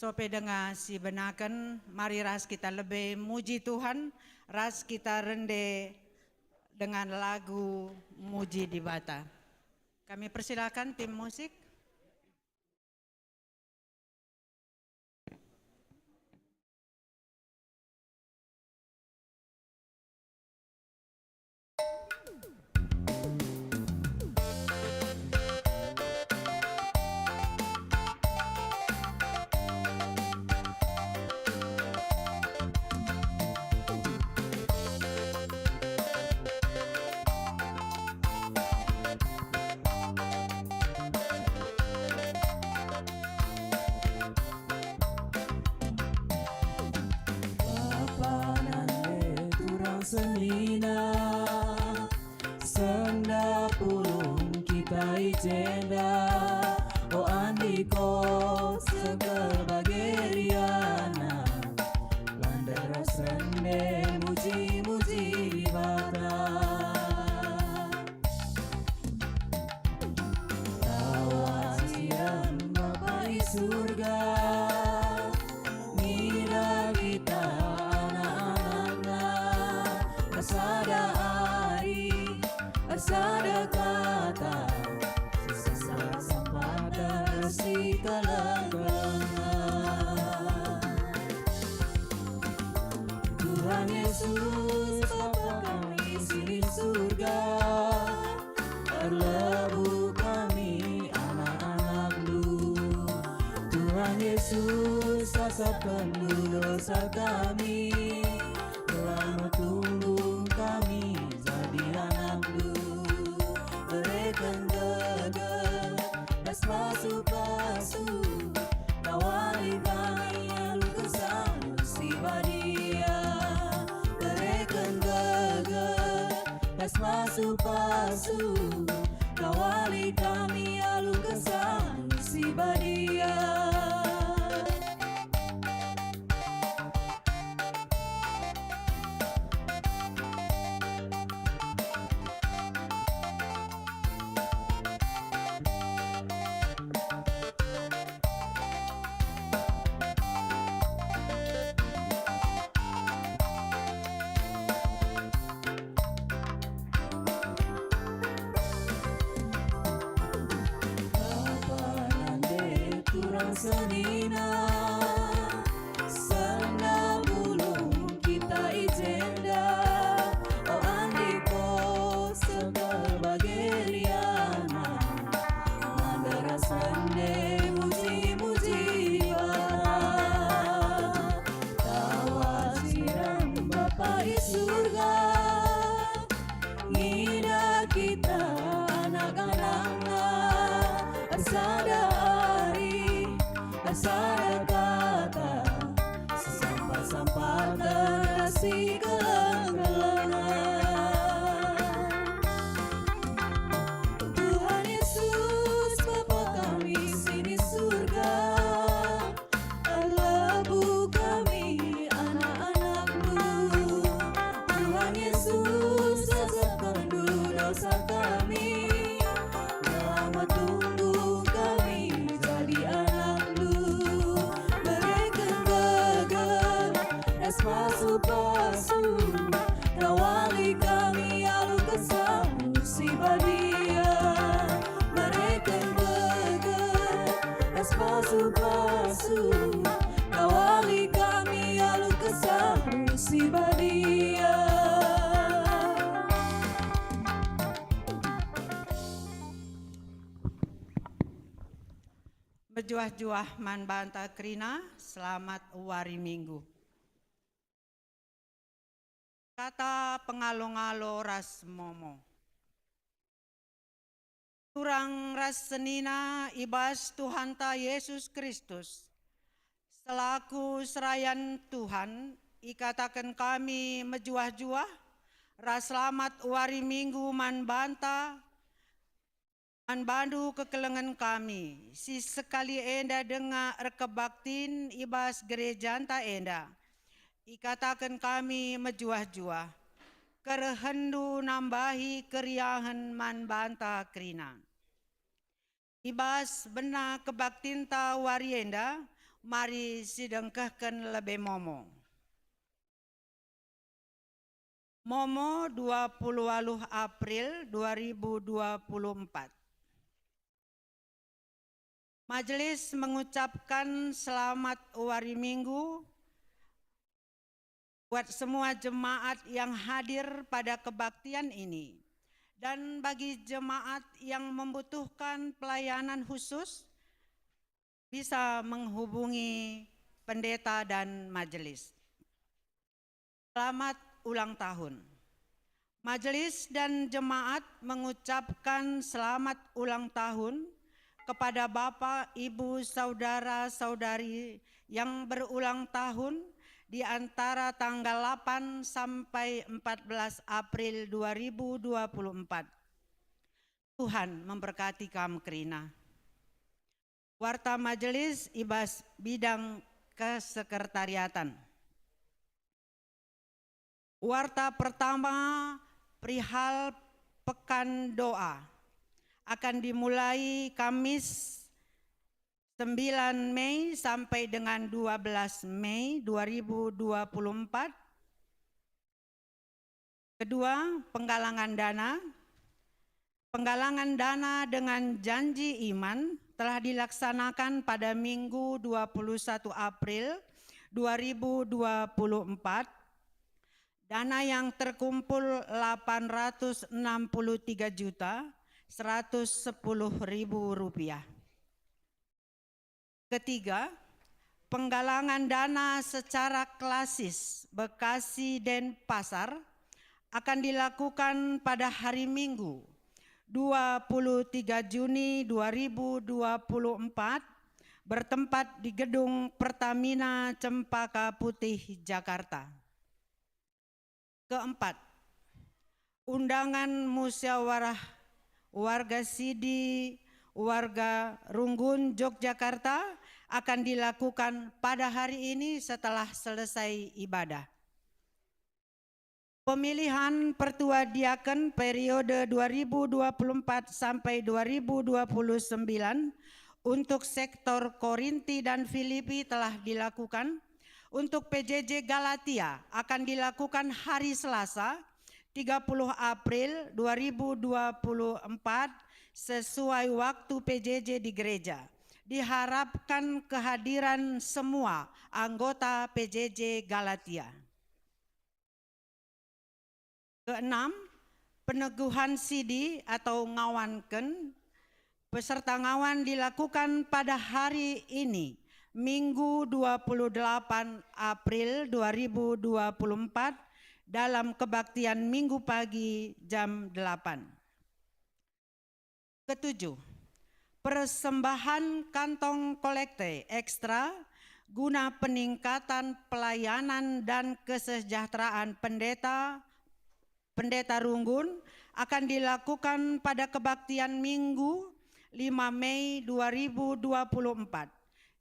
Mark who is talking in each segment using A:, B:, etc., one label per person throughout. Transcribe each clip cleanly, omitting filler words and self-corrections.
A: Sope dengan si benakan, mari ras kita lebih muji Tuhan, ras kita rende dengan lagu Muji di Bata. Kami persilakan tim musik.
B: Senina senda pulung kita ijenda o andiko seger bageriana landara sende muji-muji bata tawa siram Bapa di surga mira kita asada ari, asada kata, sesama sampada si kalanggangan. Tuhan Yesus, Bapa kami di surga, terlebu kami anak-anak-Mu. Tuhan Yesus, asapkan dosa kami, lama tunggu kami jadi anak-Mu. Berikan gegar dan pasu-pasu, kawali kami yang kesan musibah dia. Berikan gegar dan pasu-pasu, kawali kami yang kesan musibah dia. Senina sana bulung kita ijenda o andiko sebageriana mandara sende muji-muji bata tawa siram Bapa di surga ngida kita anak-anaknya asada asal kata sesampah-sampah terasi kegelangan. Tuhan Yesus Bapa kami di surga, terlebu kami anak-anak-Mu. Tuhan Yesus asapkan dosa kami, lama tunggu kami jadi anak-Mu. Pasu-pasu, kawali kami alu kesan musibah dia. Mereka gegar, pasu-pasu, kawali kami alu kesan musibah dia.
A: Berjuah-juah man banta krina, selamat wari minggu. Kata pengalo-ngalo ras momo. Turang ras senina ibas Tuhan ta Yesus Kristus. Selaku serayan Tuhan, ikatakan kami mejuah-juah, ras selamat wari minggu man banta, man bandu kekelengan kami. Si sekali enda dengar rekebaktin ibas gereja anta enda. Ikatakan kami mejuah-juah, kerehendu nambahi keriahan man banta krina. Ibas bena kebaktinta warienda, Mari sidengkahkeun lebe momo. Momo 28 April 2024. Majelis mengucapkan selamat Wari Minggu buat semua jemaat yang hadir pada kebaktian ini. Dan bagi jemaat yang membutuhkan pelayanan khusus, bisa menghubungi pendeta dan majelis. Selamat ulang tahun. Majelis dan jemaat mengucapkan selamat ulang tahun kepada Bapak, Ibu, Saudara-saudari yang berulang tahun di antara tanggal 8 sampai 14 April 2024. Tuhan memberkati kamu kerina. Warta Majelis Ibas Bidang Kesekretariatan. Warta pertama perihal Pekan Doa akan dimulai Kamis 9 Mei sampai dengan 12 Mei 2024. Kedua, penggalangan dana. Penggalangan dana dengan janji iman telah dilaksanakan pada Minggu 21 April 2024. Dana yang terkumpul 863.110.000 rupiah. Ketiga, penggalangan dana secara klasis Bekasi Denpasar akan dilakukan pada hari Minggu 23 Juni 2024 bertempat di Gedung Pertamina Cempaka Putih, Jakarta. Keempat, undangan musyawarah warga Sidi warga Runggun Yogyakarta akan dilakukan pada hari ini setelah selesai ibadah. Pemilihan Pertua Diaken periode 2024 sampai 2029 untuk sektor Korinti dan Filipi telah dilakukan. Untuk PJJ Galatia akan dilakukan hari Selasa 30 April 2024 sesuai waktu PJJ di gereja. Diharapkan kehadiran semua anggota PJJ Galatia. Keenam, peneguhan sidi atau ngawanken. Peserta ngawan dilakukan pada hari ini, Minggu 28 April 2024 dalam kebaktian Minggu pagi jam 8. Ketujuh, persembahan kantong kolekte ekstra guna peningkatan pelayanan dan kesejahteraan pendeta Runggun akan dilakukan pada kebaktian Minggu 5 Mei 2024.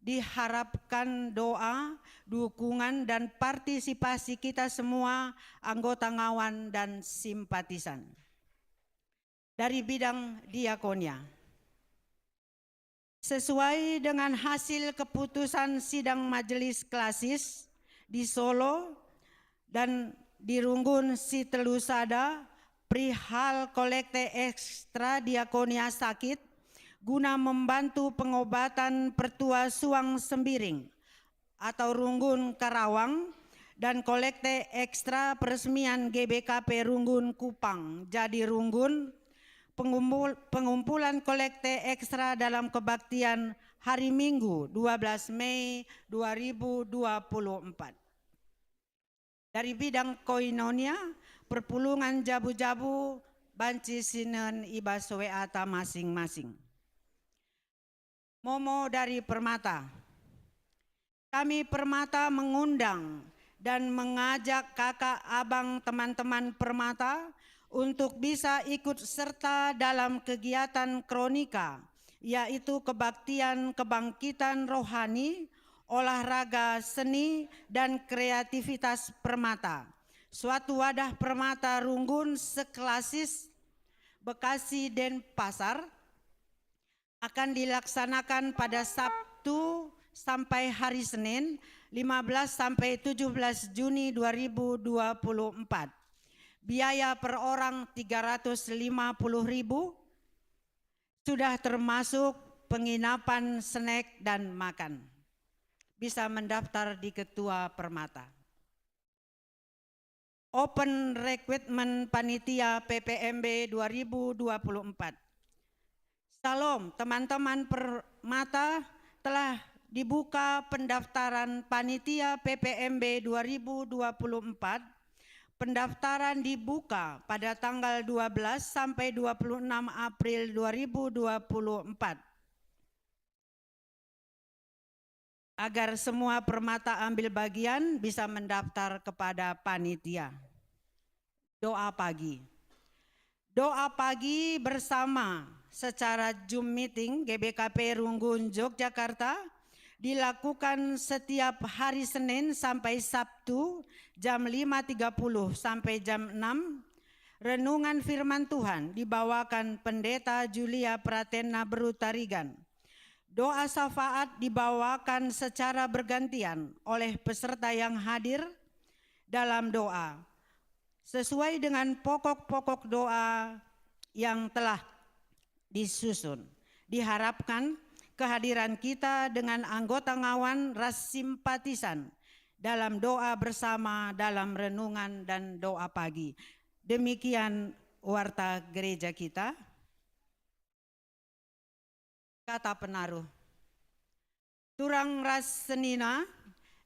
A: Diharapkan doa, dukungan, dan partisipasi kita semua anggota ngawan dan simpatisan. Dari bidang diakonia. Sesuai dengan hasil keputusan sidang majelis klasis di Solo dan di Runggun Sitelusada perihal kolekte ekstra diakonia sakit guna membantu pengobatan Pertua Suang Sembiring atau Runggun Karawang dan kolekte ekstra peresmian GBKP Runggun Kupang. Jadi Runggun pengumpulan kolekte ekstra dalam kebaktian hari Minggu 12 Mei 2024. Dari bidang koinonia, perpulungan jabu-jabu banci sinen ibas weata masing-masing. Momo dari Permata. Kami Permata mengundang dan mengajak kakak abang teman-teman Permata untuk bisa ikut serta dalam kegiatan kronika, yaitu kebaktian kebangkitan rohani, olahraga seni, dan kreativitas Permata. Suatu wadah Permata Runggun seklasis Bekasi Denpasar akan dilaksanakan pada Sabtu sampai hari Senin 15 sampai 17 Juni 2024. Biaya per orang 350.000, sudah termasuk penginapan, snack, dan makan. Bisa mendaftar di Ketua Permata. Open Recruitment Panitia PPMB 2024. Salam teman-teman Permata, telah dibuka pendaftaran Panitia PPMB 2024. Pendaftaran dibuka pada tanggal 12 sampai 26 April 2024. Agar semua Permata ambil bagian, bisa mendaftar kepada panitia. Doa pagi. Doa pagi bersama secara Zoom meeting GBKP Runggun Yogyakarta dilakukan setiap hari Senin sampai Sabtu jam 5.30 sampai jam 6. Renungan firman Tuhan dibawakan Pendeta Julia Pratena Berutarigan. Doa syafaat dibawakan secara bergantian oleh peserta yang hadir dalam doa sesuai dengan pokok-pokok doa yang telah disusun. Diharapkan kehadiran kita dengan anggota ngawan ras simpatisan dalam doa bersama dalam renungan dan doa pagi. Demikian warta gereja kita. Kata penaruh. Turang ras senina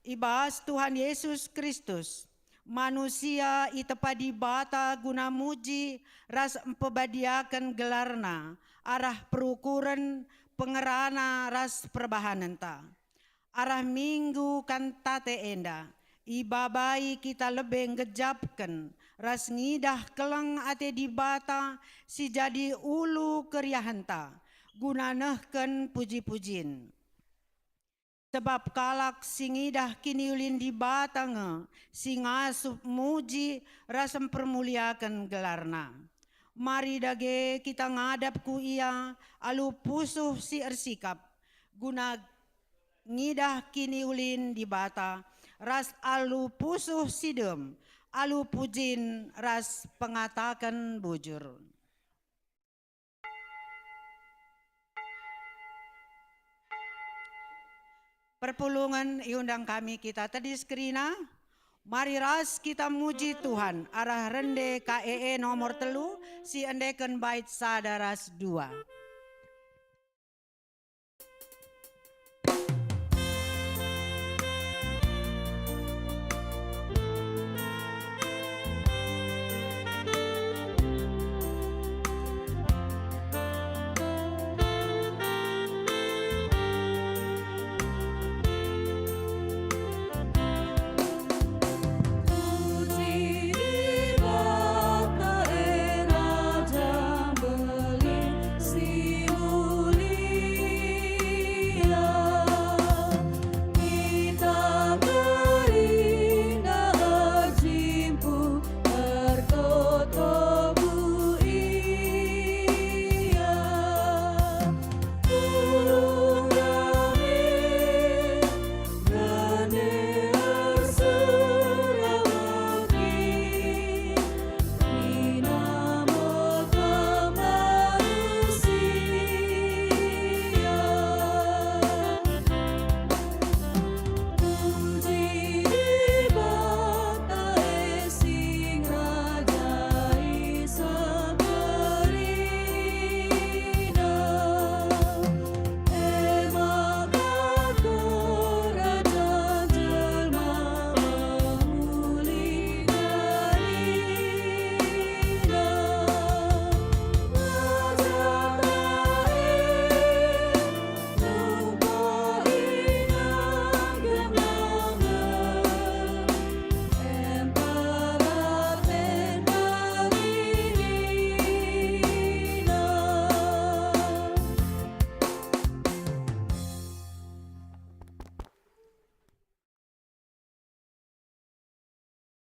A: ibas Tuhan Yesus Kristus. Manusia itepadi bata guna muji ras empebadiakan gelarna. Arah perukuran pengerana ras perbahanenta. Arah minggu kan tate enda. Ibabai kita lebih ngejapkan. Ras ngidah kelang ate di bata si jadi ulu keryahanta. Gunanehken puji-pujin. Sebab kalak singidah kini ulin di batange, singasup muji rasem permuliakan gelarna. Mari dage kita ngadap ku ia, alu pusuh si ersikap, guna ngidah kini ulin di bata, ras alu pusuh sidem, alu pujin ras pengatakan bujur. Perpulungan iundang kami kita tadi skrina. Mari ras kita muji Tuhan. Arah rende KEE nomor telu si endeken bait sadaras 2.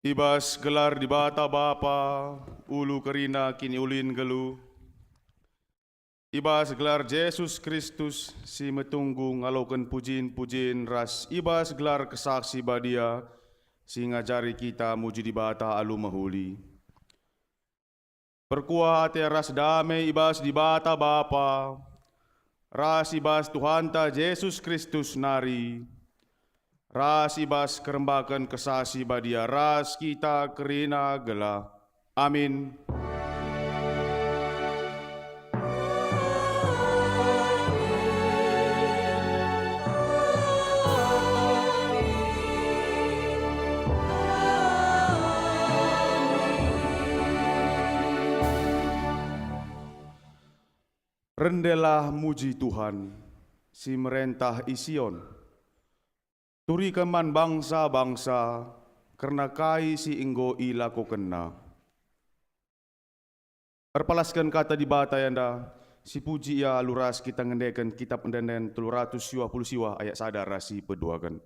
C: Ibas gelar di bata bapa, ulu kerina kini ulin gelu. Iba segelar Yesus Kristus si metunggu ngalokan pujiin-pujiin ras iba segelar kesaksi badia si ngajari kita muji di bata alu mahuli. Perkuat ya ras damai ibas di bata Bapa, ras ibas Tuhan ta Yesus Kristus nari, ras ibas kerembakan kesasi badia ras kita kerina gela. Amin. Rendelah muji Tuhan, si merentah Ision. Turi keman bangsa-bangsa, karena kai si inggo ilako kena. Erpalaskan kata di bata yanda, si puji ya luras kita ngendekan kitab endenen 320 siwa ayat sadar si peduakan.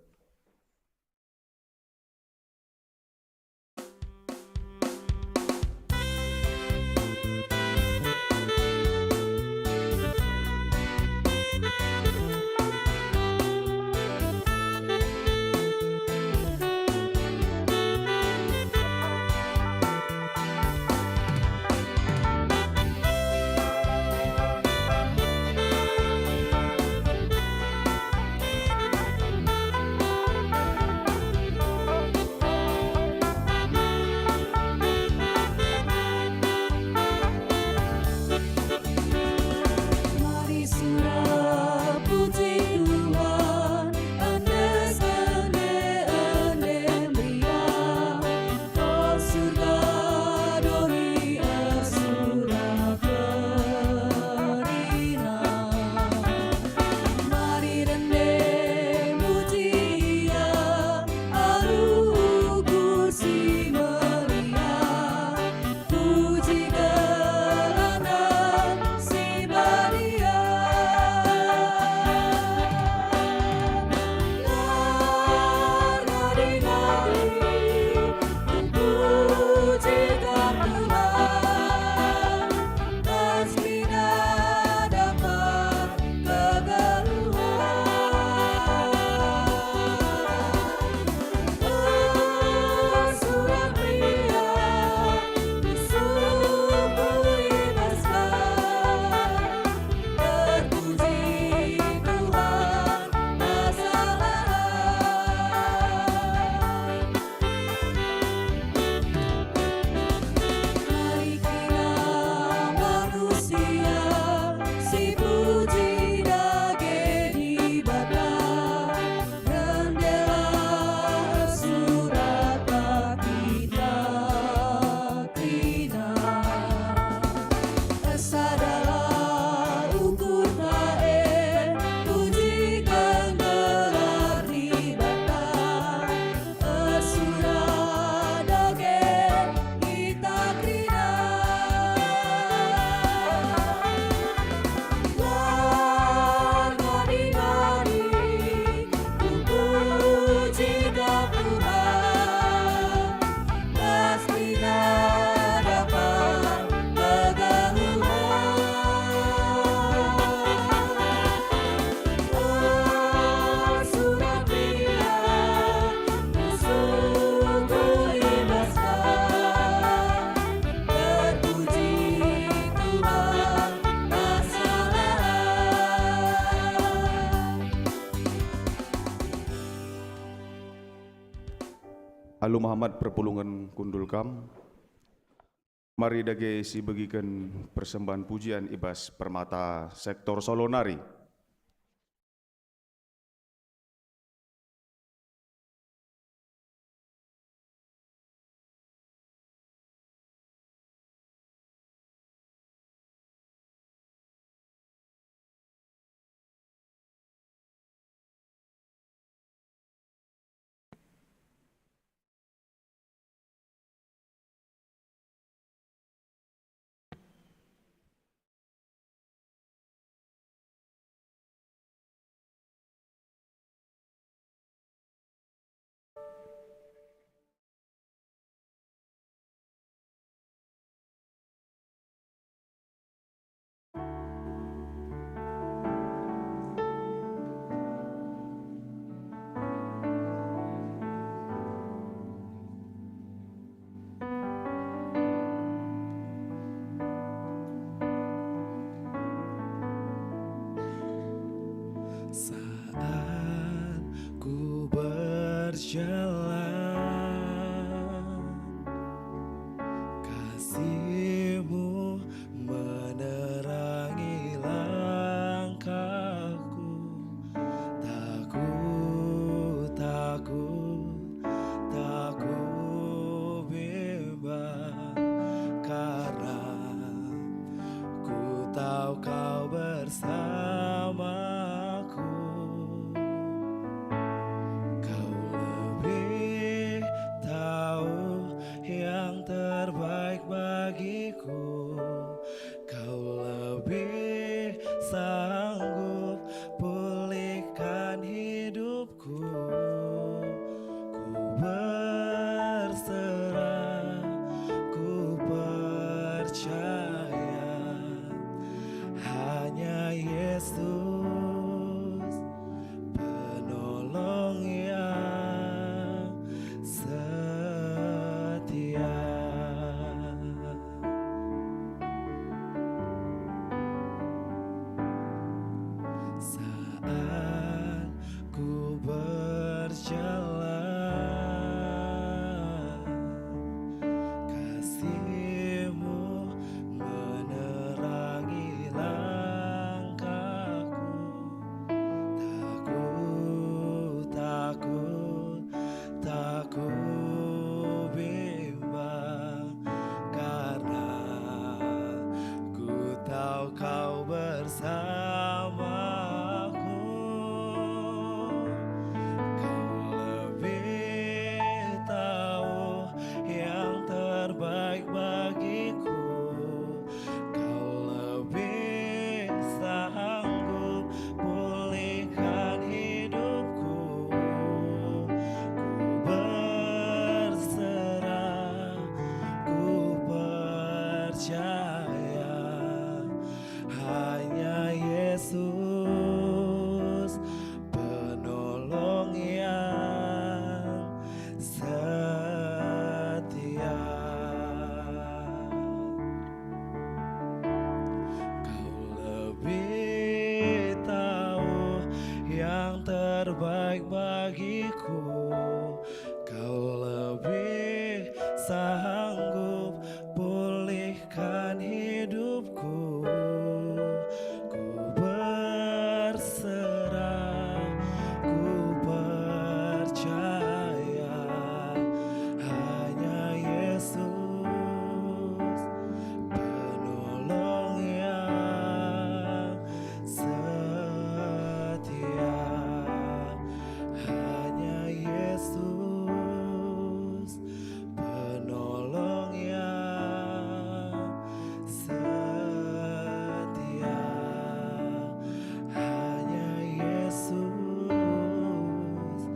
C: Alu Muhammad perpulungan kundulkam, mari dage si bagikan persembahan pujian ibas permata sektor Solonari.
D: berjalan, kasih-Mu menerangi langkahku. Tak ku bimbang, karena ku tahu Kau bersamaku. Kau lebih tahu yang terbaik bagiku. Kau lebih sanggup pulihkan hidupku. Ku berserah, ku percaya, hanya Yesus penolong yang setia. Saat ku berjalan, kasih-Mu menerangi langkahku. Tak ku bimbang, karena ku tahu Kau bersamaku. Kau lebih tahu yang terbaik bagiku. Kau lebih sanggup pulihkan hidupku. Ku berserah, ku percaya, hanya Yesus penolong yang setia. Kau lebih tahu yang terbaik bagiku. Kau lebih sanggup pulihkan hidupku. Ku berserah, ku percaya, hanya Yesus penolong yang setia. Hanya Yesus penolong yang setia. Hanya Yesus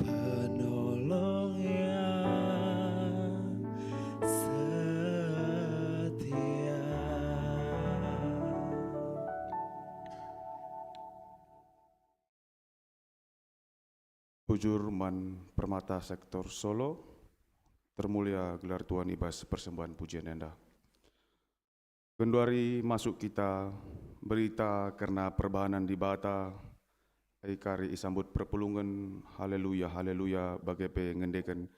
D: penolong yang setia.
C: Bujur Man Permata Sektor Solo, termulia gelar Tuan Ibas persembahan pujian Enda. Kenduari masuk kita berita karena perbahanan di Bata, Aikari isambut perpulungan, haleluya, haleluya, bagai ngendekan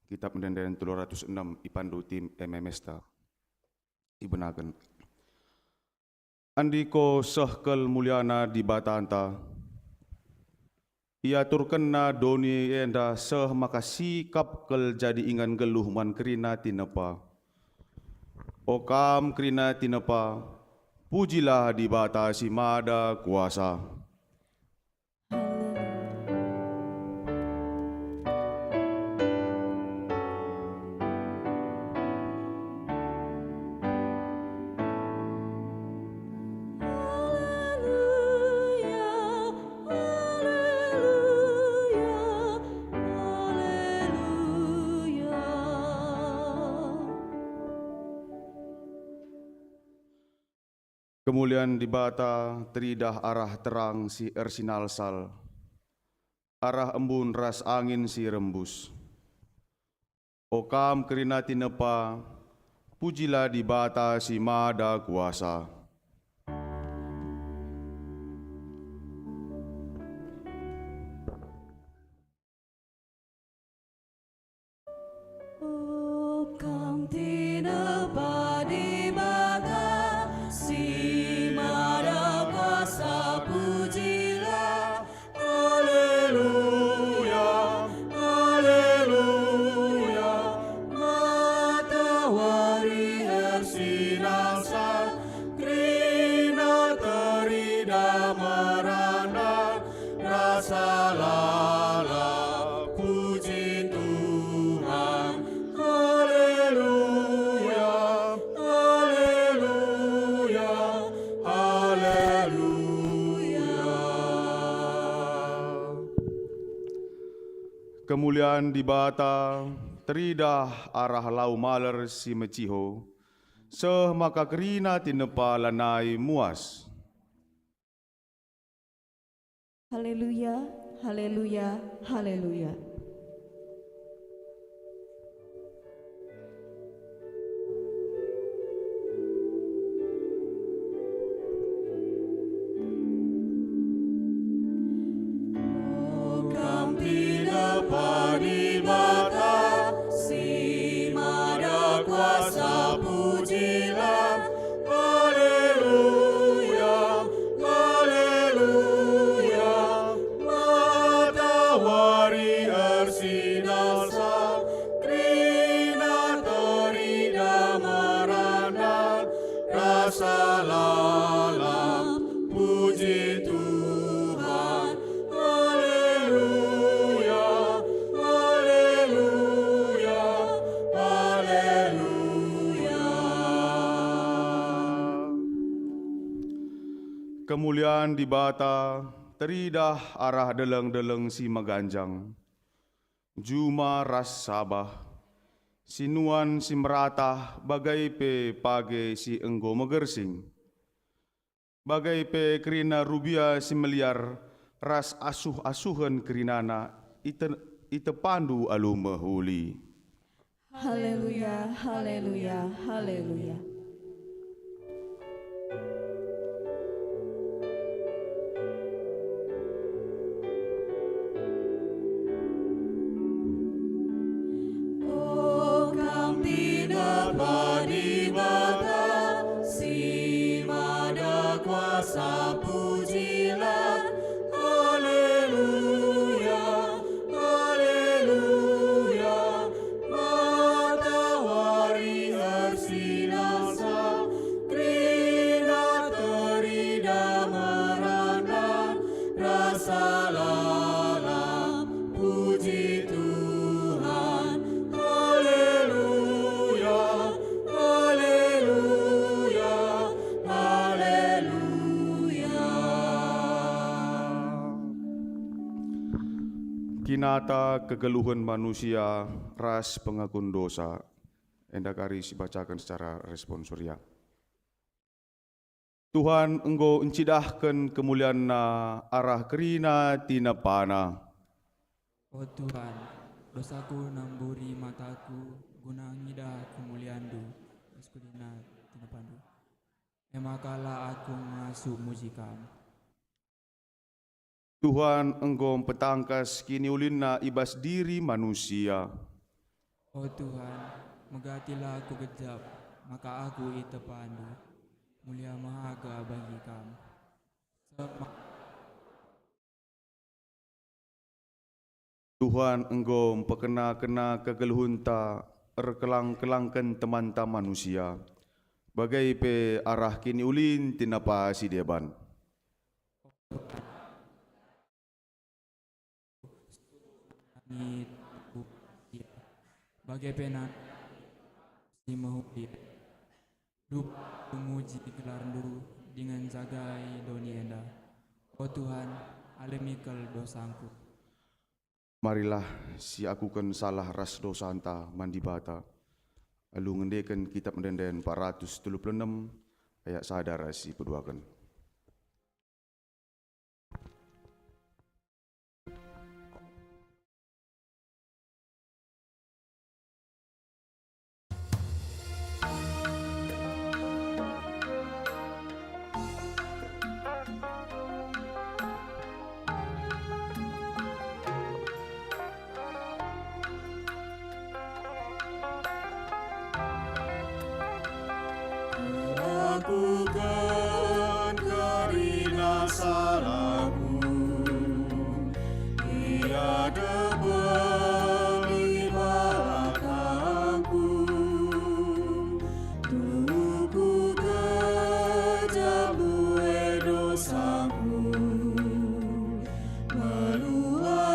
C: kitab mendendayan 206 ipandu tim MMSTA. Ibenaken. Andiko sehkel mulyana di Bata anta, ia turkenna doni enda seh maka sikap kel jadi ingan geluh man kerina tinepa. Okam kerina tinepa, pujilah di Bata si mada kuasa. Kemuliaan di Bata teridah arah terang si ersinal sal, arah embun ras angin si rembus. Okam kerina tinepa, pujilah di Bata si mada kuasa. Allah, puji Tuhan. Haleluya, haleluya, haleluya. Kemuliaan di bata, teridah arah lau maler si meciho, seh maka kerina tinepa lanai muas.
B: Haleluya, haleluya, haleluya.
C: Kampina padi bata, si mada kuasa pujilah. Haleluya, haleluya. Matahari bersinar sang, krina terida merana, rasa lalam puji Tuhan. Haleluya, haleluya, haleluya. Kemuliaan di bata, teridah arah deleng-deleng si meganjang. Juma ras sabah, sinuan si meratah, bagai pe page si enggo megersing. Bagai pe kerina rubia si meliar, ras asuh-asuhan kerinana, ite pandu alu mehuli.
B: Haleluya, haleluya, haleluya. Oh, Kampina padi bata, si mada kuasa pujilah.
C: Haleluya, haleluya. Matahari bersinar sang, krina terida merana, rasa lalam puji Tuhan. Haleluya, haleluya, haleluya. Kinata kegeluhan manusia, ras pengakuan dosa. Endak hari dibacakan secara responsorial. Tuhan engkau encidahkan kemuliaan na arah kerina tina pana.
E: Oh Tuhan, dosaku namburi mataku, guna ngidah kemuliaan-Du, eskulina tina pandu. Emakala aku masuk mujikam.
C: Tuhan engkau petangkas kini ulina ibas diri manusia.
E: Oh Tuhan, megatilah aku kejap, maka aku ite pandu. Mulia mahaga bagi kam.
C: Tuhan engkau pekena-kena kegeluhunta erkelang-kelangkan temanta manusia. Bagai pe arah kini ulin tinapa si deban.
E: Langit, bagai pena si mahupi. Dup memuji gelar-Du dengan jagai doni enda. Oh Tuhan, alemikal dosaku.
C: Marilah si aku kan salah ras dosa anta mandi bata. Lalu ngendekan kitab mendenden 436 ayat sadar si peduakan. Lakukan karina salahmu, tiada beri belakangku. Tuku kejam bue dosaku, meluap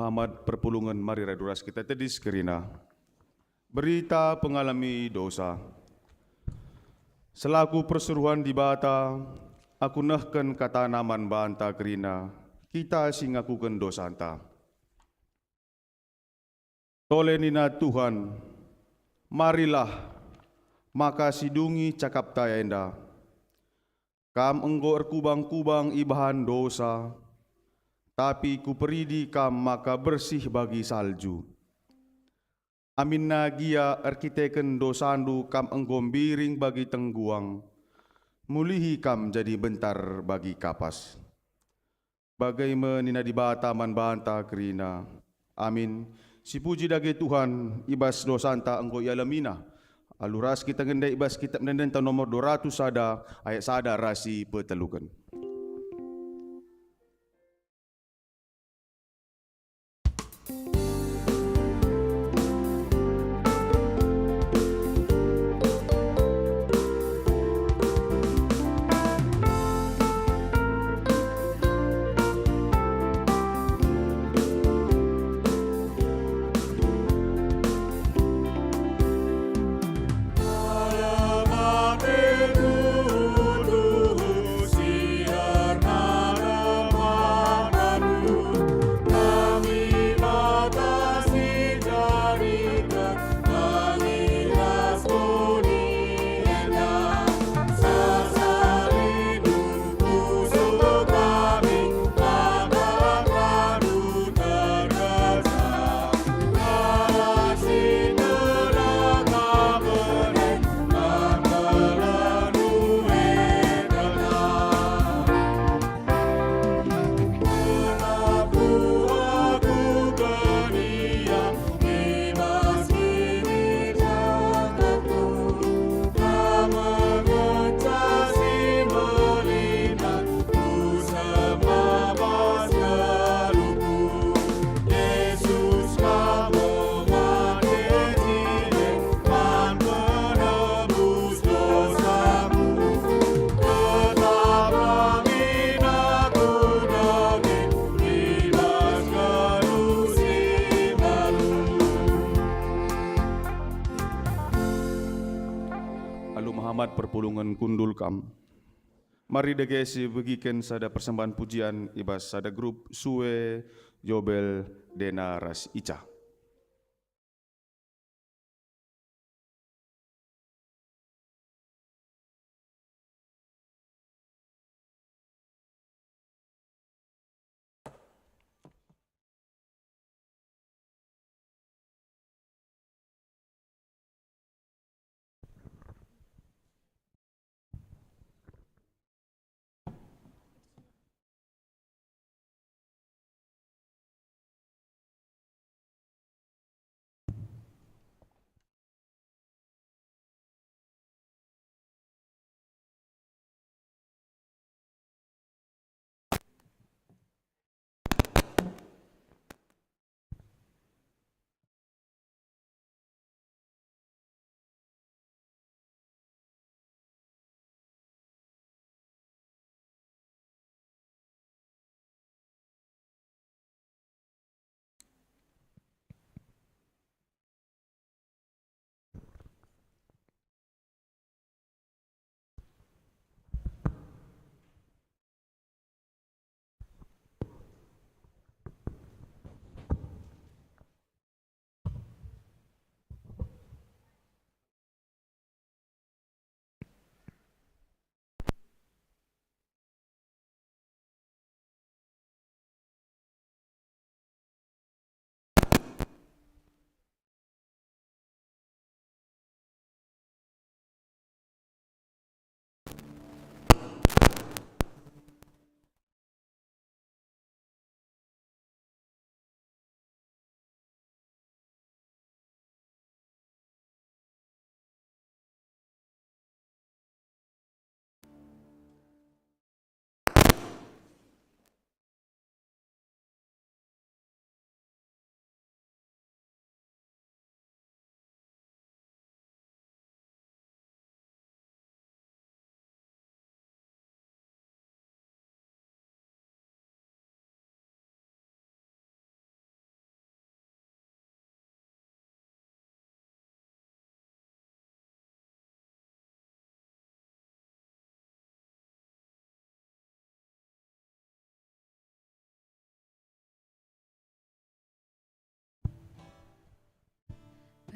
C: Muhammad perpulungan mari raduras kita tedis kerina. Berita pengalami dosa. Selaku perseruan di bata, aku nehken kata naman banta kerina, kita singakuken dosanta. Tolenina Tuhan, marilah, maka sidungi cakap tayenda. Kam enggo erkubang-kubang ibahan dosa, tapi kuperidi kam maka bersih bagi salju. Amin nagia erkiteken dosandu kam enggombiring bagi tengguang, mulihi kam jadi bentar bagi kapas. Bagaimana di bata man banta kerina. Amin. Si puji dage Tuhan ibas dosanta enggo ialamina. Aluras kita ngendai ibas kitab nendenta nomor 200 sada ayat sada rasi petelukan. Muhammad perpulungan kundul kam. Mari degesi begiken sada persembahan pujian ibas sada grup Suwe Jobel Dena Ras Ica.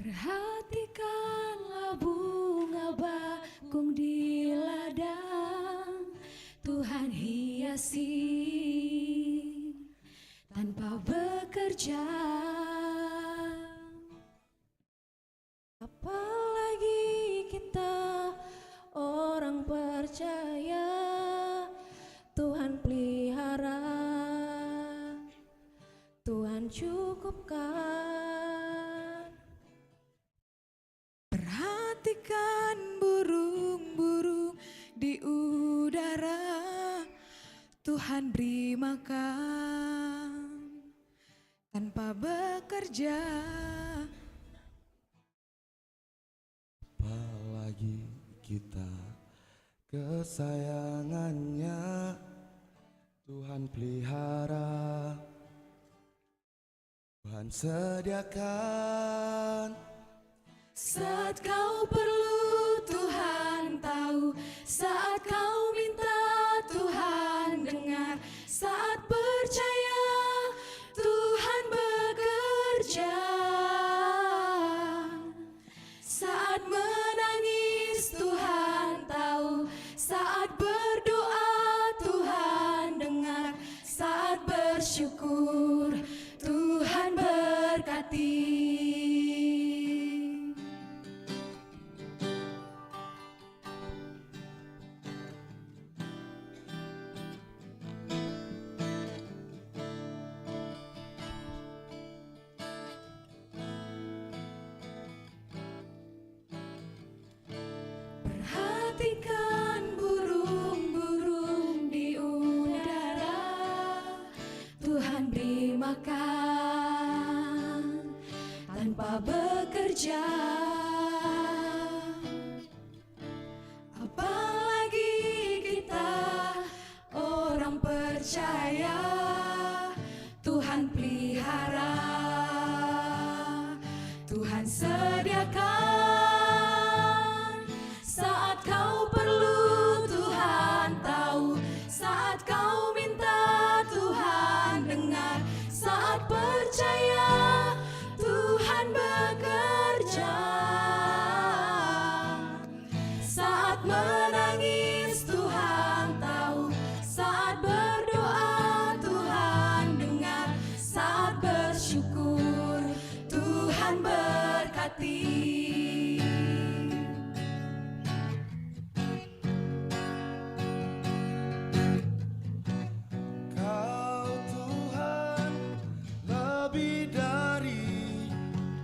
B: Perhatikanlah bunga bakung di ladang, Tuhan hiasi tanpa bekerja. Apalagi kita orang percaya, Tuhan pelihara, Tuhan cukupkan. Perhatikan burung-burung di udara, Tuhan beri makan tanpa bekerja.
D: Apalagi kita kesayangannya, Tuhan pelihara, Tuhan sediakan.
B: Saat kau perlu Tuhan tahu, saat kau minta Tuhan dengar, saat percaya Tuhan bekerja, saat menangis Tuhan tahu, saat berdoa Tuhan dengar, saat bersyukur Tuhan berkati. Perhatikan burung-burung di udara, Tuhan beri makan tanpa bekerja. Apalagi kita orang percaya, Tuhan pelihara, Tuhan sediakan. Saat kau perlu Tuhan tahu, saat kau minta Tuhan dengar, saat percaya Tuhan bekerja, saat menangis Tuhan tahu, saat berdoa Tuhan dengar, saat bersyukur Tuhan berkati.
D: Kau Tuhan lebih dari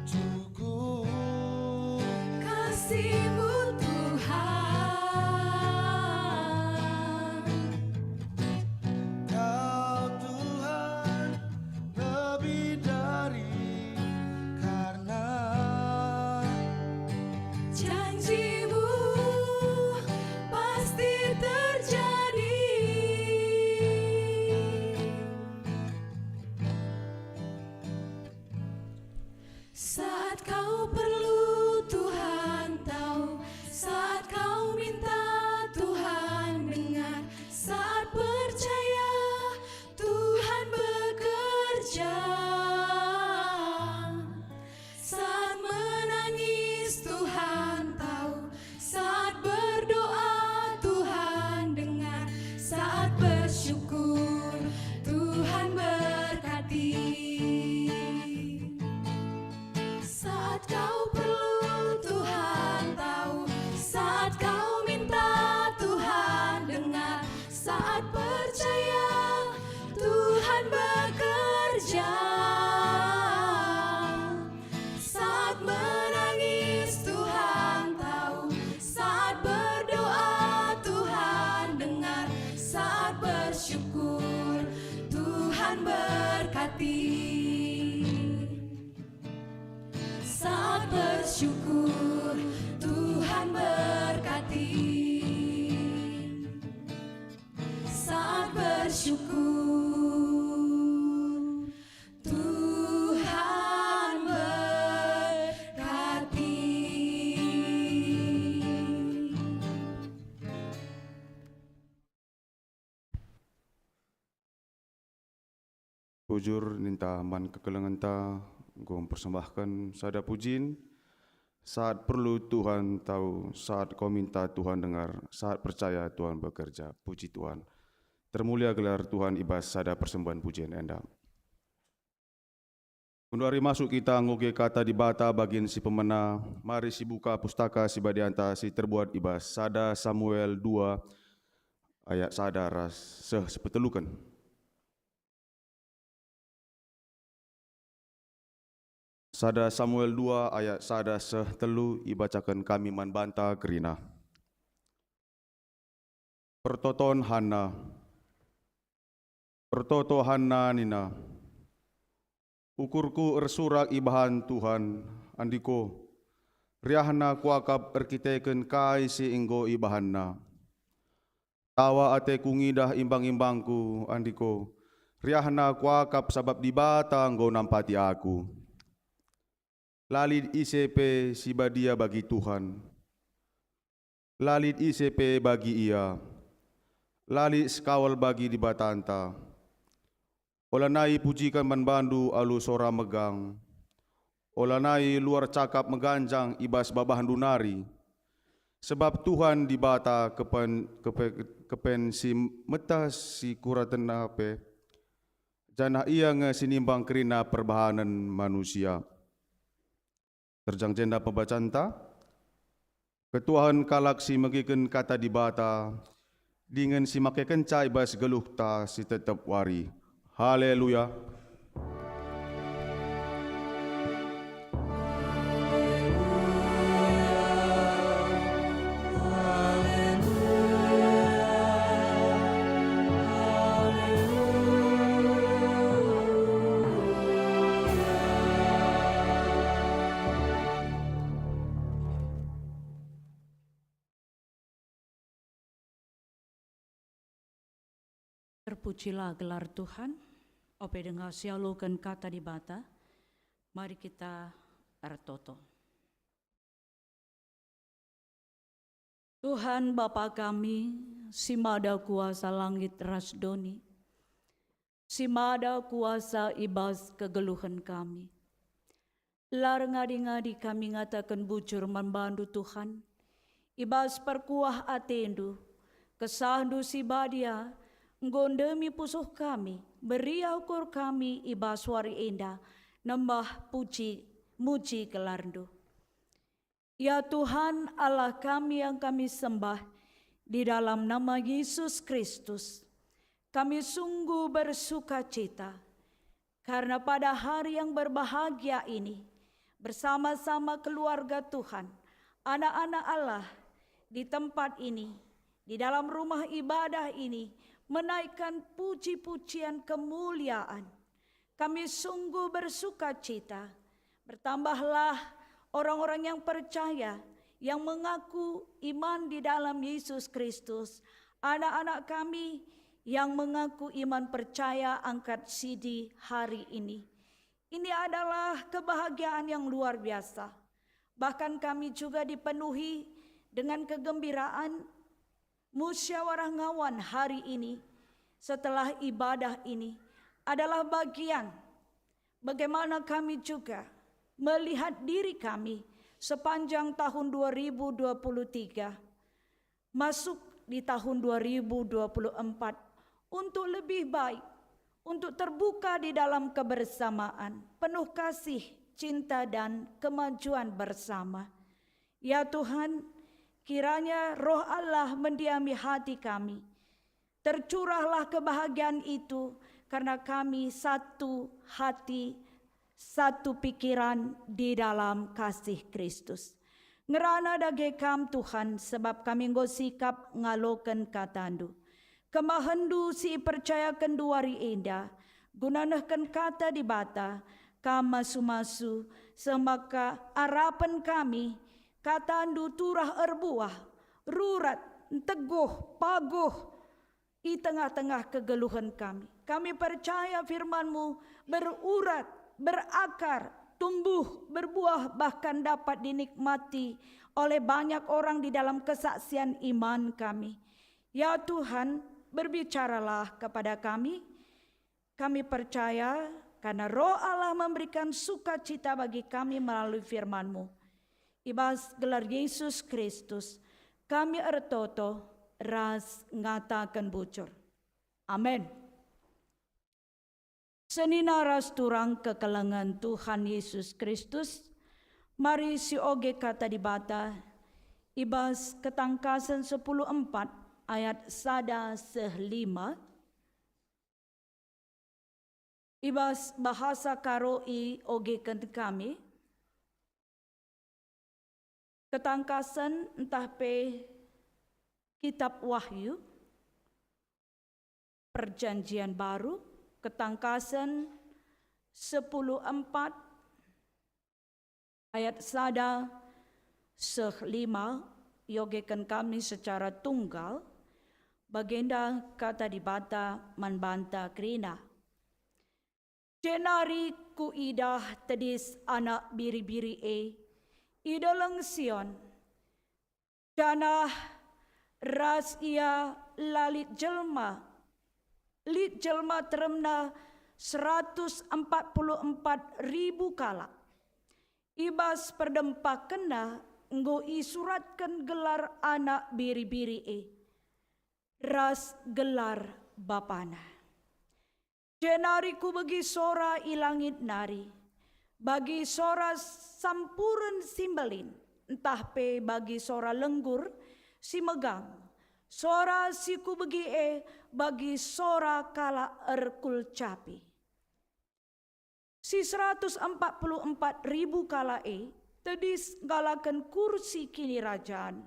D: cukup.
B: Kasih-Mu Tuhan,
D: Kau Tuhan lebih dari, karena
B: janji-Mu pasti terjadi. Saat kau perlu Tuhan tahu, saat kau minta Tuhan dengar, saat percaya Tuhan bekerja, saat menangis Tuhan tahu, saat berdoa Tuhan dengar, saat bersyukur Tuhan berkati. Saat kau perlu Tuhan tahu, saat kau minta Tuhan dengar, saat percaya Tuhan bekerja, saat menangis Tuhan tahu, saat berdoa Tuhan dengar, saat bersyukur Tuhan berkati. Saat bersyukur Tuhan berkati. Saat bersyukur Tuhan berkati.
C: Bujur ninta man kekelengan ta gom persembahkan sada pujin Saat perlu Tuhan tahu, saat kau minta Tuhan dengar, saat percaya Tuhan bekerja. Puji Tuhan. Termulia gelar Tuhan ibas sada persembahan pujian enda. Untuk hari masuk kita ngoge kata di bata bagian si pemena, mari si buka pustaka si badianta si terbuat ibas sada Samuel 2 ayat sada ras sepetelukan. Sada Samuel 2 ayat sada sehtelu ibacakan kami manbanta gerina. Pertoton Pertoto Hanna nina. Ukurku ersurak ibahan Tuhan, andiko. Riahna kuakap erkiteken kai si inggo ibahanna. Tawa ate kungidah imbang-imbangku, andiko. Riahna kuakap sabab dibata nggo nampati aku. Lalit ICP si badia bagi Tuhan. Lalit ICP bagi ia. Lalit sekawal bagi di batanta. Olanai pujikan manbandu alu sora megang. Olanai luar cakap meganjang ibas babah dunari. Sebab Tuhan di bata kepen si metas si kuratan ape. Jana ia nge sinimbang kerina perbahanan manusia. Terjang jenda pembacanta. Ketuahan kalak si megiken kata di bata. Dengan si make kencai ibas geluh ta si tetap wari. Haleluya.
B: Terpujilah gelar Tuhan, ope dengar sialukan kata di bata, mari kita ertoto. Tuhan Bapa kami, simada kuasa langit rasdoni, simada kuasa ibas kegeluhan kami. Lar ngadi-ngadi kami ngatakan bujur membantu Tuhan, ibas perkuah atendu, kesandu si badia, gondemi pusuh kami, beri ukur kami ibas wari indah, nambah puji, muji gelardu. Ya Tuhan Allah kami yang kami sembah, di dalam nama Yesus Kristus, kami sungguh bersuka cita, karena pada hari yang berbahagia ini, bersama-sama keluarga Tuhan, anak-anak Allah, di tempat ini, di dalam rumah ibadah ini, menaikkan puji-pujian kemuliaan. Kami sungguh bersuka cita. Bertambahlah orang-orang yang percaya, yang mengaku iman di dalam Yesus Kristus. Anak-anak kami yang mengaku iman percaya angkat sidi hari ini. Ini adalah kebahagiaan yang luar biasa. Bahkan kami juga dipenuhi dengan kegembiraan. Musyawarah ngawan hari ini setelah ibadah ini adalah bagian bagaimana kami juga melihat diri kami sepanjang tahun 2023 masuk di tahun 2024 untuk lebih baik, untuk terbuka di dalam kebersamaan, penuh kasih, cinta dan kemajuan bersama. Ya Tuhan, kiranya roh Allah mendiami hati kami. Tercurahlah kebahagiaan itu karena kami satu hati, satu pikiran di dalam kasih Kristus. Ngerana dagekam Tuhan sebab kami nggo sikap ngaloken katandu. Kemahendu si percaya kenduari indah, gunanahkan kata di bata, kamasu-masu, semaka harapan kami, katandu turah erbuah, rurat, teguh, paguh, di tengah-tengah kegeluhan kami. Kami percaya firman-Mu berurat, berakar, tumbuh, berbuah, bahkan dapat dinikmati oleh banyak orang di dalam kesaksian iman kami. Ya Tuhan, berbicaralah kepada kami. Kami percaya karena Roh Allah memberikan sukacita bagi kami melalui firman-Mu. ibas gelar Yesus Kristus, kami ertoto ras ngatakan bocor. Amin. Senina ras turang kekelangan Tuhan Yesus Kristus, mari si oge kata di bata, ibas ketangkasan 10:4 ayat 1:5, ibas bahasa karoi oge kami, ketangkasan entah pe kitab Wahyu, Perjanjian Baru, ketangkasan 10:4 ayat 1:5, yogekan kami secara tunggal, bagenda kata dibata manbanta krina. Jenari ku idah tedis anak biri-biri idalang Sion, janah ras ia lalit jelma teremna 144.000 kala. Ibas perdempak kena nggo isuratkan gelar anak biri-biri ras gelar bapana. Jenari ku bagi sora ilangit nari, bagi sora sampuren simbelin, entah pe bagi sora lenggur si megang, sora si ku bagi bagi sora kala erkul capi. Si 144.000 kala tedis ngalakan kursi kini rajaan,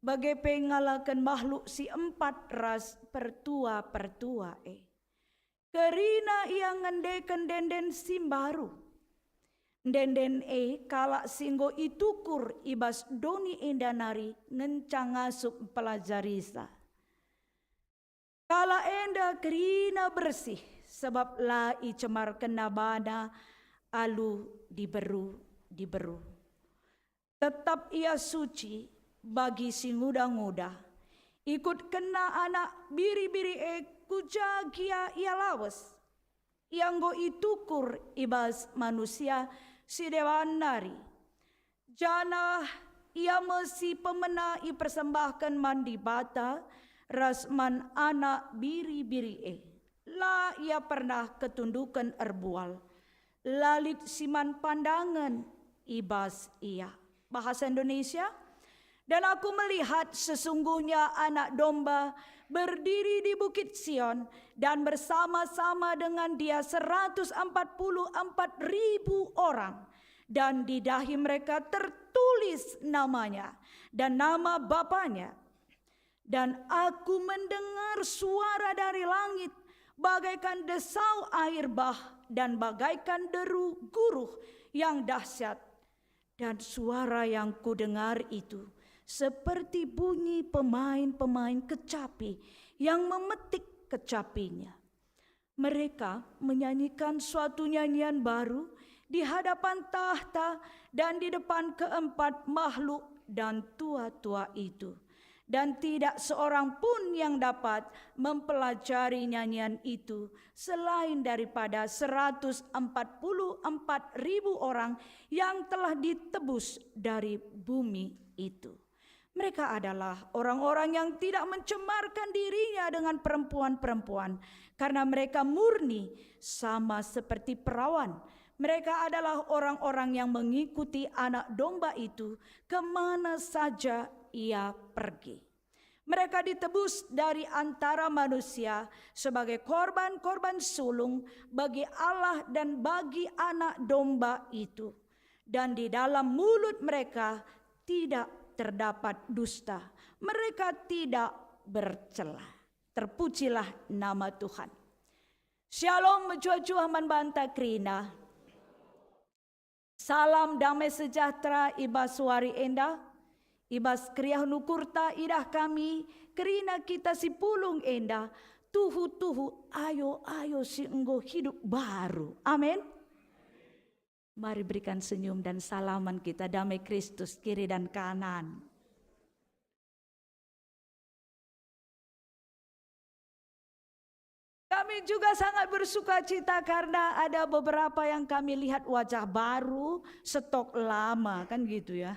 B: bagai pengalakan makhluk si 4 ras pertua kerina ia ngendekan denden simbaru. Denden kala singgo itukur ibas doni endanari ngencang asup pelajarisa. Kala enda kerina bersih sebab la icemar kena bana alu diberu. Tetap ia suci bagi si nguda-nguda. Ikut kena anak biri-biri kujagia ia lawas. Yang go itukur ibas manusia si dewan nari. Jana ia mesi pemena i persembahkan mandi bata rasman anak biri-biri La ia pernah ketundukan erbual. Lalit siman pandangan ibas ia. Bahasa Indonesia. Dan aku melihat sesungguhnya anak domba berdiri di Bukit Sion dan bersama-sama dengan dia 144.000 orang. Dan di dahi mereka tertulis namanya dan nama bapanya. Dan aku mendengar suara dari langit bagaikan desau air bah dan bagaikan deru guruh yang dahsyat. Dan suara yang kudengar itu seperti bunyi pemain-pemain kecapi yang memetik kecapinya. Mereka menyanyikan suatu nyanyian baru di hadapan tahta dan di depan keempat makhluk dan tua-tua itu. Dan tidak seorang pun yang dapat mempelajari nyanyian itu selain daripada 144.000 orang yang telah ditebus dari bumi itu. Mereka adalah orang-orang yang tidak mencemarkan dirinya dengan perempuan-perempuan karena mereka murni sama seperti perawan. Mereka adalah orang-orang yang mengikuti anak domba itu kemana saja ia pergi. Mereka ditebus dari antara manusia sebagai korban-korban sulung bagi Allah dan bagi anak domba itu. Dan di dalam mulut mereka tidak terdapat dusta. Mereka tidak bercela. Terpujilah nama Tuhan. Shalom mencuah-cuah manbanta krina. Salam damai sejahtera ibas suari enda. Ibas kriah nukurta idah kami. Kerina kita si pulung enda. Tuhu-tuhu ayo si enggo hidup baru. Amin. Mari berikan senyum dan salaman kita damai Kristus kiri dan kanan. Kami juga sangat bersuka cita karena ada beberapa yang kami lihat wajah baru, stok lama kan gitu ya.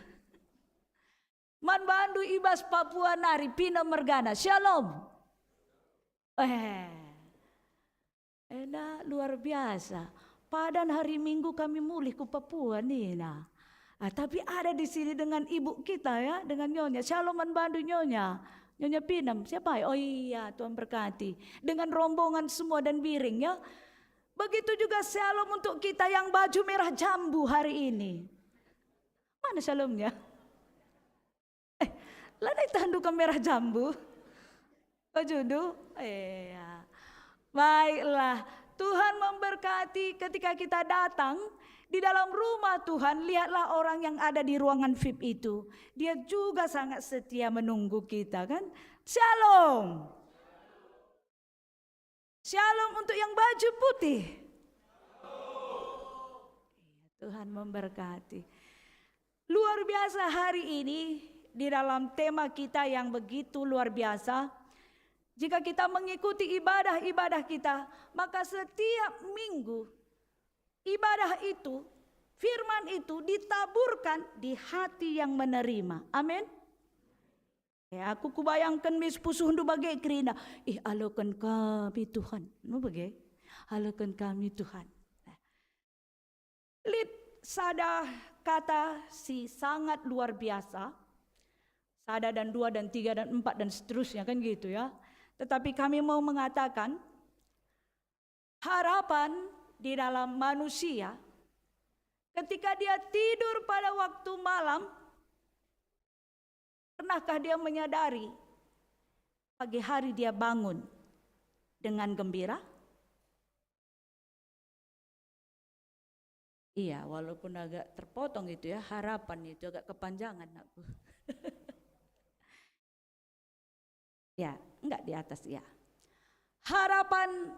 B: Man bandu ibas Papua nari pina mergana. Shalom. Enak luar biasa. Padan hari Minggu kami mulih ke Papua Nina. Tapi ada di sini dengan ibu kita ya, dengan Nyonya. Shalom man bandu Nyonya. Nyonya Pinam, siapa ya? Oh iya, Tuhan berkati. Dengan rombongan semua dan biring ya. Begitu juga shalom untuk kita yang baju merah jambu hari ini. Mana shalomnya? Lana tandukan merah jambu. Ojudu? Iya. Baiklah, Tuhan memberkati ketika kita datang di dalam rumah Tuhan. Lihatlah orang yang ada di ruangan VIP itu. Dia juga sangat setia menunggu kita kan. Shalom. Shalom untuk yang baju putih. Tuhan memberkati. Luar biasa hari ini di dalam tema kita yang begitu luar biasa. Jika kita mengikuti ibadah-ibadah kita, maka setiap minggu ibadah itu, firman itu ditaburkan di hati yang menerima. Amin. Ya, aku kubayangkan mis pusuhundu bagai kerina. Alokan kami Tuhan. No bagai? Alokan kami Tuhan. Lid sada kata si sangat luar biasa. Sada dan 2 dan 3 dan 4 dan seterusnya kan gitu ya. Tetapi kami mau mengatakan harapan di dalam manusia ketika dia tidur pada waktu malam, pernahkah dia menyadari pagi hari dia bangun dengan gembira? Iya, walaupun agak terpotong itu ya, harapan itu agak kepanjangan aku. Ya, enggak di atas ya. Harapan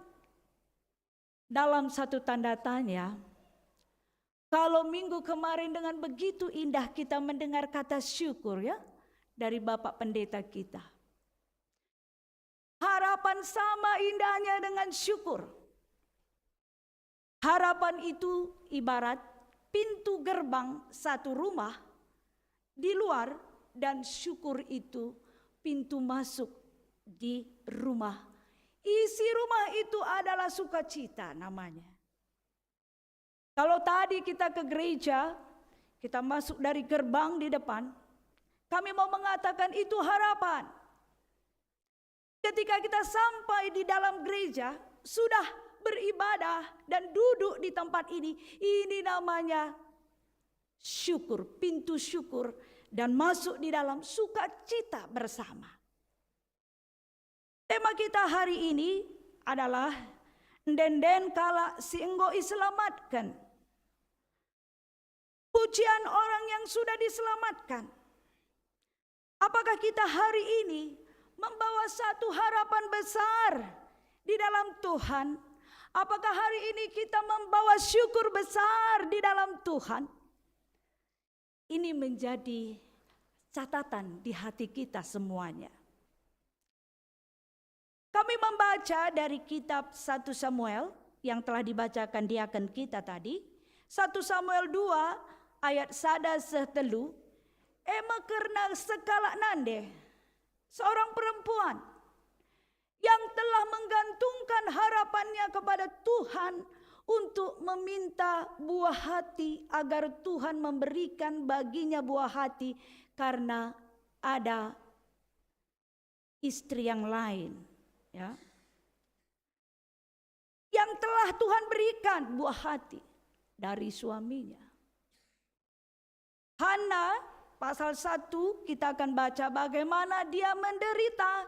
B: dalam satu tanda tanya. Kalau minggu kemarin dengan begitu indah kita mendengar kata syukur ya dari Bapak Pendeta kita. Harapan sama indahnya dengan syukur. Harapan itu ibarat pintu gerbang satu rumah di luar dan syukur itu pintu masuk di rumah. Isi rumah itu adalah sukacita namanya. Kalau tadi kita ke gereja, kita masuk dari gerbang di depan, kami mau mengatakan itu harapan. Ketika kita sampai di dalam gereja, sudah beribadah dan duduk di tempat ini namanya syukur, pintu syukur dan masuk di dalam sukacita bersama. Tema kita hari ini adalah Ndenden kala si enggo iselamatkan. Pujian orang yang sudah diselamatkan. Apakah kita hari ini membawa satu harapan besar di dalam Tuhan? Apakah hari ini kita membawa syukur besar di dalam Tuhan? Ini menjadi catatan di hati kita semuanya. Kami membaca dari kitab 1 Samuel yang telah dibacakan diaken kita tadi. 1 Samuel 2 ayat 1-3. Ema kerna sekala nande, seorang perempuan yang telah menggantungkan harapannya kepada Tuhan untuk meminta buah hati agar Tuhan memberikan baginya buah hati karena ada istri yang lain. Ya, yang telah Tuhan berikan buah hati dari suaminya. Hana pasal 1 kita akan baca bagaimana dia menderita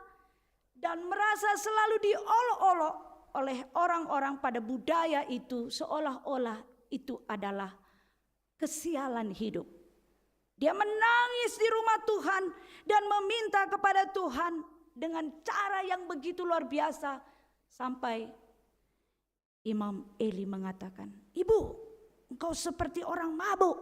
B: dan merasa selalu diolok-olok oleh orang-orang pada budaya itu, seolah-olah itu adalah kesialan hidup. Dia menangis di rumah Tuhan dan meminta kepada Tuhan dengan cara yang begitu luar biasa sampai Imam Eli mengatakan, "Ibu, engkau seperti orang mabuk."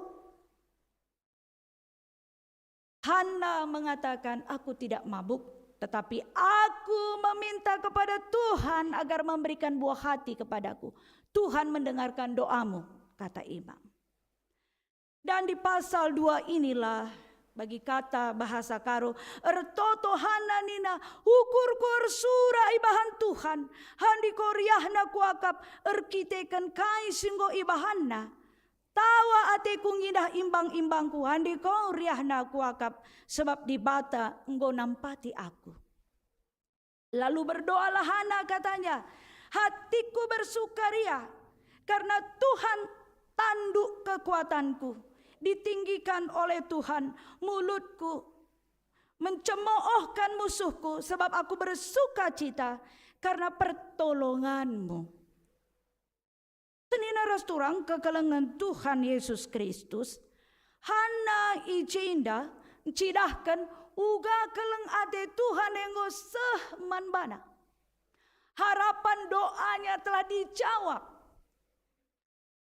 B: Hana mengatakan, "Aku tidak mabuk, tetapi aku meminta kepada Tuhan agar memberikan buah hati kepadaku. Tuhan mendengarkan doamu," kata imam. Dan di pasal 2 inilah bagi kata bahasa karo ertoto hananina hukur sura ibahan Tuhan handi koryahna kuakap erkiteken kai singgo ibahanna tawa ate kungindah imbang-imbangku handi koryahna kuakap sebab di bata enggo nampati aku. Lalu berdoalah Hana katanya, hatiku bersukaria karena Tuhan tanduk kekuatanku, ditinggikan oleh Tuhan mulutku, mencemoohkan musuhku sebab aku bersuka cita karena pertolonganmu. Senina rasturang kekelengan Tuhan Yesus Kristus, Hana ijinda cidahkan uga keleng ate Tuhan enggo sehman bana. Harapan doanya telah dijawab.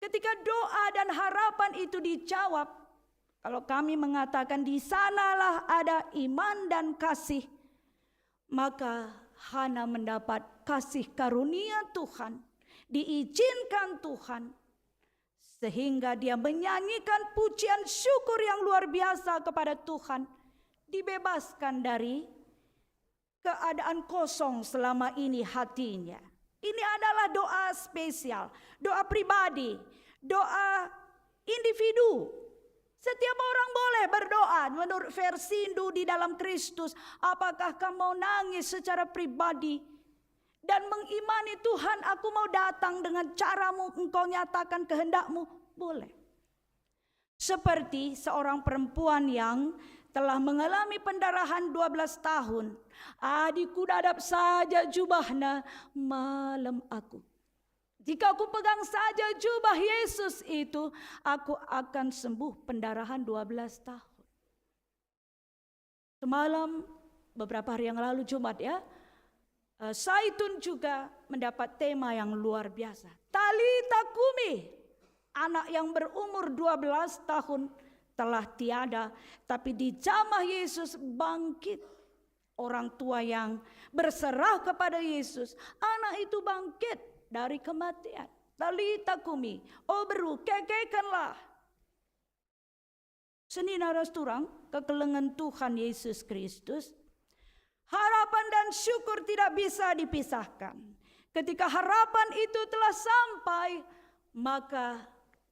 B: Ketika doa dan harapan itu dijawab, kalau kami mengatakan di sanalah ada iman dan kasih, maka Hana mendapat kasih karunia Tuhan, diizinkan Tuhan, sehingga dia menyanyikan pujian syukur yang luar biasa kepada Tuhan, dibebaskan dari keadaan kosong selama ini hatinya. Ini adalah doa spesial, doa pribadi, doa individu. Setiap orang boleh berdoa menurut versi Hindu di dalam Kristus. Apakah kamu mau nangis secara pribadi dan mengimani Tuhan, aku mau datang dengan caramu, engkau nyatakan kehendakmu? Boleh. Seperti seorang perempuan yang telah mengalami pendarahan 12 tahun. Adikku dadap saja jubahnya malam aku. Jika aku pegang saja jubah Yesus itu, aku akan sembuh pendarahan 12 tahun. Semalam, beberapa hari yang lalu Jumat ya, Saitun juga mendapat tema yang luar biasa. Talita kumi, anak yang berumur 12 tahun telah tiada, tapi di jamah Yesus bangkit. Orang tua yang berserah kepada Yesus, anak itu bangkit dari kematian. Talita kumi, oh beru, kekekanlah. Senina rasturang, kekelengan Tuhan Yesus Kristus, harapan dan syukur tidak bisa dipisahkan. Ketika harapan itu telah sampai, maka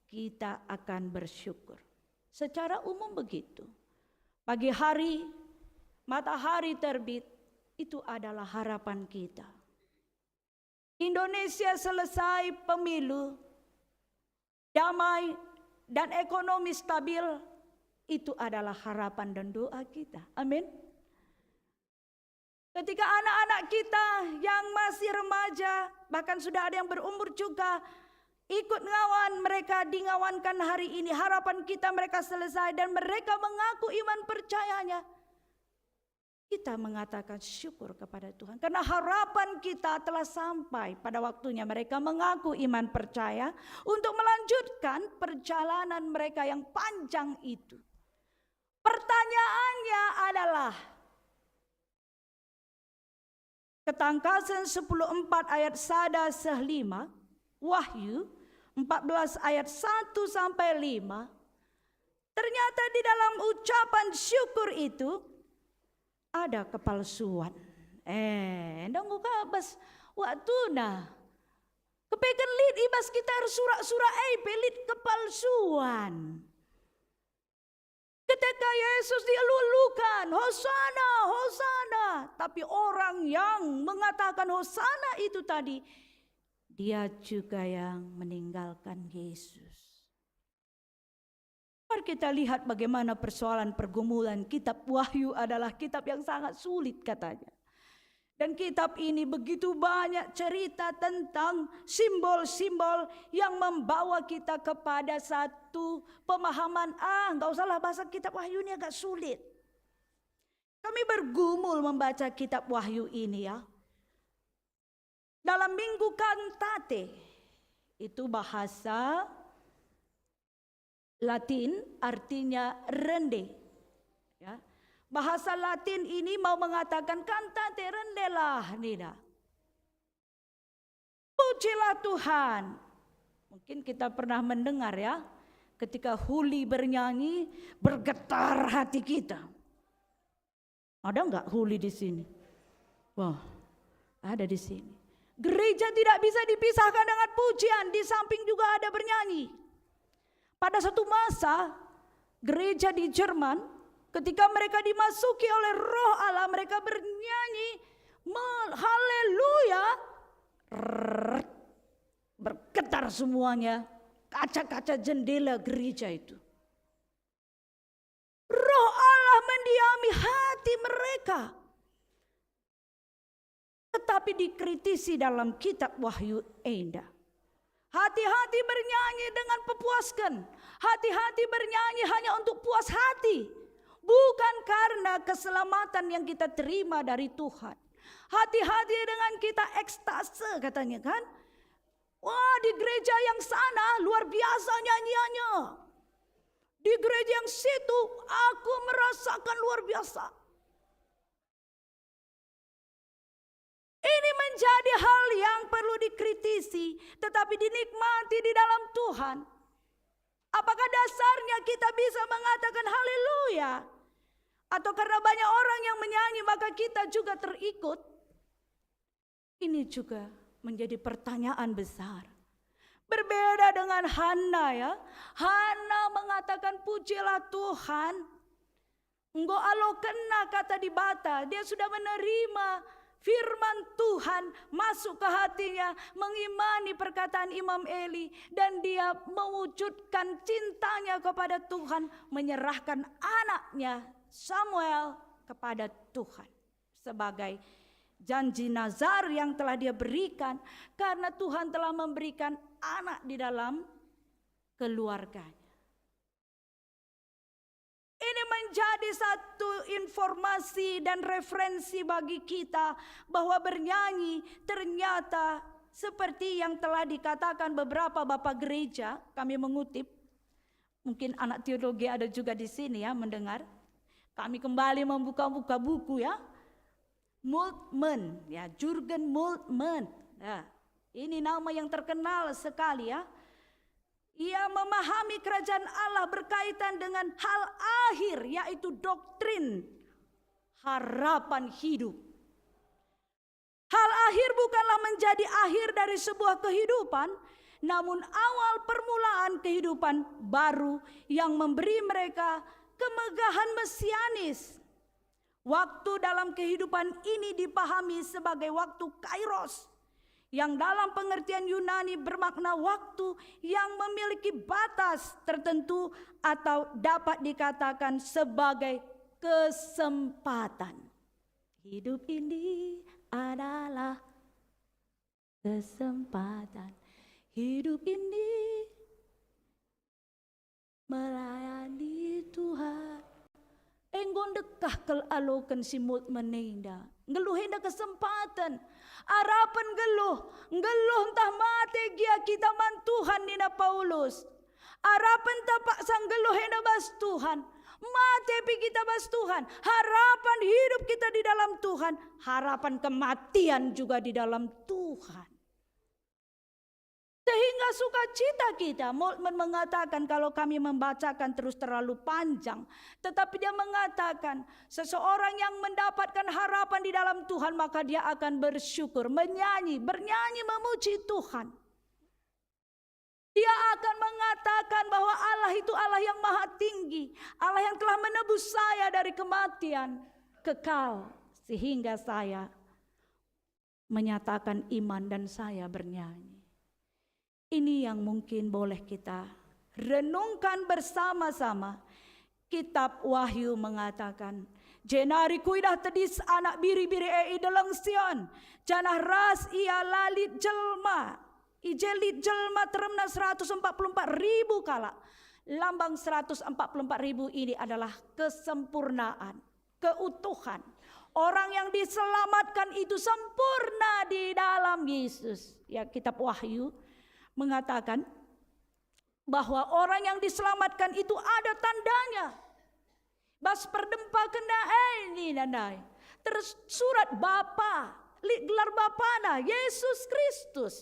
B: kita akan bersyukur. Secara umum begitu. Pagi hari, matahari terbit, itu adalah harapan kita. Indonesia selesai pemilu, damai dan ekonomi stabil, itu adalah harapan dan doa kita. Amin. Ketika anak-anak kita yang masih remaja, bahkan sudah ada yang berumur juga, ikut ngawan, mereka dingawankan hari ini. Harapan kita mereka selesai dan mereka mengaku iman percayanya. Kita mengatakan syukur kepada Tuhan. Karena harapan kita telah sampai pada waktunya mereka mengaku iman percaya untuk melanjutkan perjalanan mereka yang panjang itu. Pertanyaannya adalah, Ketangkasan 10:4 ayat 1-5, Wahyu 14 ayat 1-5, ternyata di dalam ucapan syukur itu ada kepalsuan. Ndang kabas waktu nah. Kepekan lid ibas kita surah-surah pelit kepalsuan. Ketika Yesus dilulukan, Hosana, Hosana. Tapi orang yang mengatakan Hosana itu tadi, dia juga yang meninggalkan Yesus. Mari kita lihat bagaimana persoalan pergumulan. Kitab Wahyu adalah kitab yang sangat sulit katanya. Dan kitab ini begitu banyak cerita tentang simbol-simbol yang membawa kita kepada satu pemahaman. Enggak usahlah bahasa kitab Wahyu ini agak sulit. Kami bergumul membaca kitab Wahyu ini ya. Dalam minggu kantate, itu bahasa Latin artinya rende. Ya. Bahasa Latin ini mau mengatakan kantate rendelah nida. Pujilah Tuhan. Mungkin kita pernah mendengar ya. ketika Huli bernyanyi, bergetar hati kita. Ada enggak Huli di sini? Wah, ada di sini. Gereja tidak bisa dipisahkan dengan pujian, di samping juga ada bernyanyi. Pada satu masa, gereja di Jerman, ketika mereka dimasuki oleh Roh Allah, mereka bernyanyi, haleluya, bergetar semuanya, kaca-kaca jendela gereja itu. Roh Allah mendiami hati mereka. Tetapi dikritisi dalam kitab Wahyu Indah. Hati-hati bernyanyi dengan pepuaskan. Hati-hati bernyanyi hanya untuk puas hati. Bukan karena keselamatan yang kita terima dari Tuhan. Hati-hati dengan kita ekstase katanya kan. Wah, di gereja yang sana luar biasa nyanyiannya. Di gereja yang situ aku merasakan luar biasa. Ini menjadi hal yang perlu dikritisi, tetapi dinikmati di dalam Tuhan. Apakah dasarnya kita bisa mengatakan haleluya? Atau karena banyak orang yang menyanyi maka kita juga terikut? Ini juga menjadi pertanyaan besar. Berbeda dengan Hana ya. Hana mengatakan pujilah Tuhan. Engkau alo kena kata di bata. Dia sudah menerima firman Tuhan masuk ke hatinya, mengimani perkataan Imam Eli, dan dia mewujudkan cintanya kepada Tuhan, menyerahkan anaknya Samuel kepada Tuhan sebagai janji nazar yang telah dia berikan, karena Tuhan telah memberikan anak di dalam keluarganya. Ini menjadi satu informasi dan referensi bagi kita bahwa bernyanyi ternyata seperti yang telah dikatakan beberapa bapak gereja, kami mengutip, mungkin anak teologi ada juga di sini ya mendengar. Kami kembali membuka-buka buku ya. Moltmann, ya Jurgen Moltmann. Nah, ini nama yang terkenal sekali ya. Ia memahami kerajaan Allah berkaitan dengan hal akhir, yaitu doktrin harapan hidup. Hal akhir bukanlah menjadi akhir dari sebuah kehidupan, namun awal permulaan kehidupan baru yang memberi mereka kemegahan mesianis. Waktu dalam kehidupan ini dipahami sebagai waktu kairos, yang dalam pengertian Yunani bermakna waktu yang memiliki batas tertentu atau dapat dikatakan sebagai kesempatan. Hidup ini adalah kesempatan. Hidup ini melayani Tuhan. Enggon dekah kel alokan si mut menenda. Ngeluhin kesempatan. Harapan geluh entah mate gia kita man Tuhan nina Paulus. Harapan tapak sang geluh hena bas Tuhan. Mate pi kita bas Tuhan. Harapan hidup kita di dalam Tuhan. Harapan kematian juga di dalam Tuhan. Sehingga sukacita kita, Moltmann mengatakan kalau kami membacakan terus terlalu panjang. Tetapi dia mengatakan seseorang yang mendapatkan harapan di dalam Tuhan maka dia akan bersyukur, bernyanyi memuji Tuhan. Dia akan mengatakan bahwa Allah itu Allah yang maha tinggi. Allah yang telah menebus saya dari kematian kekal. Sehingga saya menyatakan iman dan saya bernyanyi. Ini yang mungkin boleh kita renungkan bersama-sama. Kitab Wahyu mengatakan, jenari kuidah tedis anak biri-biri deleng sion, janah ras ia lalit jelma, ijelit jelma teremna 144.000 kala. Lambang 144.000 ini adalah kesempurnaan, keutuhan. Orang yang diselamatkan itu sempurna di dalam Yesus. Ya, kitab Wahyu mengatakan bahwa orang yang diselamatkan itu ada tandanya. Bas perdempa kena ini nanai. Terus surat Bapa, gelar Bapana, Yesus Kristus.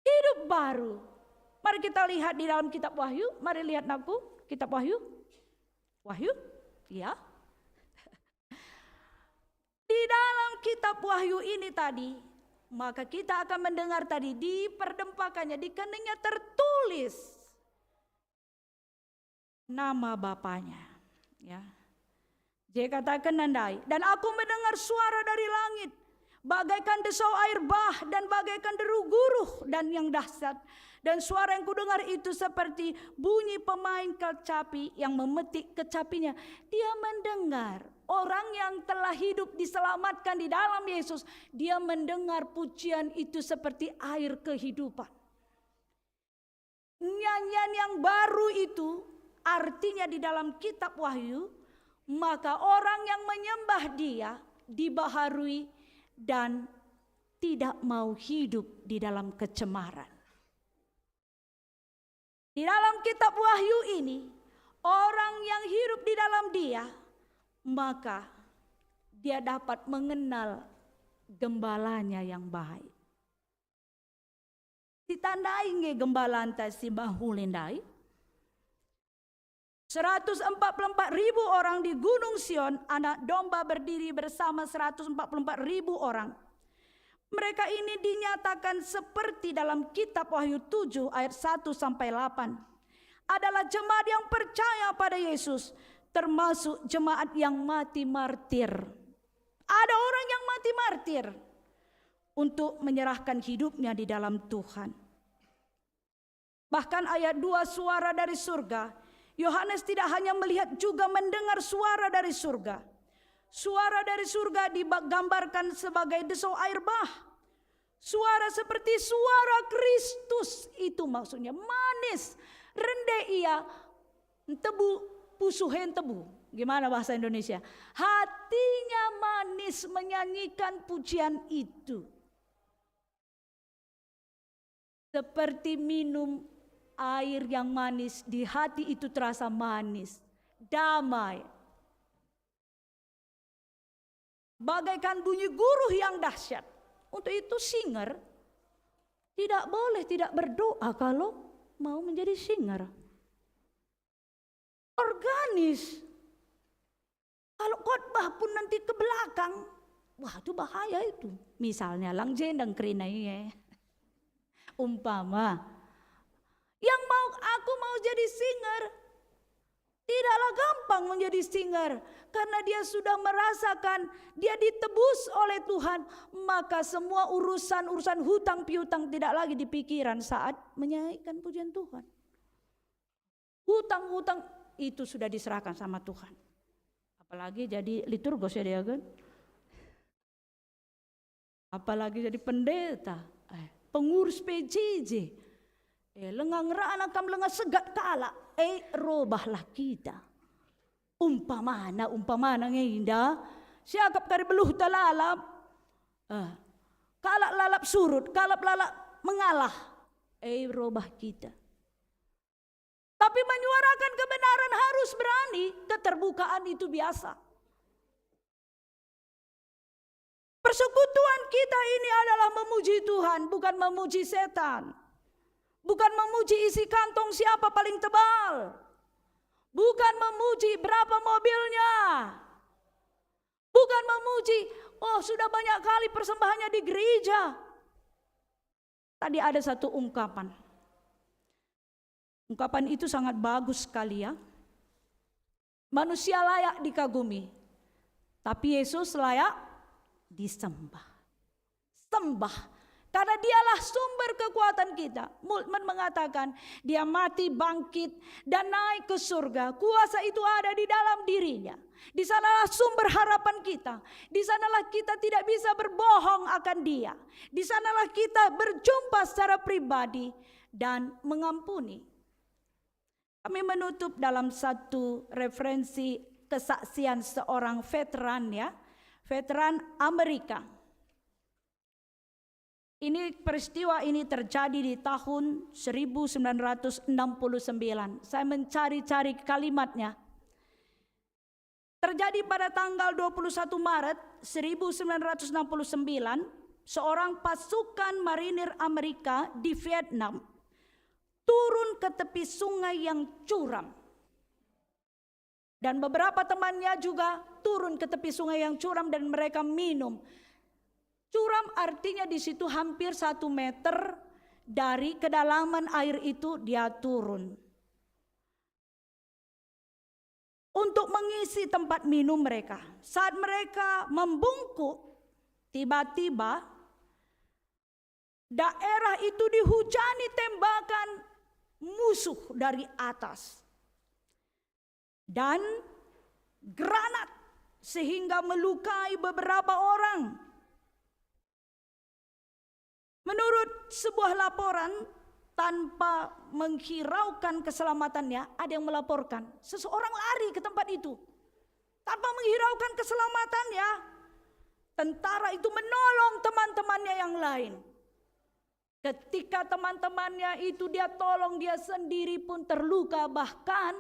B: Hidup baru. Mari kita lihat di dalam kitab Wahyu. Mari lihat aku, kitab Wahyu. Wahyu, ya. Di dalam kitab Wahyu ini tadi, maka kita akan mendengar tadi di perdempakannya, di keningnya tertulis nama Bapaknya. Ya. Dia katakan nandai, dan aku mendengar suara dari langit, bagaikan desau air bah dan bagaikan deru guruh dan yang dahsyat. Dan suara yang kudengar itu seperti bunyi pemain kecapi yang memetik kecapinya. Dia mendengar orang yang telah hidup diselamatkan di dalam Yesus. Dia mendengar pujian itu seperti air kehidupan. Nyanyian yang baru itu artinya di dalam kitab Wahyu, maka orang yang menyembah Dia dibaharui dan tidak mau hidup di dalam kecemaran. Di dalam kitab Wahyu ini, orang yang hidup di dalam Dia, maka dia dapat mengenal gembalanya yang baik. Ditandai nge gembalaan si bahulindai. 144.000 orang di Gunung Sion, anak domba berdiri bersama 144.000 orang. Mereka ini dinyatakan seperti dalam kitab Wahyu 7 ayat 1 sampai 8. Adalah jemaat yang percaya pada Yesus, termasuk jemaat yang mati martir. Ada orang yang mati martir untuk menyerahkan hidupnya di dalam Tuhan. Bahkan ayat 2, suara dari surga. Yohanes tidak hanya melihat, juga mendengar suara dari surga. Suara dari surga digambarkan sebagai desau air bah. Suara seperti suara Kristus, itu maksudnya manis. Rende ia tebu pusuhen tebu. Gimana bahasa Indonesia? Hatinya manis menyanyikan pujian itu. Seperti minum air yang manis, di hati itu terasa manis, damai. Bagaikan bunyi guruh yang dahsyat. Untuk itu singer tidak boleh tidak berdoa kalau mau menjadi singer. Organis. Kalau khotbah pun nanti ke belakang, wah itu bahaya itu. Misalnya lang jendang kerinai, umpama, yang aku mau jadi singer, tidaklah gampang menjadi singer. Karena dia sudah merasakan, dia ditebus oleh Tuhan. Maka semua urusan hutang piutang tidak lagi di pikiran saat menyanyikan pujian Tuhan. Hutang-hutang itu sudah diserahkan sama Tuhan. Apalagi jadi liturgos ya dia kan. Apalagi jadi pendeta, pengurus PJJ. Lengang rana kam lengan segat kala, robahlah kita. Umpamana nginda, siagap kari beluh talalap, kalak lalap surut, kalap lalap mengalah, robah kita. Tapi menyuarakan kebenaran harus berani, keterbukaan itu biasa. Persekutuan kita ini adalah memuji Tuhan, bukan memuji setan. Bukan memuji isi kantong siapa paling tebal. Bukan memuji berapa mobilnya. Bukan memuji, oh sudah banyak kali persembahannya di gereja. Tadi ada satu ungkapan. Ungkapan itu sangat bagus sekali ya. Manusia layak dikagumi, tapi Yesus layak disembah. Sembah. Karena dialah sumber kekuatan kita. Multman mengatakan dia mati, bangkit dan naik ke surga. Kuasa itu ada di dalam dirinya. Di sanalah sumber harapan kita. Di sanalah kita tidak bisa berbohong akan dia. Di sanalah kita berjumpa secara pribadi dan mengampuni. Kami menutup dalam satu referensi kesaksian seorang veteran ya. Veteran Amerika. Ini peristiwa ini terjadi di tahun 1969. Saya mencari-cari kalimatnya. Terjadi pada tanggal 21 Maret 1969, seorang pasukan marinir Amerika di Vietnam turun ke tepi sungai yang curam. Dan beberapa temannya juga turun ke tepi sungai yang curam dan mereka minum. Curam artinya di situ hampir 1 meter dari kedalaman air itu dia turun. Untuk mengisi tempat minum mereka. Saat mereka membungkuk, tiba-tiba daerah itu dihujani tembakan musuh dari atas. Dan granat sehingga melukai beberapa orang. Menurut sebuah laporan, tanpa menghiraukan keselamatannya, ada yang melaporkan seseorang lari ke tempat itu. Tanpa menghiraukan keselamatannya, tentara itu menolong teman-temannya yang lain. Ketika teman-temannya itu dia tolong, dia sendiri pun terluka, bahkan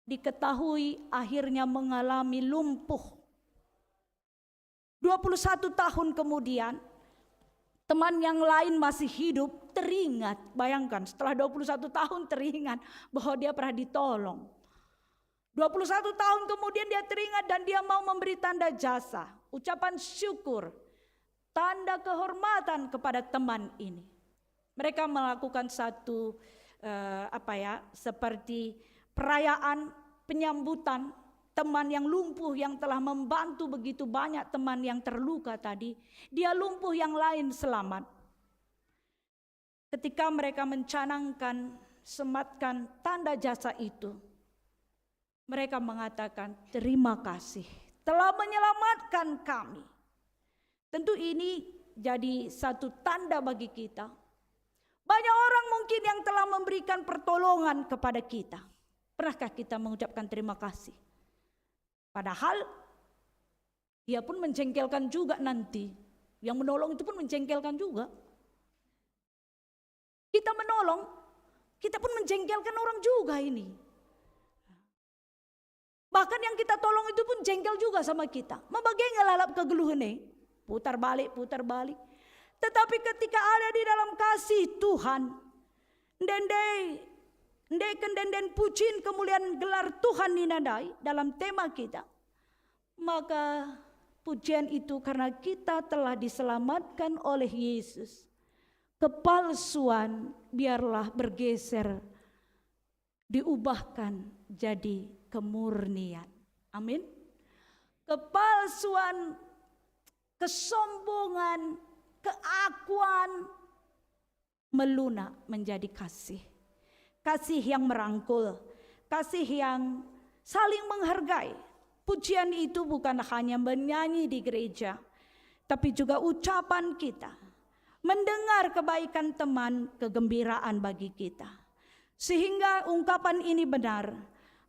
B: diketahui akhirnya mengalami lumpuh. 21 tahun kemudian, teman yang lain masih hidup, teringat, bayangkan setelah 21 tahun teringat bahwa dia pernah ditolong. 21 tahun kemudian dia teringat dan dia mau memberi tanda jasa, ucapan syukur, tanda kehormatan kepada teman ini. Mereka melakukan satu seperti perayaan penyambutan teman yang lumpuh yang telah membantu begitu banyak teman yang terluka tadi. Dia lumpuh, yang lain selamat. Ketika mereka mencanangkan, sematkan tanda jasa itu, mereka mengatakan, terima kasih telah menyelamatkan kami. Tentu ini jadi satu tanda bagi kita. Banyak orang mungkin yang telah memberikan pertolongan kepada kita. Pernahkah kita mengucapkan terima kasih? Padahal dia pun menjengkelkan juga nanti. Yang menolong itu pun menjengkelkan juga. Kita menolong, kita pun menjengkelkan orang juga ini. Bahkan yang kita tolong itu pun jengkel juga sama kita. Mabagai ngelalap kegeluhan nih. Putar balik. Tetapi ketika ada di dalam kasih Tuhan, Ndeken pucin kemuliaan gelar Tuhan ninadai dalam tema kita. Maka pujian itu karena kita telah diselamatkan oleh Yesus. Kepalsuan biarlah bergeser, diubahkan jadi kemurnian. Amin. Kepalsuan, kesombongan, keakuan melunak menjadi kasih. Kasih yang merangkul, kasih yang saling menghargai. Pujian itu bukan hanya menyanyi di gereja, tapi juga ucapan kita. Mendengar kebaikan teman, kegembiraan bagi kita. Sehingga ungkapan ini benar.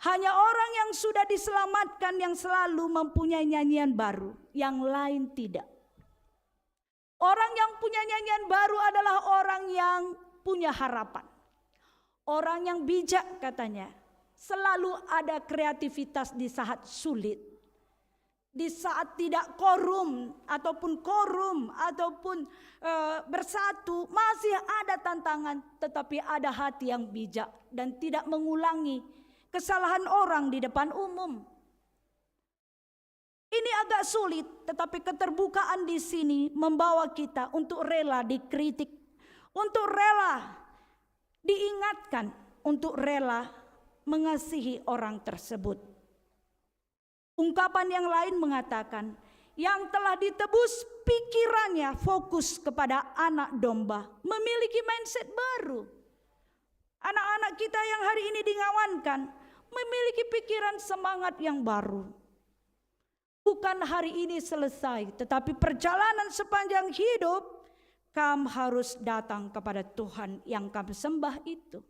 B: Hanya orang yang sudah diselamatkan yang selalu mempunyai nyanyian baru, yang lain tidak. Orang yang punya nyanyian baru adalah orang yang punya harapan. Orang yang bijak katanya, selalu ada kreativitas di saat sulit. Di saat tidak korum ataupun bersatu, masih ada tantangan, tetapi ada hati yang bijak dan tidak mengulangi kesalahan orang di depan umum. Ini agak sulit, tetapi keterbukaan di sini membawa kita untuk rela dikritik, untuk rela diingatkan, untuk rela mengasihi orang tersebut. Ungkapan yang lain mengatakan, yang telah ditebus pikirannya fokus kepada anak domba, memiliki mindset baru. Anak-anak kita yang hari ini dingawankan memiliki pikiran semangat yang baru. Bukan hari ini selesai, tetapi perjalanan sepanjang hidup kamu harus datang kepada Tuhan yang kamu sembah itu.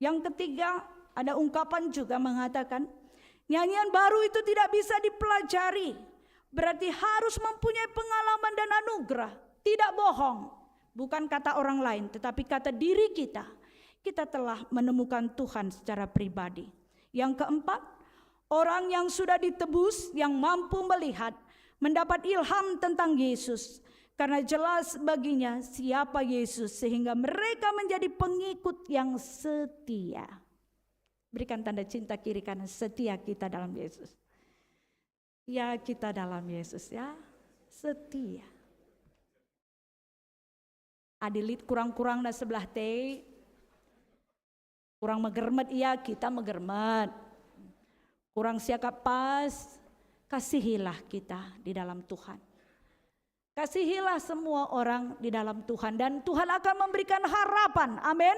B: Yang ketiga, ada ungkapan juga mengatakan, nyanyian baru itu tidak bisa dipelajari. Berarti harus mempunyai pengalaman dan anugerah. Tidak bohong. Bukan kata orang lain, tetapi kata diri kita. Kita telah menemukan Tuhan secara pribadi. Yang keempat, orang yang sudah ditebus, yang mampu melihat, mendapat ilham tentang Yesus. Karena jelas baginya siapa Yesus, sehingga mereka menjadi pengikut yang setia. Berikan tanda cinta kiri kanan, setia kita dalam Yesus. Ya, kita dalam Yesus ya, setia. Adilit kurang-kurang na sebelah teh. Kurang megermet, iya kita megermet. Kurang siakap pas, kasihilah kita di dalam Tuhan. Kasihilah semua orang di dalam Tuhan, dan Tuhan akan memberikan harapan. Amin.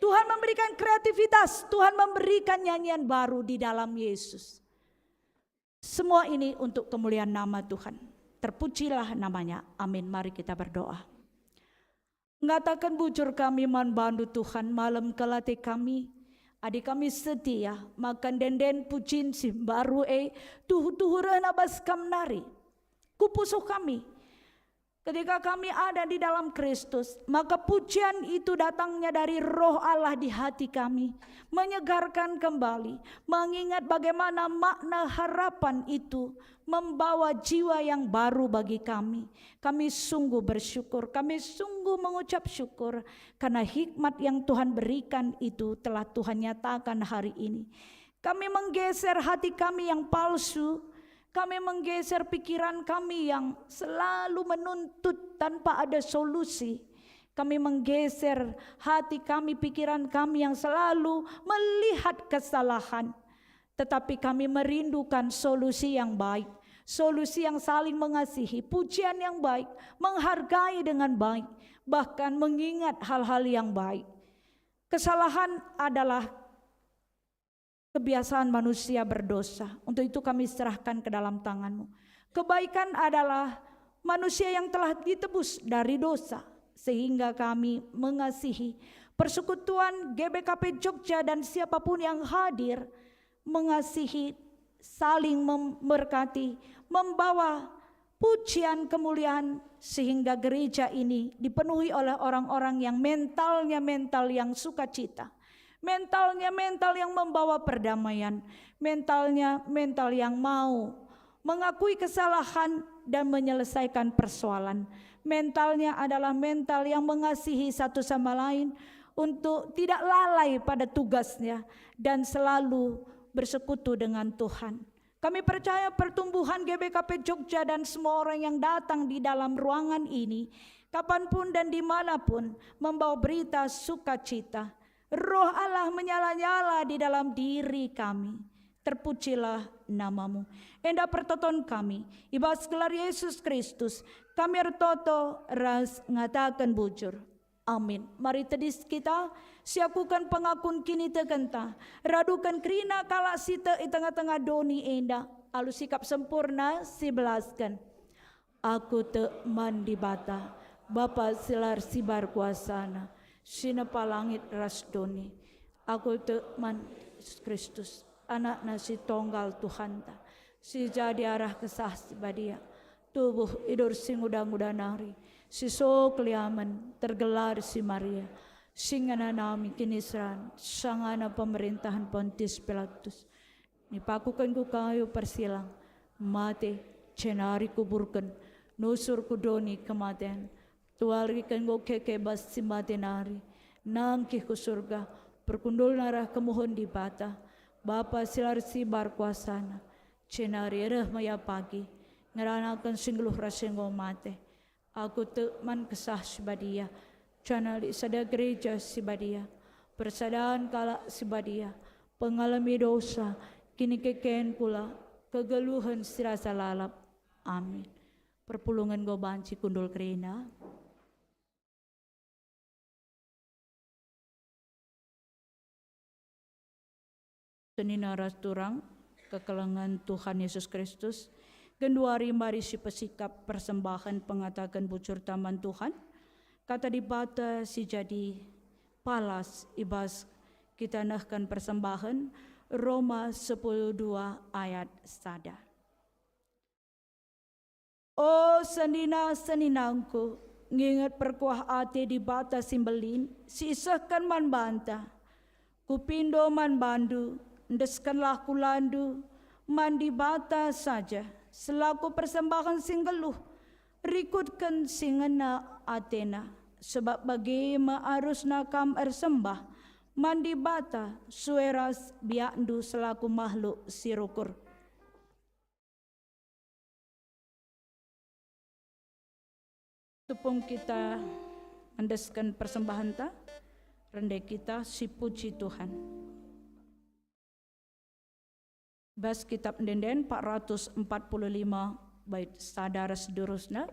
B: Tuhan memberikan kreativitas, Tuhan memberikan nyanyian baru di dalam Yesus. Semua ini untuk kemuliaan nama Tuhan. Terpujilah namanya. Amin. Mari kita berdoa. Ngatakan bujur kami man bandu Tuhan, malam kelate kami. Adik kami setia, makan denden pucin si baru tuhu-tuhurana bas kamnari. Kupusuh kami. Ketika kami ada di dalam Kristus, maka pujian itu datangnya dari Roh Allah di hati kami, menyegarkan kembali, mengingat bagaimana makna harapan itu membawa jiwa yang baru bagi kami. Kami sungguh bersyukur, kami sungguh mengucap syukur karena hikmat yang Tuhan berikan itu telah Tuhan nyatakan hari ini. Kami menggeser hati kami yang palsu. Kami menggeser pikiran kami yang selalu menuntut tanpa ada solusi. Kami menggeser hati kami, pikiran kami yang selalu melihat kesalahan. Tetapi kami merindukan solusi yang baik, solusi yang saling mengasihi, pujian yang baik, menghargai dengan baik, bahkan mengingat hal-hal yang baik. Kesalahan adalah kebiasaan manusia berdosa. Untuk itu kami serahkan ke dalam tangan-Mu. Kebaikan adalah manusia yang telah ditebus dari dosa, sehingga kami mengasihi persekutuan GBKP Jogja dan siapapun yang hadir, mengasihi, saling memberkati, membawa pujian kemuliaan, sehingga gereja ini dipenuhi oleh orang-orang yang mentalnya mental yang sukacita. Mentalnya mental yang membawa perdamaian, mentalnya mental yang mau mengakui kesalahan dan menyelesaikan persoalan. Mentalnya adalah mental yang mengasihi satu sama lain untuk tidak lalai pada tugasnya dan selalu bersekutu dengan Tuhan. Kami percaya pertumbuhan GBKP Jogja dan semua orang yang datang di dalam ruangan ini, kapanpun dan dimanapun, membawa berita sukacita. Roh Allah menyala-nyala di dalam diri kami. Terpujilah nama-Mu. Endah pertoton kami, ibas gelar Yesus Kristus, kami ertoto ras ngatakan bujur. Amin. Mari tedis kita, siakukan pengakun kini tegenta, radukan kerina kala sita i tengah-tengah doni endah, alu sikap sempurna si belaskan. Aku te mandi bata, Bapa silar sibar kuasana, sinapa langit rasdoni. Aku teman Yesus Kristus, anak nasi tonggal Tuhan ta, si jadi arah kesah si badia, tubuh idur sing udang-udang nari, si so keliaman tergelar si Maria, singana nami kinisran, sangana pemerintahan Pontius Pilatus. Nipakukan ku kayu persilang, mati cenari kuburkan, nusur kudoni kematian. Tualgikan go kekebas si matenari, nangkih ku surga, perkundul narah kemohon di bata, Bapa silar sibar kuasana, cenari ereh maya pagi, ngeranakan singluh rasenggo mate, aku teman kesah si badia, canali sada gereja si badia, persadaan kala si badia, pengalami dosa, kini kekeen pula, kegeluhan sirasa lalap, amin. Perpulungan go banci kundul kerina. Senina rasturang kekelengan Tuhan Yesus Kristus, genduari mari si pesikap persembahan pengatakan bucur taman Tuhan, kata dibata si jadi palas ibas kita nahkan persembahan Roma 10:2 ayat sada. Oh senina seninangku, ngingat perkuah ate dibata simbelin, si isahkan man banta, kupindo man bandu, ndeskanlah kulandu, mandi bata saja, selaku persembahan singgeluh, rikutkan singena Athena, sebab bagi arus nakam ersembah, mandi bata sueras biakndu selaku makhluk sirukur. Tepung kita andeskan persembahan ta, rendai kita si puji Tuhan. Bas kitab denden 445 bait sadara sedurusna.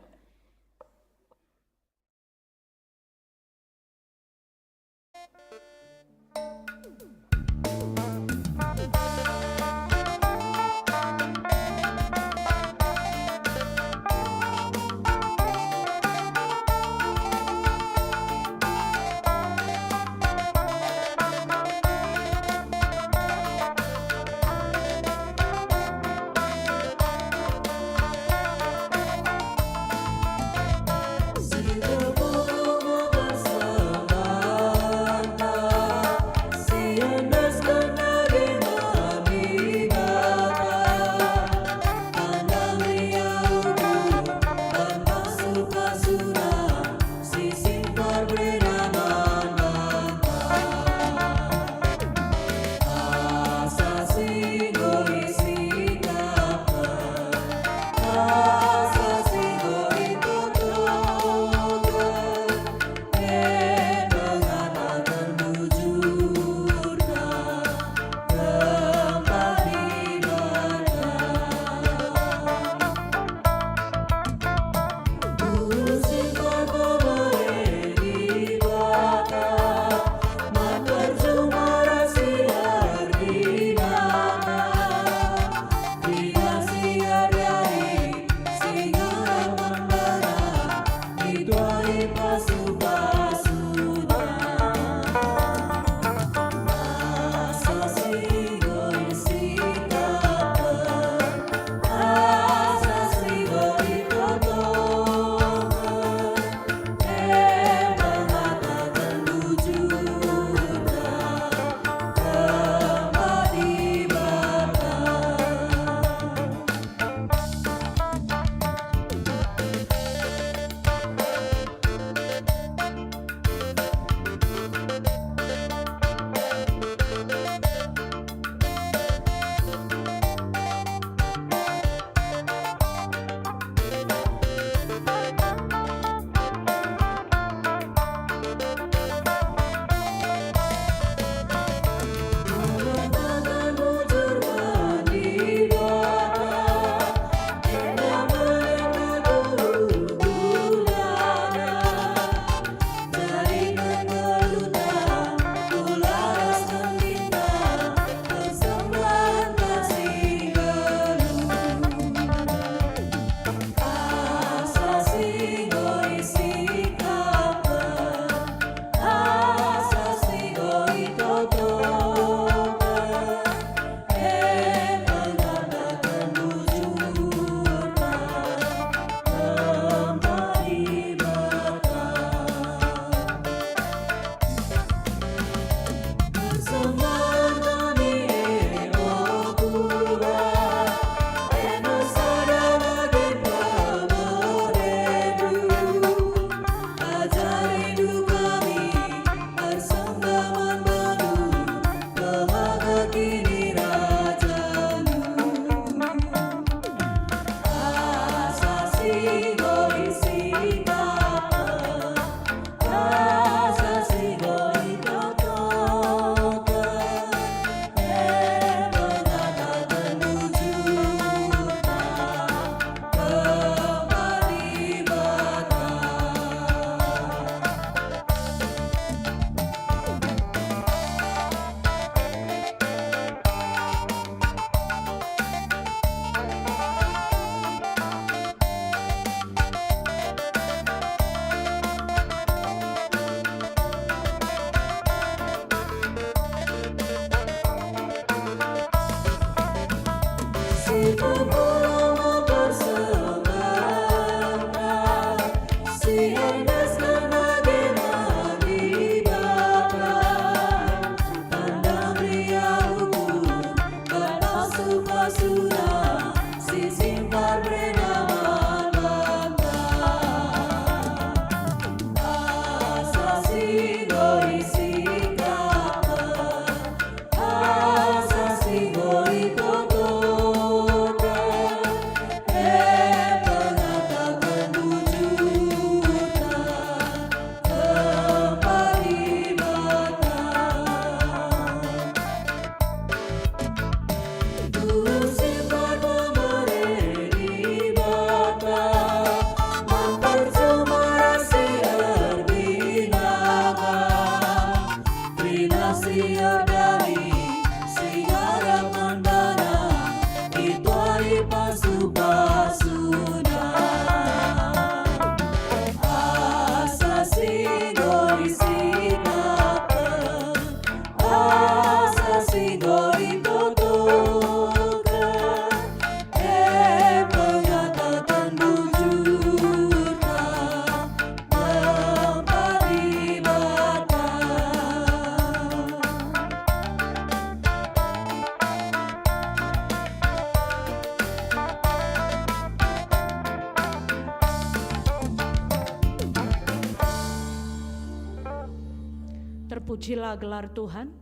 B: Terpujilah gelar Tuhan.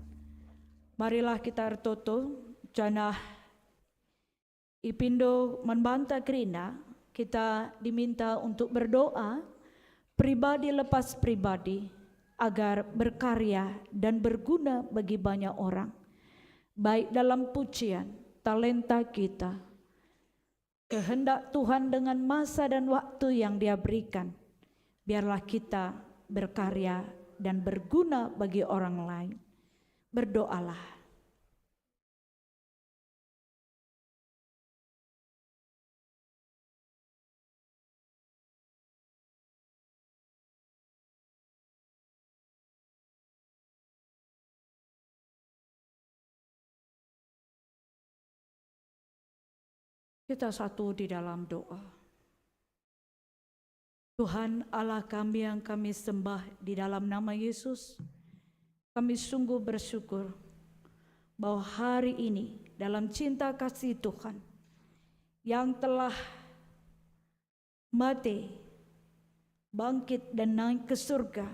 B: Marilah kita ertoto janah Ipindo membanta kerina, kita diminta untuk berdoa pribadi lepas pribadi agar berkarya dan berguna bagi banyak orang, baik dalam pujian, talenta kita, kehendak Tuhan dengan masa dan waktu yang Dia berikan. Biarlah kita berkarya dan berguna bagi orang lain. Berdoalah. Kita satu di dalam doa. Tuhan Allah kami yang kami sembah di dalam nama Yesus, kami sungguh bersyukur bahwa hari ini dalam cinta kasih Tuhan yang telah mati, bangkit dan naik ke surga,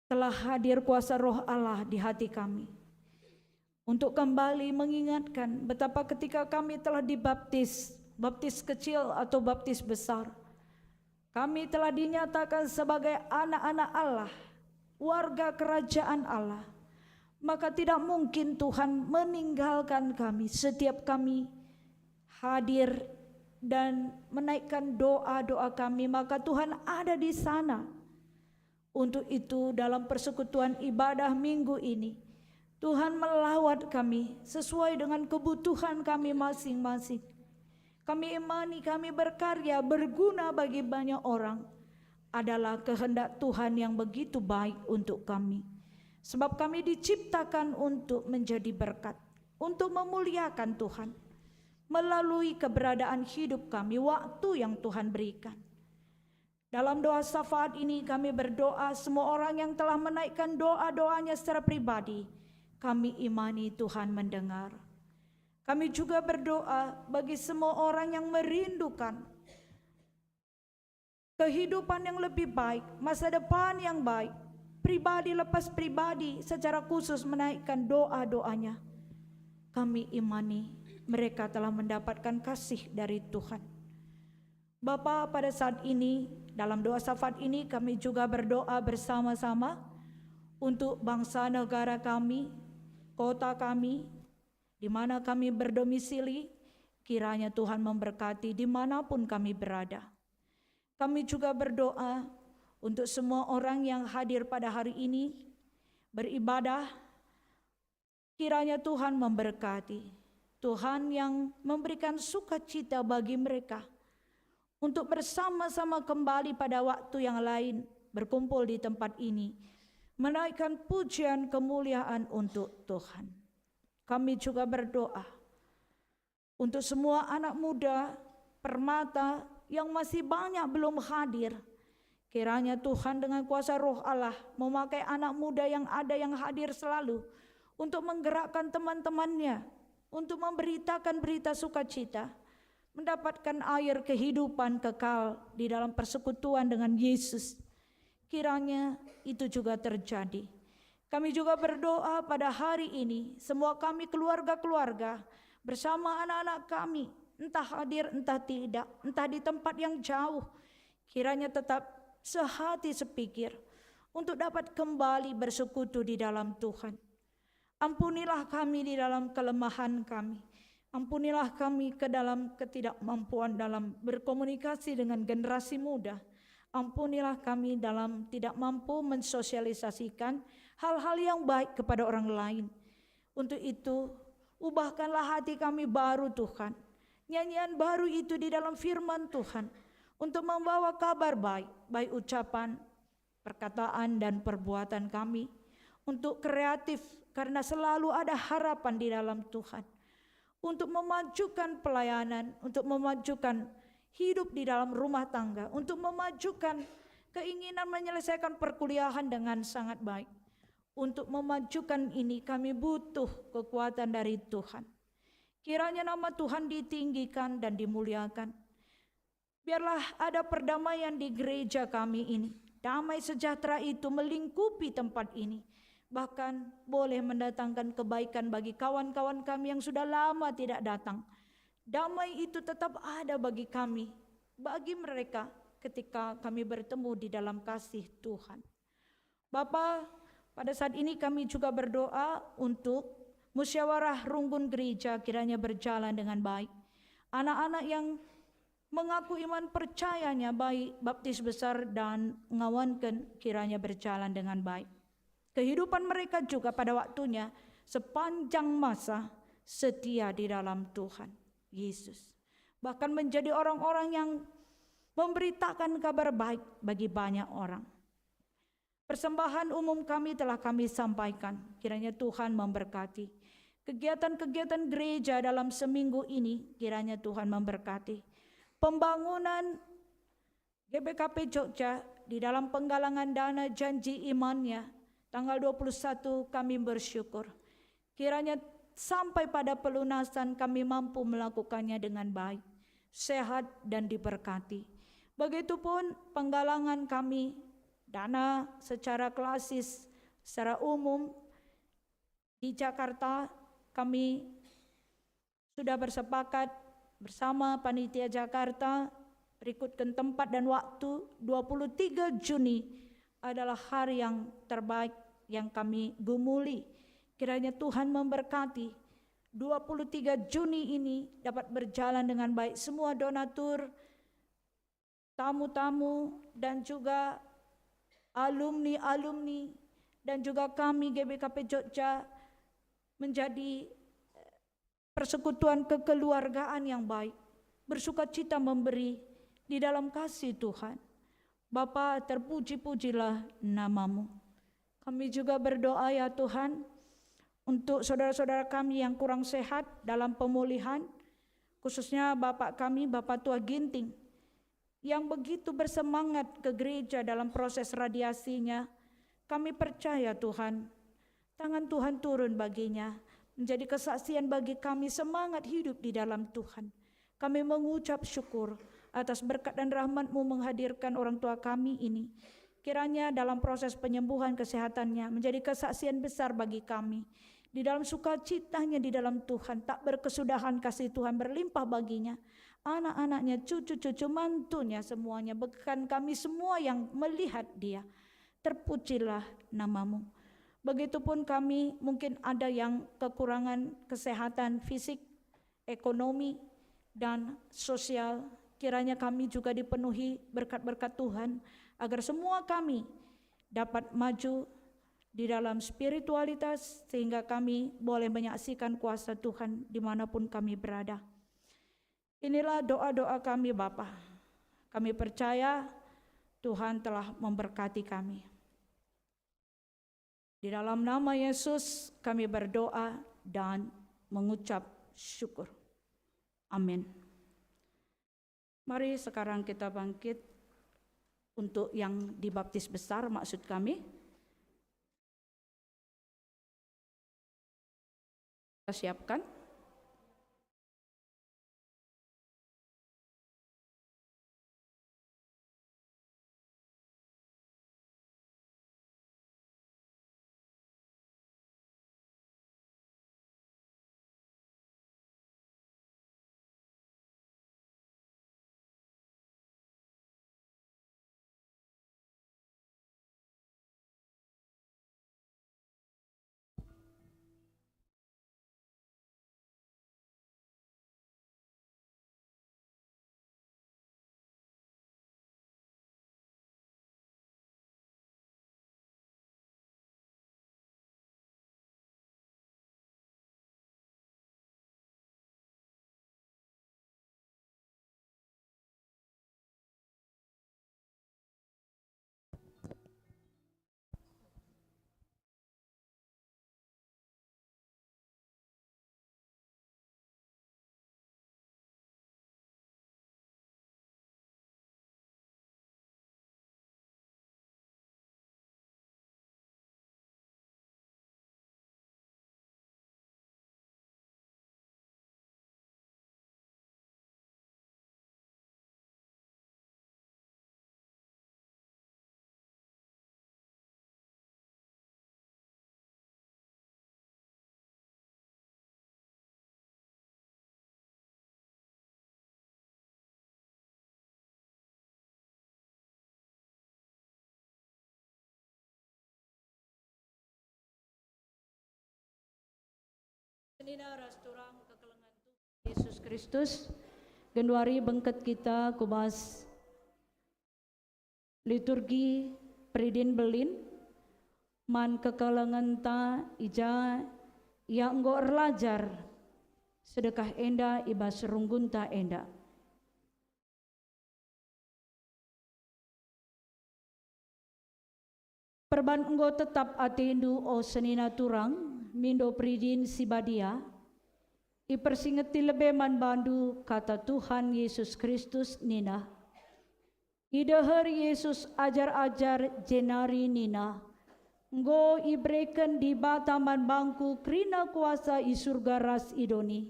B: telah hadir kuasa Roh Allah di hati kami untuk kembali mengingatkan betapa ketika kami telah dibaptis, baptis kecil atau baptis besar, kami telah dinyatakan sebagai anak-anak Allah, warga kerajaan Allah. Maka tidak mungkin Tuhan meninggalkan kami setiap kami hadir dan menaikkan doa-doa kami, maka Tuhan ada di sana. Untuk itu dalam persekutuan ibadah minggu ini, Tuhan melawat kami sesuai dengan kebutuhan kami masing-masing. Kami imani kami berkarya berguna bagi banyak orang adalah kehendak Tuhan yang begitu baik untuk kami. Sebab kami diciptakan untuk menjadi berkat, untuk memuliakan Tuhan melalui keberadaan hidup kami, waktu yang Tuhan berikan. Dalam doa syafaat ini kami berdoa semua orang yang telah menaikkan doa-doanya secara pribadi, kami imani Tuhan mendengar. Kami juga berdoa bagi semua orang yang merindukan kehidupan yang lebih baik, masa depan yang baik, pribadi lepas pribadi secara khusus menaikkan doa-doanya. Kami imani mereka telah mendapatkan kasih dari Tuhan. Bapa, pada saat ini dalam doa syafaat ini kami juga berdoa bersama-sama untuk bangsa negara kami, kota kami, di mana kami berdomisili. Kiranya Tuhan memberkati dimanapun kami berada. Kami juga berdoa untuk semua orang yang hadir pada hari ini beribadah. Kiranya Tuhan memberkati, Tuhan yang memberikan sukacita bagi mereka untuk bersama-sama kembali pada waktu yang lain berkumpul di tempat ini, menaikkan pujian kemuliaan untuk Tuhan. Kami juga berdoa untuk semua anak muda permata yang masih banyak belum hadir. Kiranya Tuhan dengan kuasa Roh Allah memakai anak muda yang ada yang hadir selalu untuk menggerakkan teman-temannya, untuk memberitakan berita sukacita, mendapatkan air kehidupan kekal di dalam persekutuan dengan Yesus. Kiranya itu juga terjadi. Kami juga berdoa pada hari ini, semua kami keluarga-keluarga bersama anak-anak kami, entah hadir entah tidak, entah di tempat yang jauh, kiranya tetap sehati sepikir untuk dapat kembali bersekutu di dalam Tuhan. Ampunilah kami di dalam kelemahan kami. Ampunilah kami ke dalam ketidakmampuan dalam berkomunikasi dengan generasi muda. Ampunilah kami dalam tidak mampu mensosialisasikan hal-hal yang baik kepada orang lain. Untuk itu, ubahkanlah hati kami baru Tuhan. Nyanyian baru itu di dalam firman Tuhan untuk membawa kabar baik, baik ucapan, perkataan dan perbuatan kami. Untuk kreatif karena selalu ada harapan di dalam Tuhan. Untuk memajukan pelayanan, untuk memajukan hidup di dalam rumah tangga, untuk memajukan keinginan menyelesaikan perkuliahan dengan sangat baik. Untuk memajukan ini kami butuh kekuatan dari Tuhan. Kiranya nama Tuhan ditinggikan dan dimuliakan. Biarlah ada perdamaian di gereja kami ini. damai sejahtera itu melingkupi tempat ini. Bahkan boleh mendatangkan kebaikan bagi kawan-kawan kami yang sudah lama tidak datang. Damai itu tetap ada bagi kami, bagi mereka ketika kami bertemu di dalam kasih Tuhan. Bapa, pada saat ini kami juga berdoa untuk musyawarah rungkun gereja kiranya berjalan dengan baik. Anak-anak yang mengaku iman percayanya baik, baptis besar dan ngawankan kiranya berjalan dengan baik. Kehidupan mereka juga pada waktunya sepanjang masa setia di dalam Tuhan Yesus. Bahkan menjadi orang-orang yang memberitakan kabar baik bagi banyak orang. Persembahan umum kami telah kami sampaikan. Kiranya Tuhan memberkati. Kegiatan-kegiatan gereja dalam seminggu ini kiranya Tuhan memberkati. Pembangunan GBKP Jogja di dalam penggalangan dana janji imannya tanggal 21 kami bersyukur. Kiranya sampai pada pelunasan kami mampu melakukannya dengan baik, sehat dan diberkati. Begitupun penggalangan kami dana secara klasis, secara umum di Jakarta kami sudah bersepakat bersama panitia Jakarta berikutkan tempat dan waktu 23 Juni adalah hari yang terbaik yang kami gumuli. Kiranya Tuhan memberkati 23 Juni ini dapat berjalan dengan baik. Semua donatur, tamu-tamu dan juga alumni-alumni dan juga kami GBKP Jogja menjadi persekutuan kekeluargaan yang baik, bersukacita memberi di dalam kasih Tuhan. Bapa, terpuji-pujilah namamu. Kami juga berdoa ya Tuhan untuk saudara-saudara kami yang kurang sehat dalam pemulihan, khususnya Bapak kami, Bapak Tua Ginting, yang begitu bersemangat ke gereja dalam proses radiasinya. Kami percaya Tuhan, tangan Tuhan turun baginya, menjadi kesaksian bagi kami semangat hidup di dalam Tuhan. Kami mengucap syukur atas berkat dan rahmat-Mu menghadirkan orang tua kami ini. Kiranya dalam proses penyembuhan kesehatannya menjadi kesaksian besar bagi kami. Di dalam sukacitanya di dalam Tuhan, tak berkesudahan kasih Tuhan berlimpah baginya. Anak-anaknya, cucu-cucu, mantunya semuanya, bahkan kami semua yang melihat dia. Terpujilah namamu. Begitupun kami mungkin ada yang kekurangan kesehatan fisik, ekonomi, dan sosial. Kiranya kami juga dipenuhi berkat-berkat Tuhan agar semua kami dapat maju di dalam spiritualitas sehingga kami boleh menyaksikan kuasa Tuhan dimanapun kami berada. Inilah doa-doa kami Bapa. Kami percaya Tuhan telah memberkati kami. Di dalam nama Yesus kami berdoa dan mengucap syukur. Amin. Mari sekarang kita bangkit untuk yang dibaptis besar maksud kami. Kita siapkan. Senina rasturang kekelengan Tuhan Yesus Kristus, genduari bengket kita kubas liturgi peridin belin, man kekelengan ta ija yang enggo erlajar, sedekah enda ibas runggunta enda. Perban enggo tetap atendu o senina turang, mindo pridin sibadia, ipersingeti lebe man bandu kata Tuhan Yesus Kristus nina. Idehar Yesus ajar-ajar jenari nina, enggo ibreken di bataman bangku krina kuasa i surga ras idoni.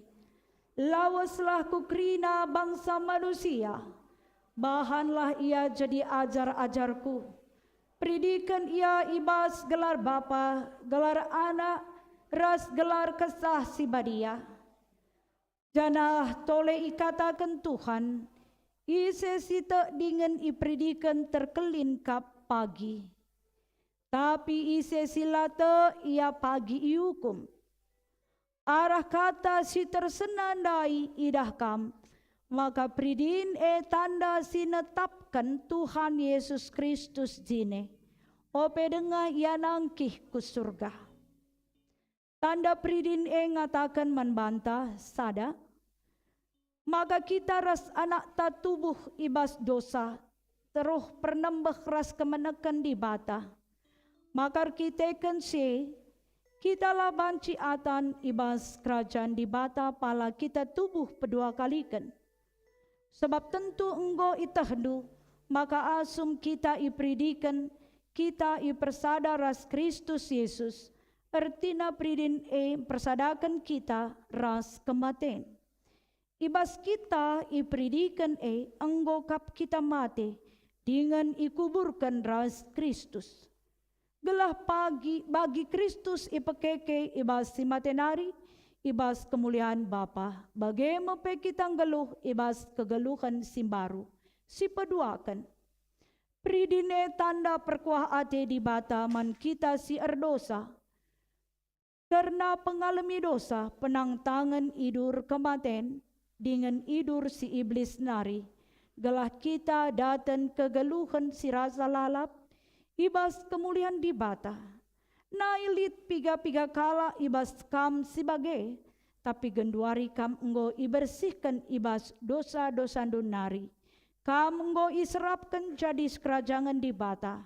B: Lawaslah ku krina bangsa manusia, bahanlah ia jadi ajar-ajarku. Pridikan ia ibas gelar Bapa, gelar Anak, ras gelar kesah si badia. Janah tole ikatakan Tuhan, ise sita dengan ipridikan terkelin kap pagi. Tapi ise silata ia pagi iukum. Arah kata si tersenandai idah kam, maka pridin tanda sinetapkan Tuhan Yesus Kristus jine. Ope denga ia nangkih ku surga. Tanda pridin ngatakan manbanta sada, maka kita ras anak ta tubuh ibas dosa, teruh pernembeh ras kemenekan di bata. Maka kita kan kita lah banci atan ibas kerajaan di bata pala kita tubuh pedua kalikan. Sebab tentu enggo itahendu, maka asum kita ipridikan, kita ipersada ras Kristus Yesus. Ertina pridin persadakan kita ras kematen. Ibas kita ipridikan enggo kap kita mate dengan ikuburkan ras Kristus. Gelah pagi bagi Kristus ipekeke ibas si matenari, ibas kemuliaan Bapa. Bagaimana pe kita geluh ibas kegeluhan simbaru. Si peduakan. Pridine tanda perkuah ate di bata man kita si erdosa. Karena pengalami dosa, penang tangan idur kematen, dengan idur si iblis nari. Gelah kita datang kegeluhan si rasa lalap, ibas kemuliaan di bata. Nailit piga-piga kala ibas kam sebagai, tapi genduari kam enggo ibersihkan ibas dosa-dosa nari. Kam enggo iserapkan jadi kerajangan di bata.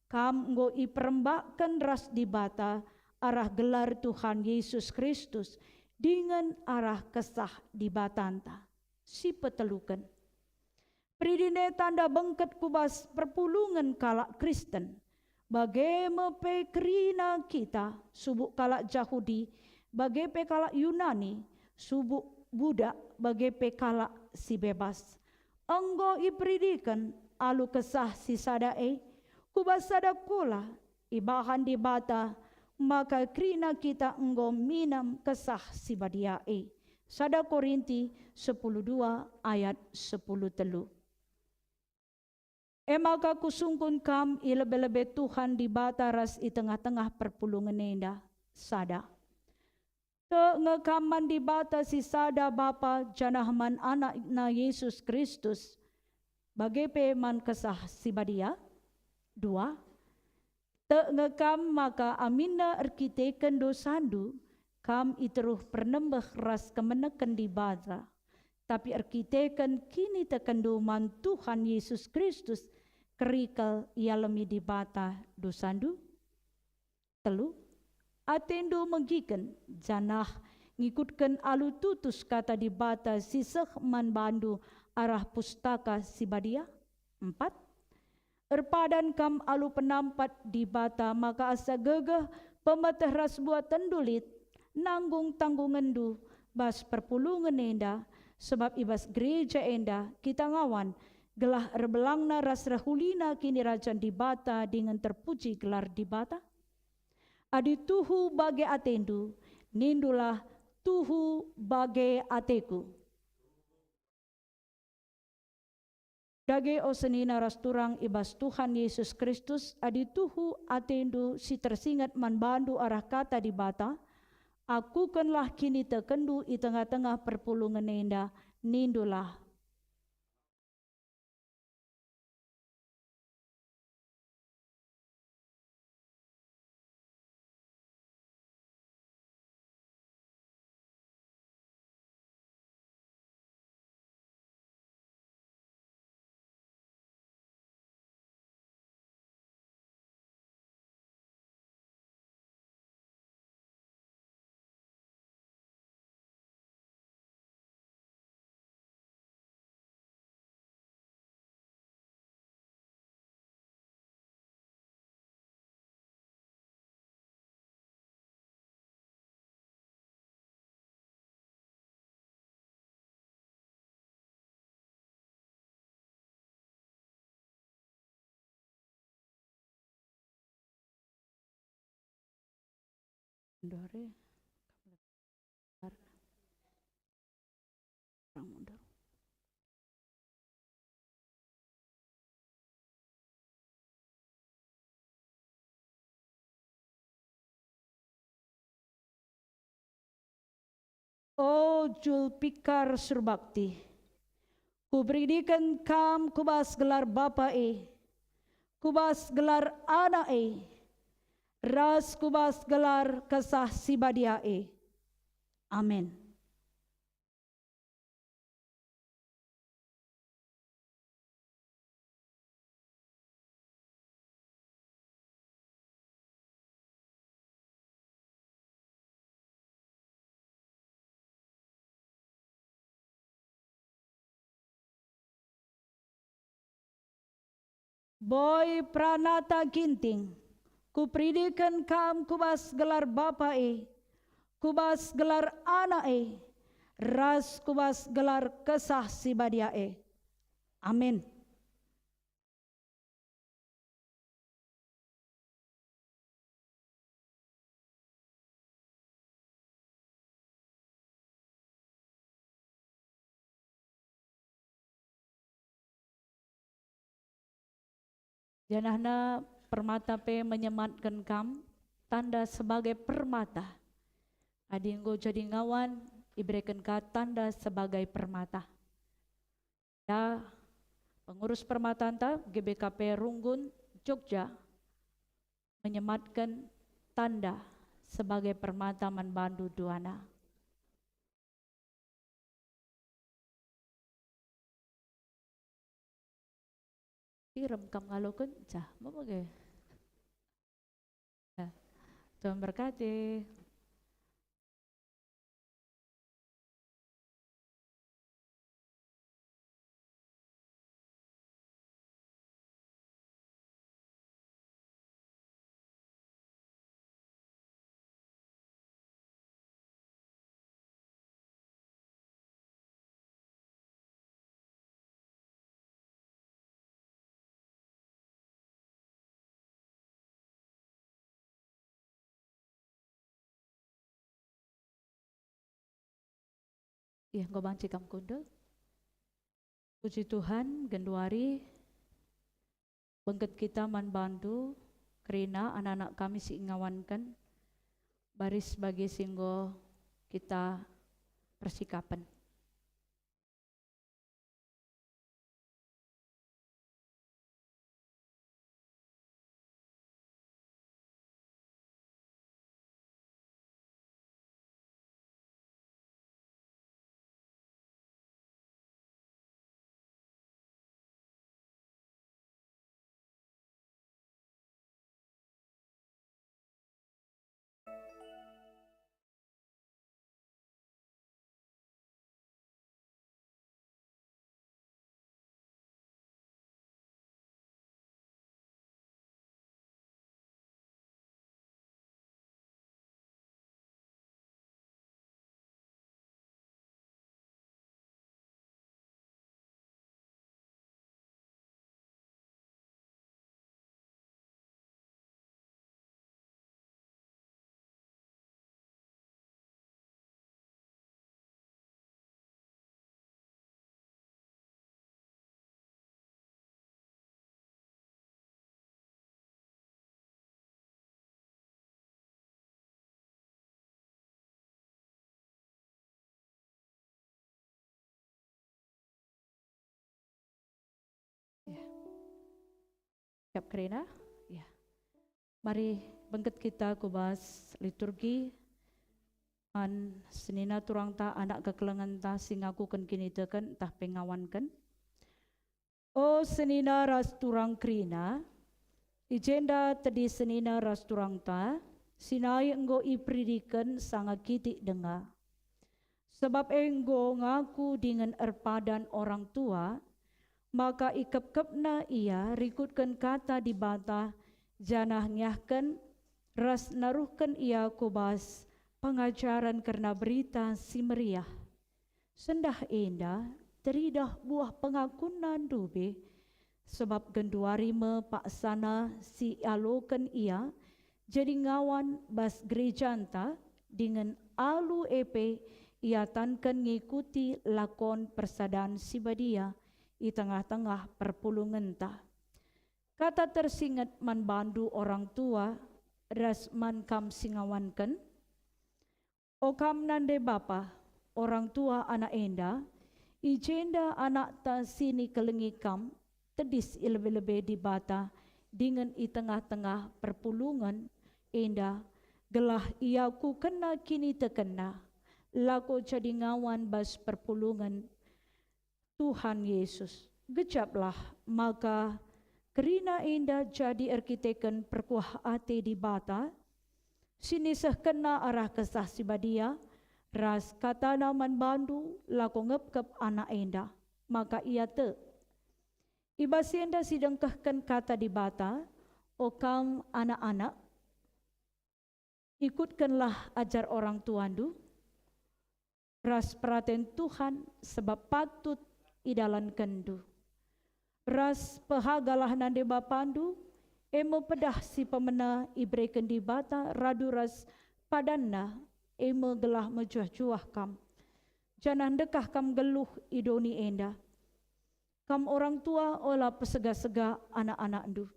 B: Kam enggo iperembakkan ras di bata, arah gelar Tuhan Yesus Kristus dengan arah kesah di batanta. Si petelukan. Pridine tanda bengket kubas perpulungan kalak Kristen. Bagaimana pe kerina kita subuk kalak Yahudi, bagai pe kalak Yunani, subuk Buddha, bagai pe kalak si bebas. Enggo ipridikan alu kesah si sadae, kubas sadakula ibahan di bata, maka krina kita enggo minam kesah si badiae. Sada Korinti 10:2 ayat 10:3. Maka kusungkun kam ilebe-lebe Tuhan di bata ras i tengah-tengah perpulungan enda sada. Te ngekaman di bata si sada Bapa janahman anak na Yesus Kristus. Bagepe man kesah si badia. 2. Te ngekam maka amina erkiteken dosandu, kam iteruh pernembeh ras kemenekan di bata. Tapi erkiteken kini tekendu man Tuhan Yesus Kristus, kerikal ialemi di bata dosandu. 3. Atendo menggiken janah ngikutkan alu tutus kata di bata siseh man bandu arah pustaka si badia. 4. Erpadan kam alu penampat di bata maka asa gegeh pemeteh ras buat tendulit nanggung tanggungan du bas perpulungan enda sebab ibas gereja enda kita ngawan gelah erbelangna ras rahulina kini rajan di bata dengan terpuji gelar di bata. Adi tuhu bage atendu nindulah tuhu bage ateku. Dage o senina rasturang ibas Tuhan Yesus Kristus adi tuhu atendu si tersingat man bandu arah kata di bata, Akukanlah kini tekendu i tengah-tengah perpulungan nenda, nindulah. Dore, mundur. Oh Julpikar Surbakti, kuberidikan kam kubas gelar Bapa kubas gelar Anak ras kubas gelar kesah sibadia Amin. Boy Pranata Ginting, kupridikan kam kubas gelar Bapa kubas gelar Anak ras kubas gelar kesah sibadia Amin. Janahna permata menyematkan kam tanda sebagai permata. Adinggo jadi ngawan diberikan ka tanda sebagai permata. Ya pengurus permata anta GBKP Runggun Jogja menyematkan tanda sebagai permata manbandu duana. Irem kam ngalokeun cah mabage. Tuhan berkati. Ya ngobang cikam kundo. Puji Tuhan genduari bengket kita manbantu kerina anak-anak kami ngawankan baris bagi singgo kita persikapan. Siap Karina? Ya. Mari bangkit kita kubas liturgi an senina turang ta anak kekelengan ta singakukan kini teken tah pengawankan. O senina ras turang krina, ijenda tadi senina ras turang ta, sinai enggo ipridikan sangat kitik dengar. Sebab enggo ngaku dengan erpadan orang tua, maka ikep-kepna ia rikutkan kata di bata, janah nyahkan, ras naruhkan ia kubas, pengajaran karena berita si meriah. Sendah enda, teridah buah pengakunan dube, sebab genduari me pak sana si alokan ia, jadi ngawan bas gerejanta dengan alu epe, ia tankan ngikuti lakon persadaan si badia, di tengah-tengah perpulungan ta. Kata tersingat man bandu orang tua, ras man kam singawankan, o kam nande bapa, orang tua anak enda, ijenda anak ta sini kelengi kam, tedis ilbe-lebe di bata, dengan i tengah-tengah perpulungan, enda, gelah iaku kena kini tekena, lako jadi ngawan bas perpulungan, Tuhan Yesus, gejaplah maka kerina enda jadi arkiteken perkuah ate di bata, sini kena arah kesah si badia, ras kata naman bandu lako ngepkep anak enda, maka ia te. Ibas enda sidengkahkan kata di bata, o kam anak-anak, ikutkanlah ajar orang tuandu, ras perhatian Tuhan sebab patut idalan kendu. Ras pehagalah nande bapandu, emo pedah si pemena ibreken di bata, radu ras padanna, emo gelah mejuah-juah kam. Jangan dekah kam geluh idoni enda. Kam orang tua olah pesega-sega anak-anak ndu.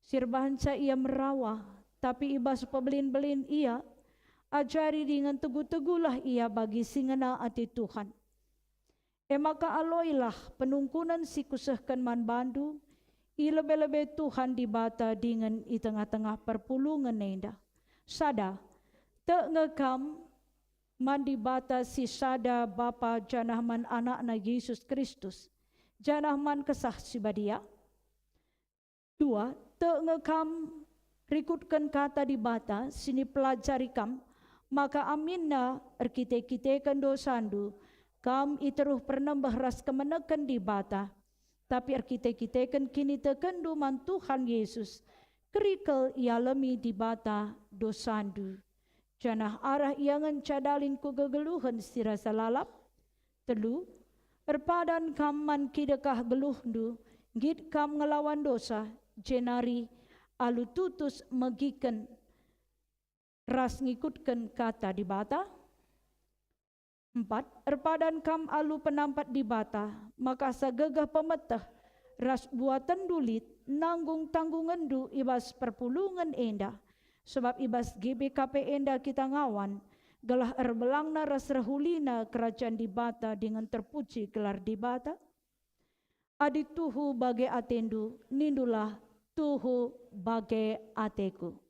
B: Sirbahanca ia merawah, tapi ibas pebelin-belin ia, ajari dengan teguh-teguhlah ia bagi singena ati Tuhan. Maka aloilah penungkunan si kusahkan man bandu, ilebe-lebe Tuhan di bata dengan i tengah-tengah perpulungan nenda. Sada, te ngekam man di bata si sada bapa janah man anak na Yesus Kristus, janah man kesah si badia. Dua, te ngekam rikutkan kata di bata, sini pelajari kam, maka aminna erkite-kitekan dosandu, kam iteruh pernambah ras kemenekan di bata, tapi erkite-kitekan kini tekendu man Tuhan Yesus, kerikel ialami di bata dosandu. Janah arah iangan cadalin ku gegeluhan sirasa lalap. Telu, erpadan kam man kidekah geluhndu, git kam ngelawan dosa, jenari alu tutus megiken ras ngikutkan kata di bata. 4. Erpadan kam alu penampat di bata, maka sagegah pemetah ras buatan dulit nanggung tanggungan du ibas perpulungan enda, sebab ibas GBKP enda kita ngawan, gelah erbelangna ras rahulina kerajaan di bata dengan terpuji gelar di bata. Adi tuhu bage atendu, nindulah tuhu bage ateku.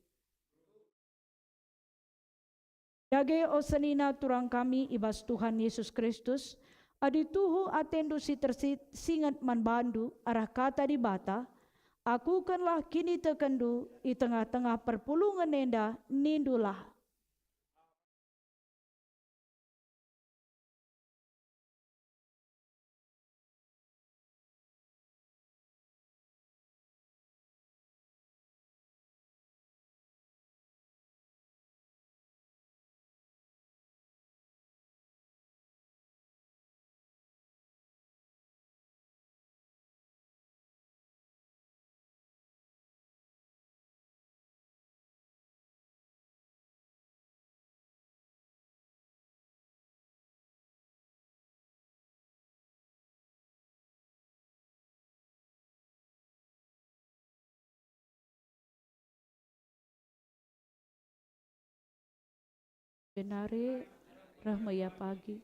B: Dage o senina turang kami ibas Tuhan Yesus Kristus, adi tuhu atendu si tersingat man bandu arah kata di bata, akukanlah kini tekendu i tengah-tengah perpulungan enda, nindulah. Benare rahmaya pagi.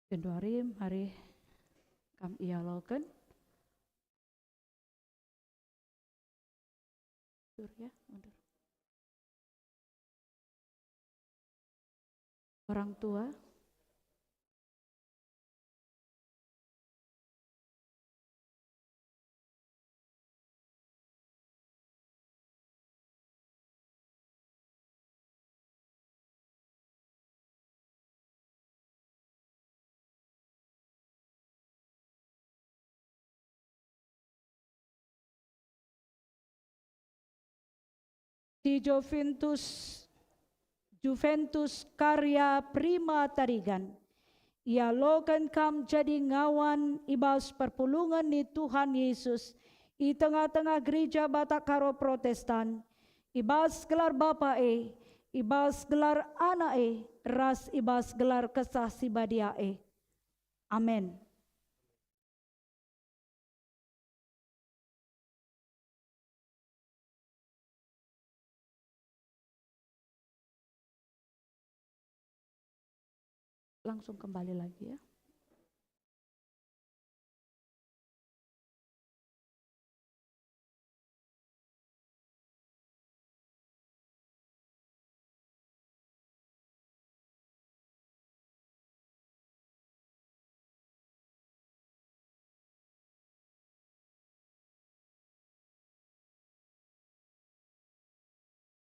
B: Januari mari kam ialokeun. Mundur ya, mundur. Orang tua, di Juventus Karya Prima Tarigan. Ia lokan kam jadi ngawan ibas perpulungan ni Tuhan Yesus i tengah-tengah gereja Batak Karo Protestan. Ibas gelar Bapa ibas gelar Anak ras ibas gelar Kesah Sibadia Amin. Langsung kembali lagi ya.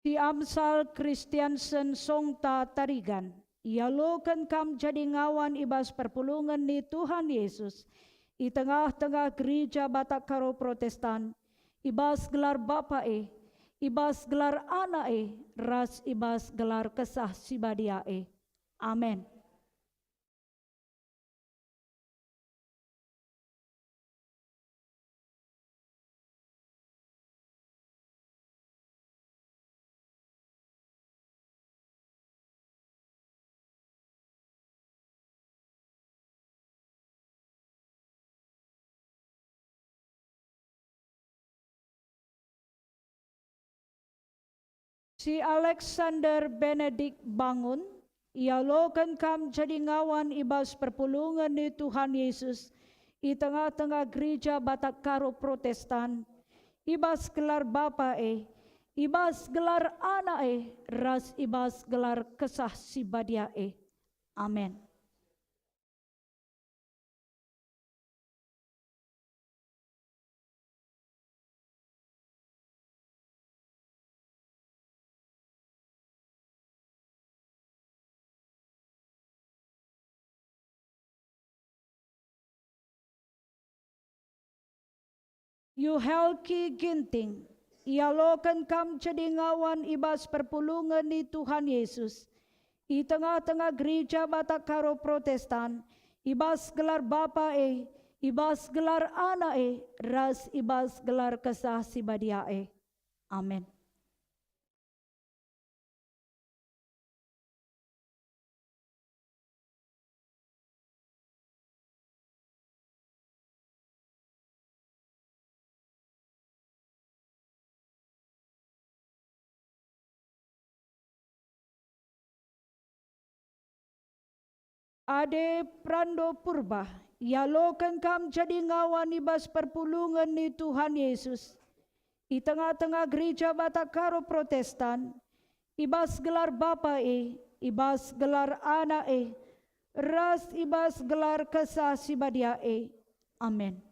B: Di Amsal Christiansen Songta Tarigan. Ia lokan kam jadi ngawan ibas perpulungan ni Tuhan Yesus. I tengah-tengah gereja Batak Karo Protestan. Ibas gelar Bapa ibas gelar Anak ras ibas gelar Kesah Sibadia Amin. Si Alexander Benedict Bangun, ia lokan kam jadi ngawan ibas perpulungan ni Tuhan Yesus i tengah-tengah gereja Batak Karo Protestan. Ibas gelar Bapa ibas gelar Anak ras ibas gelar Kesah Sibadia Amin. Yuhelki Ginting, ia lokan kam jadi ngawan ibas perpulungan ni Tuhan Yesus. I tengah-tengah gereja Batak Karo Protestan, ibas gelar Bapa ibas gelar Anak ras ibas gelar Kesah Sibadia Amin. Ade Prando Purba, ia lokan kam jadi ngawan ibas perpulungan ni Tuhan Yesus. I tengah-tengah gereja Batak Karo Protestan, ibas gelar Bapa ibas gelar Anak ras ibas gelar Kesah Sibadia Amin.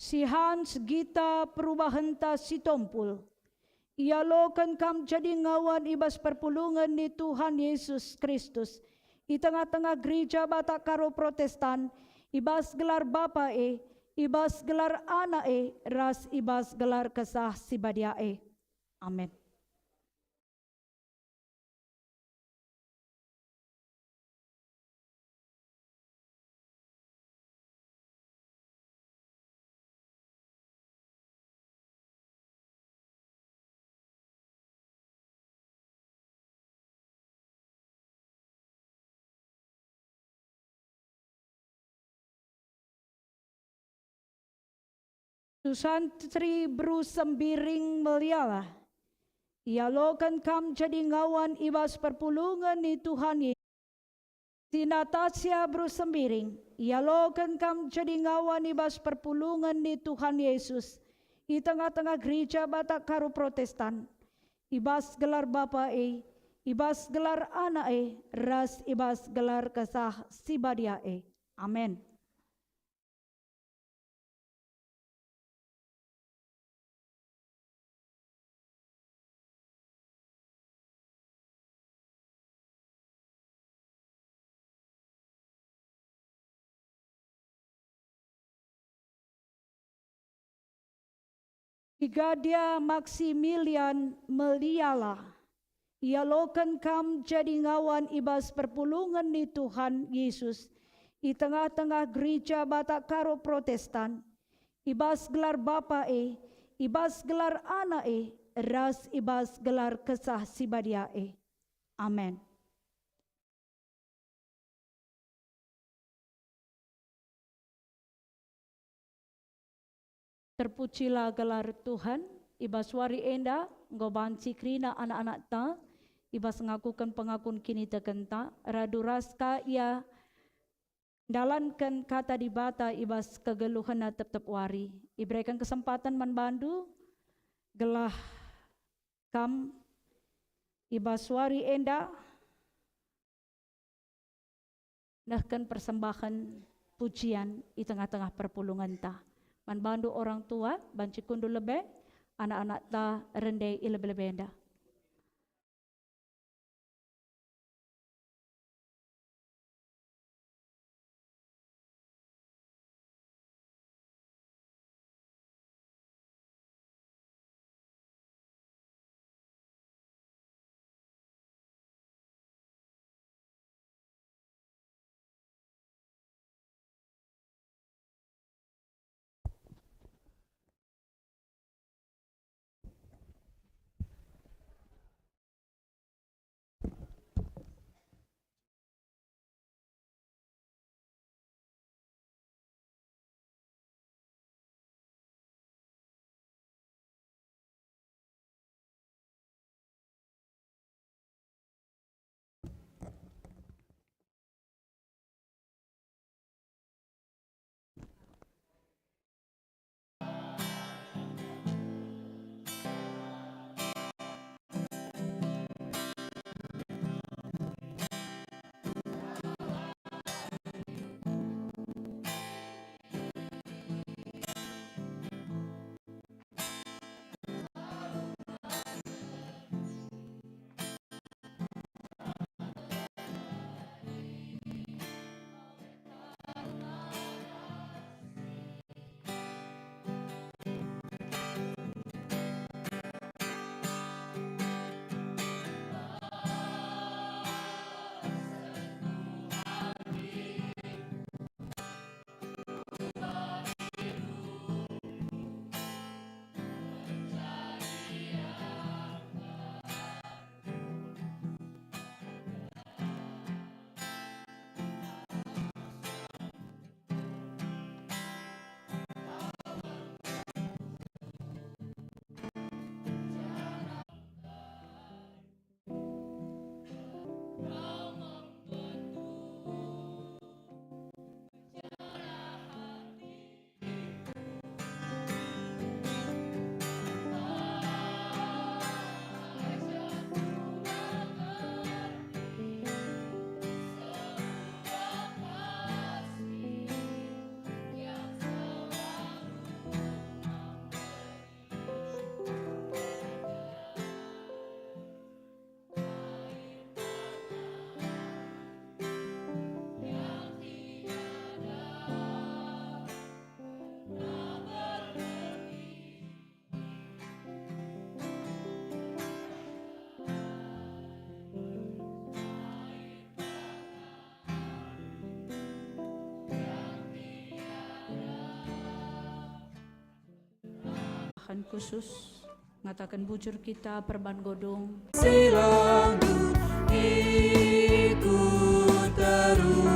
B: Si Hans Gita Perubahenta Sitompul, ia lokan kam jadi ngawan ibas perpulungan ni Tuhan Yesus Kristus. I tengah-tengah gereja Batak Karo Protestan, ibas gelar Bapa ibas gelar Anak ras ibas gelar Kesah Sibadia Amin. Susantri Bru Sembiring Meliala, ialokan kam jadi ngawan ibas perpulungan ni Tuhan Yesus. Si Natasha Bru Sembiring, ialokan kam jadi ngawan ibas perpulungan ni Tuhan Yesus. Di tengah-tengah gereja Batak Karo Protestan, ibas gelar Bapa ibas gelar anak ras ibas gelar kesah sibadia Amin. Brigadia Maximilian Meliala, ialokan kam jadi ngawan ibas perpulungan ni Tuhan Yesus. Di tengah-tengah gereja Batak Karo Protestan, ibas gelar Bapa ibas gelar anak ras ibas gelar kesah sibadia Amin. Terpujilah gelar Tuhan, ibas wari enda, ngobanci krina anak-anak ta, ibas ngakukan pengakun kini tekenta, radu raska ia dalankan kata di bata ibas kegeluhan tetap wari. Iberikan kesempatan manbandu, gelah kam, ibas wari enda, nahkan persembahan pujian di tengah-tengah perpulungan ta. Manbandu orang tua, banci kundu lebih, anak-anak ta rendai lebih-lebih enda. Tuhan khusus ngatakan bujur kita perban godong.
E: Selalu ikut terus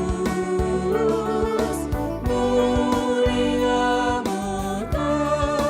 E: muliamu Tuhan.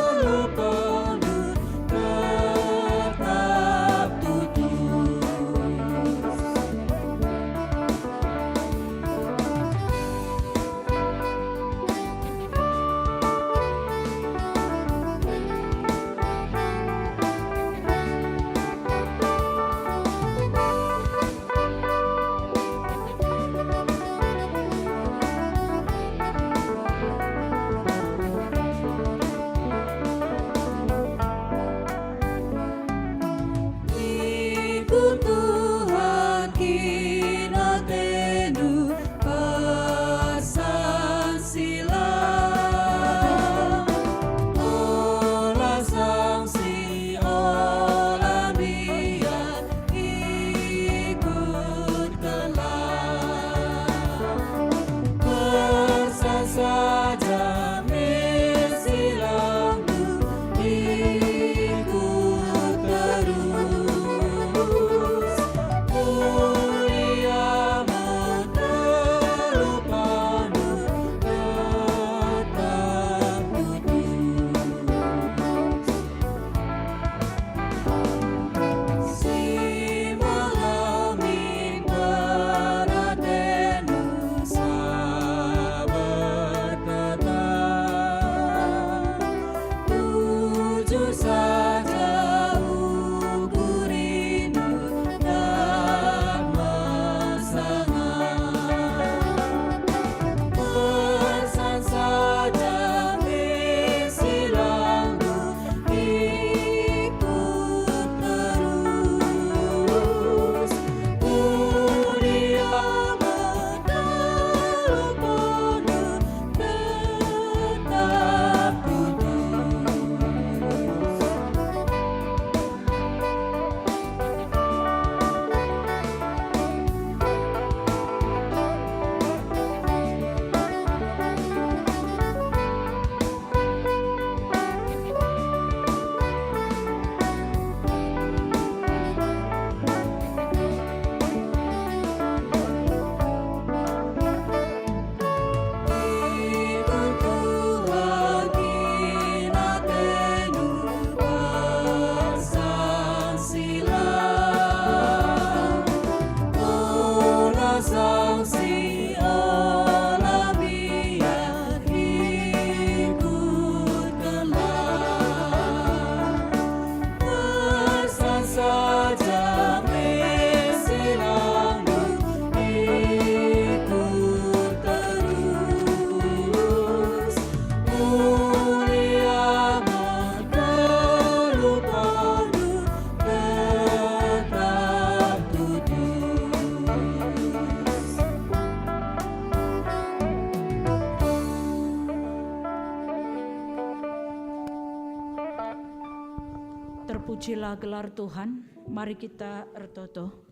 B: Terpujilah gelar Tuhan. Mari kita ertoto.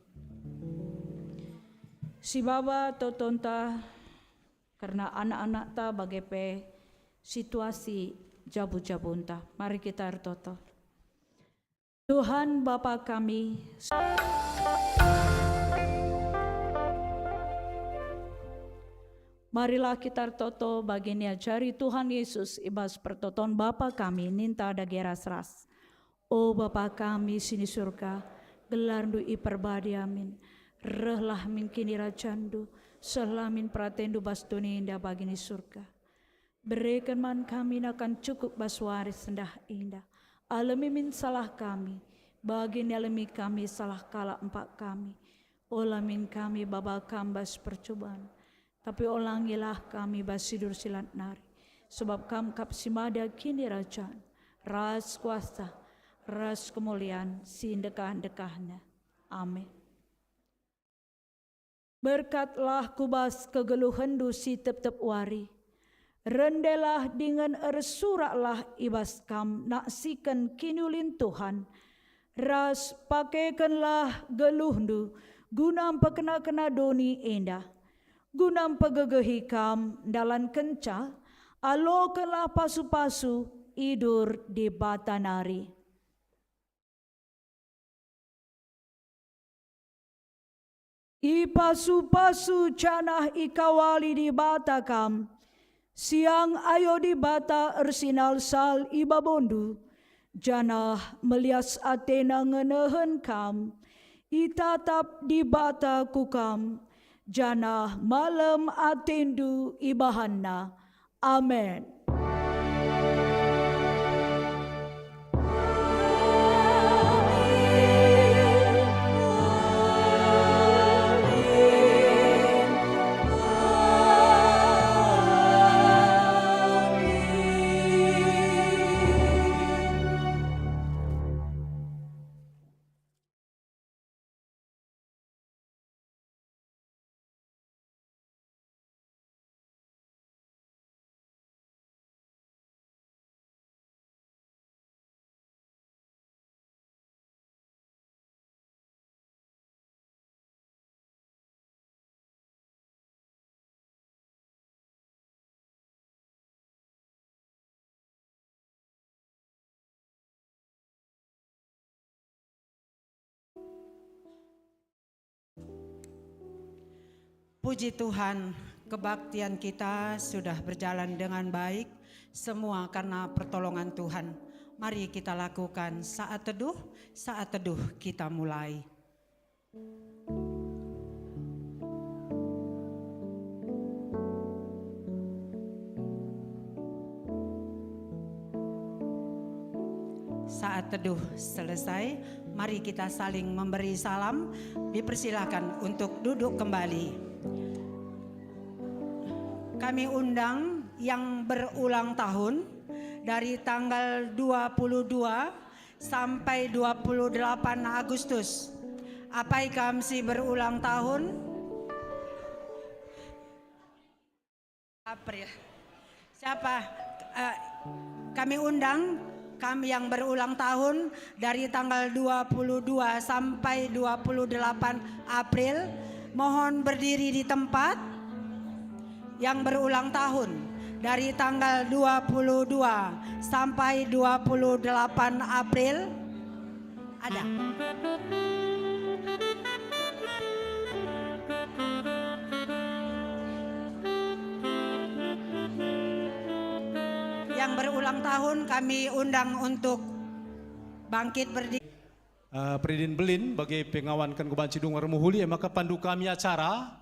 B: Si baba totonta karena anak-anak ta bagepe situasi jabu-jabunta. Mari kita ertoto. Tuhan Bapa kami, marilah kita ertoto baginya jari Tuhan Yesus ibas pertoton Bapa kami ninta dageras ras. O Bapa kami sini surga, gelardu iperbadi amin. Rehlah min kini racandu, selah min pratendu bastuni indah bagini surga. Berikan man kami akan cukup baswaris sendah indah. Alami min salah kami, bagini alami kami salah kala empat kami. Olamin kami baba kambas percobaan, tapi olangilah kami basidur silat nari. Sebab kam kapsimada kini rajaan, ras kuasa, ras kemuliaan sindekah-dekahnya. Amin. Berkatlah kubas kegeluhendu si tep-tep wari. Rendelah dengan ersuraklah ibas kam naksikan kinulin Tuhan. Ras pakaikanlah geluhndu gunam pekena-kena doni endah. Gunam pegegehi kam dalam kenca. Alokanlah pasu-pasu idur di batanari. Ipasu-pasu canah ikawali di batakam, siang ayo di bata ersinal sal ibabondu, janah melias atena ngenehen kam, itatap di bata kukam, janah malam atendu ibahanna. Amen.
A: Puji Tuhan, kebaktian kita sudah berjalan dengan baik, semua karena pertolongan Tuhan. Mari kita lakukan saat teduh kita mulai. Saat teduh selesai, mari kita saling memberi salam. Dipersilakan untuk duduk kembali. Kami undang yang berulang tahun dari tanggal 22 sampai 28 Agustus. Apa kamsi berulang tahun? April. Siapa? Kami undang kami yang berulang tahun dari tanggal 22 sampai 28 April. Mohon berdiri di tempat. Yang berulang tahun dari tanggal 22 sampai 28 April ada. Yang berulang tahun kami undang untuk bangkit berdiri.
F: Presiden Belin bagi pengawankan Kuban Cidung Remuhuli, maka pandu kami acara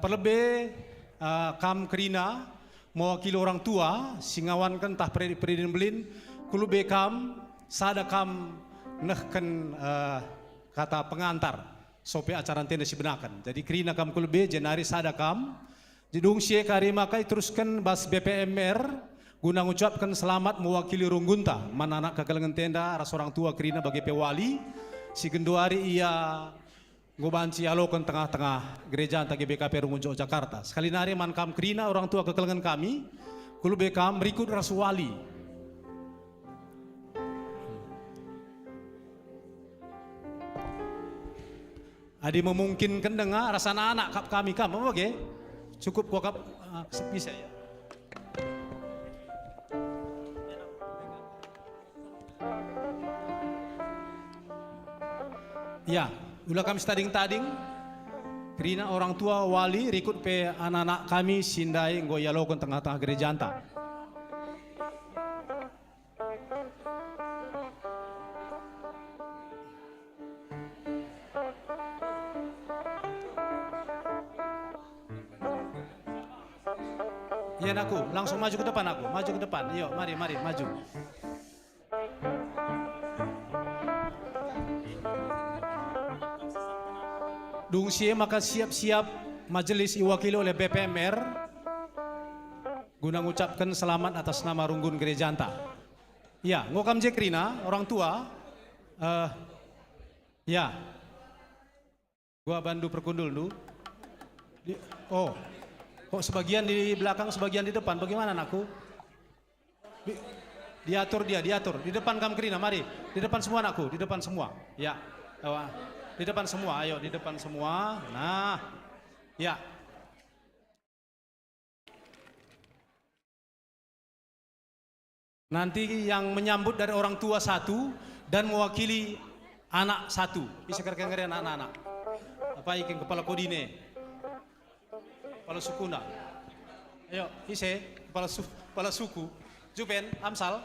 F: perlebih kam kerina mewakili orang tua singawankan tah Presiden Belin kulube kam sada kam nehken kata pengantar sope acara tenda sibenakan. Jadi kerina kam kulube jenari sada kam jidung sie kari makai teruskan bas BPMR guna mengucapkan selamat mewakili Runggunta mana anak kekalangan tenda ras orang tua kerina bagi pewali si genduari ia Ngobanci alokan tengah-tengah gereja antara GBKP Rungunjo Jakarta. Sekali nari man kam kerina orang tua kekelengan kami, kulu bekam berikut rasuali. Adi memungkinkan dengar rasa anak kami kamu oke? Cukup kok bisa ya. Ya, ulah kami tading-tading. Kerina orang tua wali rikut pe anak-anak kami sindai ngoyalokon tengah-tengah gereja anta. Ya aku, langsung maju ke depan aku, maju ke depan. Yuk, mari maju. Dungsie maka siap-siap majelis diwakili oleh BPMR guna mengucapkan selamat atas nama Runggun Gereja Anta. Ya, ngokam Jekrina, orang tua. Ya, gua bantu perkundul dulu. Oh, kok sebagian di belakang, sebagian di depan, bagaimana anakku? Diatur di depan kam Krina, mari, di depan semua anakku, di depan semua, ya, di depan semua, ayo di depan semua, nah, ya. Nanti yang menyambut dari orang tua satu dan mewakili anak satu, bisa kira-kira anak-anak, apa ikan kepala kodine, kepala sukuna, ayo ise, kepala suku, Jupen, Amsal.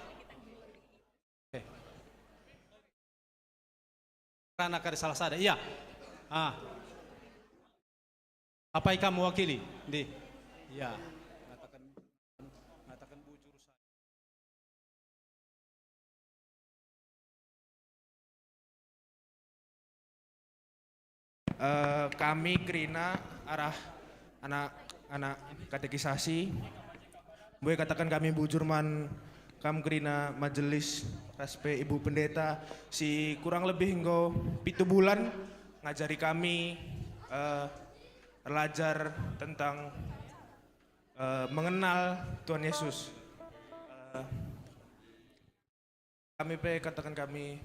F: Karena ada salah sada, iya. Apa ikan mewakili? Di, iya. Mengatakan bujur saya.
G: Kami Krina arah anak katekisasi. Boleh katakan kami bujurman kam Krina majelis raspe ibu pendeta si kurang lebih engkau 7 bulan ngajari kami belajar tentang mengenal Tuhan Yesus. Kami katakan kami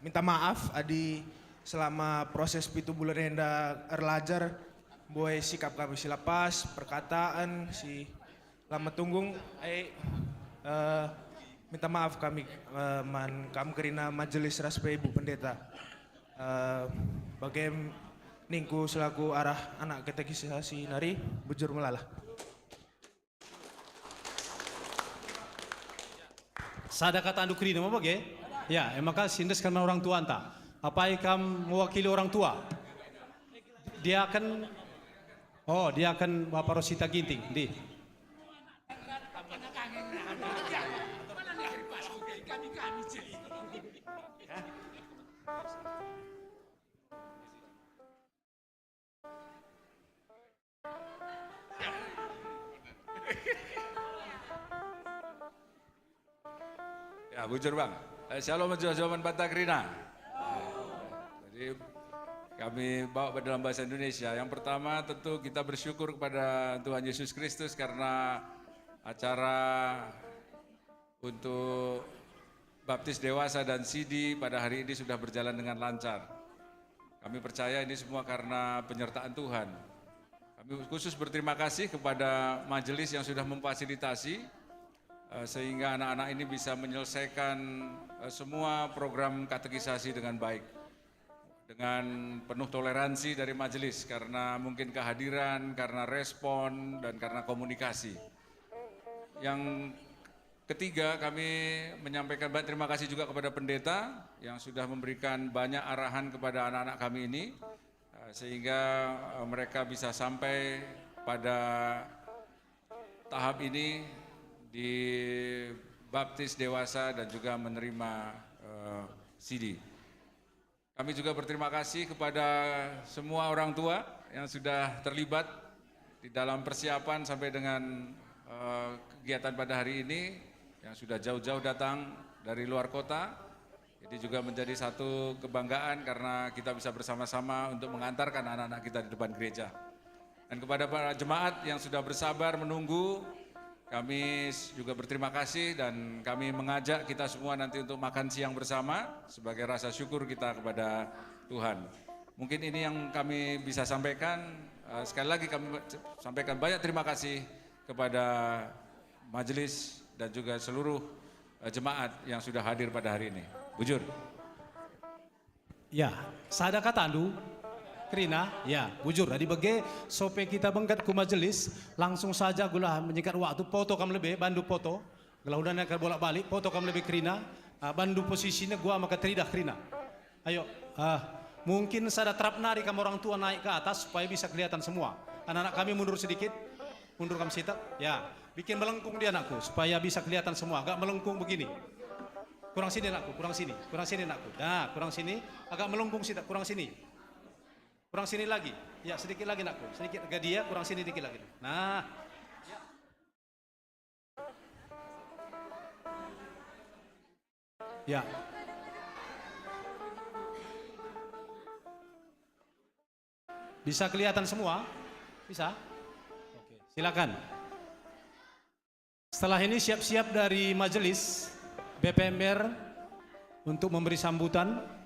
G: minta maaf adi selama proses 7 bulan enda belajar boy sikap kami silapas perkataan si lama tunggung minta maaf kami kam Krina majelis raspe ibu pendeta bagaimana ningku selaku arah anak katekisasi nari bujur melalah.
F: Sada kata anduk Krina mau bagaimana? Ya, maka sindes karena orang tua anta. Apa ikam mewakili orang tua? Dia akan Bapak Rosita Ginting, di.
H: Ya, bujur bang. Shalom jawaban Banta Krina. Jadi kami bawa dalam bahasa Indonesia. Yang pertama tentu kita bersyukur kepada Tuhan Yesus Kristus karena acara untuk baptis dewasa dan sidi pada hari ini sudah berjalan dengan lancar. Kami percaya ini semua karena penyertaan Tuhan. Kami khusus berterima kasih kepada majelis yang sudah memfasilitasi sehingga anak-anak ini bisa menyelesaikan semua program katekisasi dengan baik. Dengan penuh toleransi dari majelis karena mungkin kehadiran, karena respon, dan karena komunikasi. Yang ketiga, kami menyampaikan banyak terima kasih juga kepada pendeta yang sudah memberikan banyak arahan kepada anak-anak kami ini sehingga mereka bisa sampai pada tahap ini di baptis dewasa dan juga menerima sidi. Kami juga berterima kasih kepada semua orang tua yang sudah terlibat di dalam persiapan sampai dengan kegiatan pada hari ini, yang sudah jauh-jauh datang dari luar kota. Jadi juga menjadi satu kebanggaan karena kita bisa bersama-sama untuk mengantarkan anak-anak kita di depan gereja. Dan kepada para jemaat yang sudah bersabar menunggu, kami juga berterima kasih dan kami mengajak kita semua nanti untuk makan siang bersama sebagai rasa syukur kita kepada Tuhan. Mungkin ini yang kami bisa sampaikan. Sekali lagi kami sampaikan banyak terima kasih kepada majelis dan juga seluruh jemaat yang sudah hadir pada hari ini. Bujur.
F: Ya, sada katandu Krina, ya, bujur. Jadi bagi sope kita bengkat ku majelis, langsung saja gula menyikat waktu, foto kam lebih, bandu foto. Gula udah nak bolak balik, foto kam lebih Krina, bandu posisinya gua maka teridah Krina. Ayo, mungkin sada trap nari kamu orang tua naik ke atas supaya bisa kelihatan semua. Anak-anak kami mundur sedikit, mundur kam sitak, ya. Bikin melengkung dia anakku supaya bisa kelihatan semua, agak melengkung begini. Kurang sini anakku, kurang sini anakku. Nah, kurang sini, agak melengkung sitak, kurang sini. Kurang sini lagi, ya sedikit lagi anakku, sedikit ke dia, kurang sini dikit lagi. Nah, ya. Bisa kelihatan semua? Bisa? Oke, silakan. Setelah ini siap-siap dari majelis BPMR untuk memberi sambutan.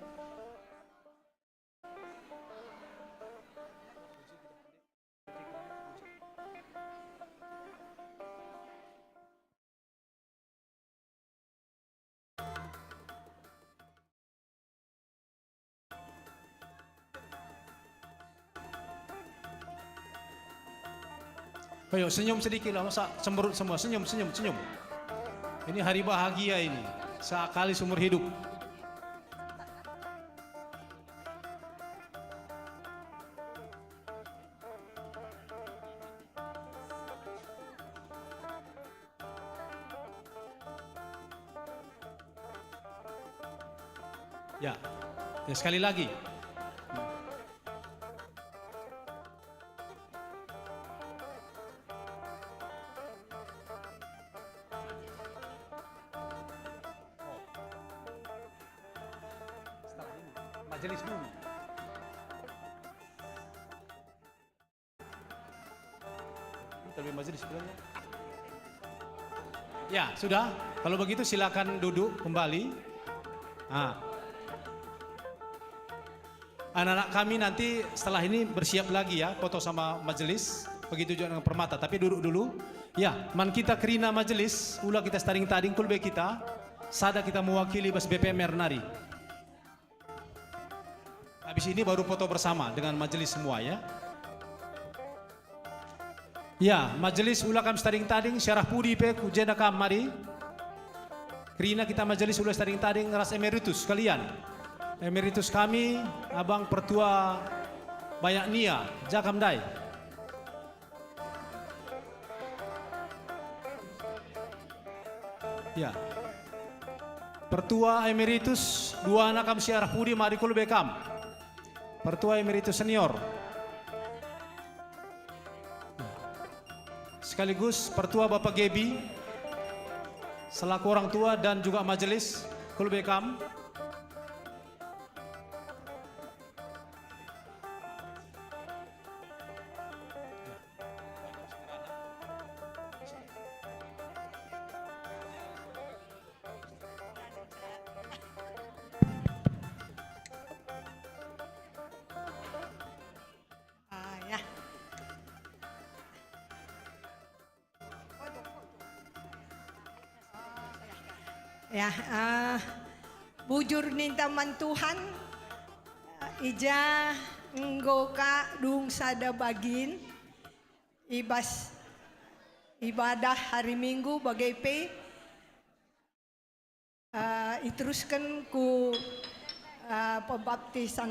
F: Ayo senyum sedikit lah, masa cemberut semua, senyum. Ini hari bahagia ini, sekali seumur hidup. Ya, sekali lagi. Majelis dulu. Terlebih majelis bilangnya. Ya, sudah. Kalau begitu silakan duduk kembali. Anak-anak kami nanti setelah ini bersiap lagi ya, foto sama majelis. Begitu juga dengan Permata. Tapi duduk dulu. Ya, man kita kerina majelis. Ulah kita staring-tading kulbe kita. Sada kita mewakili bas BPMR nari. Habis ini baru foto bersama dengan majelis semua ya. Ya, majelis ulah kam staring-tading syarah pudi pe kujena kam mari. Kerina kita majelis ulah staring-tading ras emeritus kalian. Emeritus kami Abang Pertua Banyak Nia Jakamdai. Ya. Pertua emeritus dua anak kam syarah pudi mari kul bekam. Pertua Emeritus Senior. Sekaligus Pertua Bapak Gebi selaku orang tua dan juga majelis Kulbekam.
I: Ya, bujur nintaman Tuhan, ija nggoka dung sada bagin, ibas ibadah hari Minggu bagai pe, iteruskan ku pembaptisan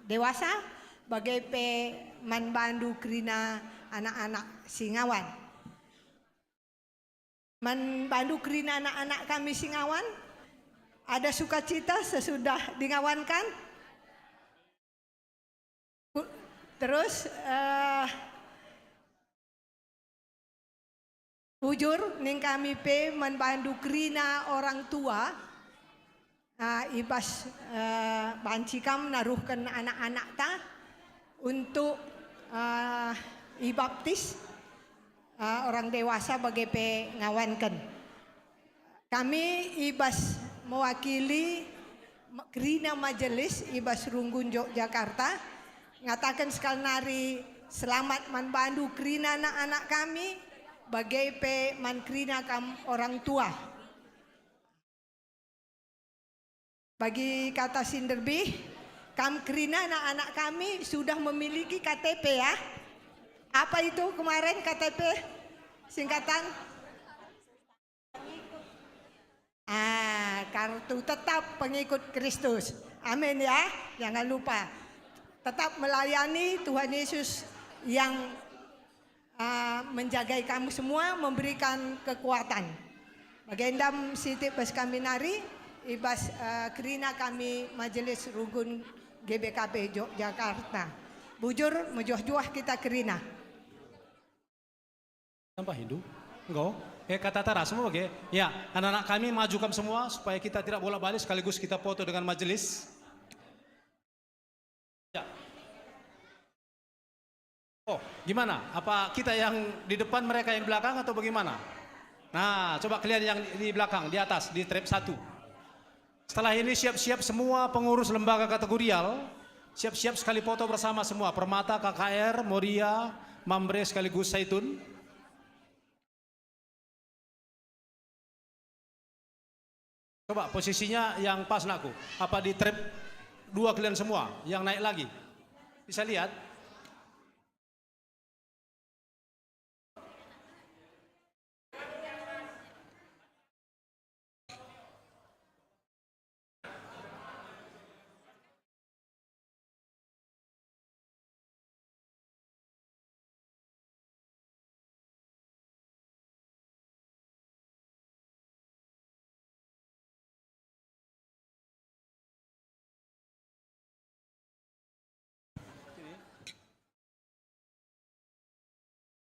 I: dewasa bagai pe manbandu kerina anak-anak Singawan. Manbandu kerina anak-anak kami Singawan, ada sukacita sesudah dingawankan. Terus bujur ning kami pe manbandu kerina orang tua, ibas bancikam naruhkan anak-anak ta untuk ibaptis. Orang dewasa bagai pe ngawankan. Kami ibas mewakili Krina Majelis Ibas Runggun Yogyakarta ngatakan sekali nari selamat man bandu krina anak-anak kami bagai pe man krina kam orang tua. Bagi kata Sinderbi, kam krina anak-anak kami sudah memiliki KTP ya. Apa itu kemarin KTP? Singkatan? Kartu tetap pengikut Kristus. Amin ya. Jangan lupa. Tetap melayani Tuhan Yesus yang menjagai kamu semua, memberikan kekuatan. Bagendam Siti Bas kami nari, Ibas Krina kami Majelis Rugun GBKP Yogyakarta. Bujur mejuah-juah kita Krina.
F: Tanpa Hindu? Enggak. Kata Tara semua oke. Ya, anak-anak kami majukan semua supaya kita tidak bolak-balik sekaligus kita foto dengan majelis. Ya. Oh, gimana? Apa kita yang di depan mereka yang di belakang atau bagaimana? Nah, coba kalian yang di belakang, di atas, di trap 1. Setelah ini siap-siap semua pengurus lembaga kategorial, siap-siap sekali foto bersama semua. Permata, KKR, Moria, Mambre sekaligus Zaitun. Coba posisinya yang pas nakku. Apa di trap 2 kalian semua yang naik lagi? Bisa lihat?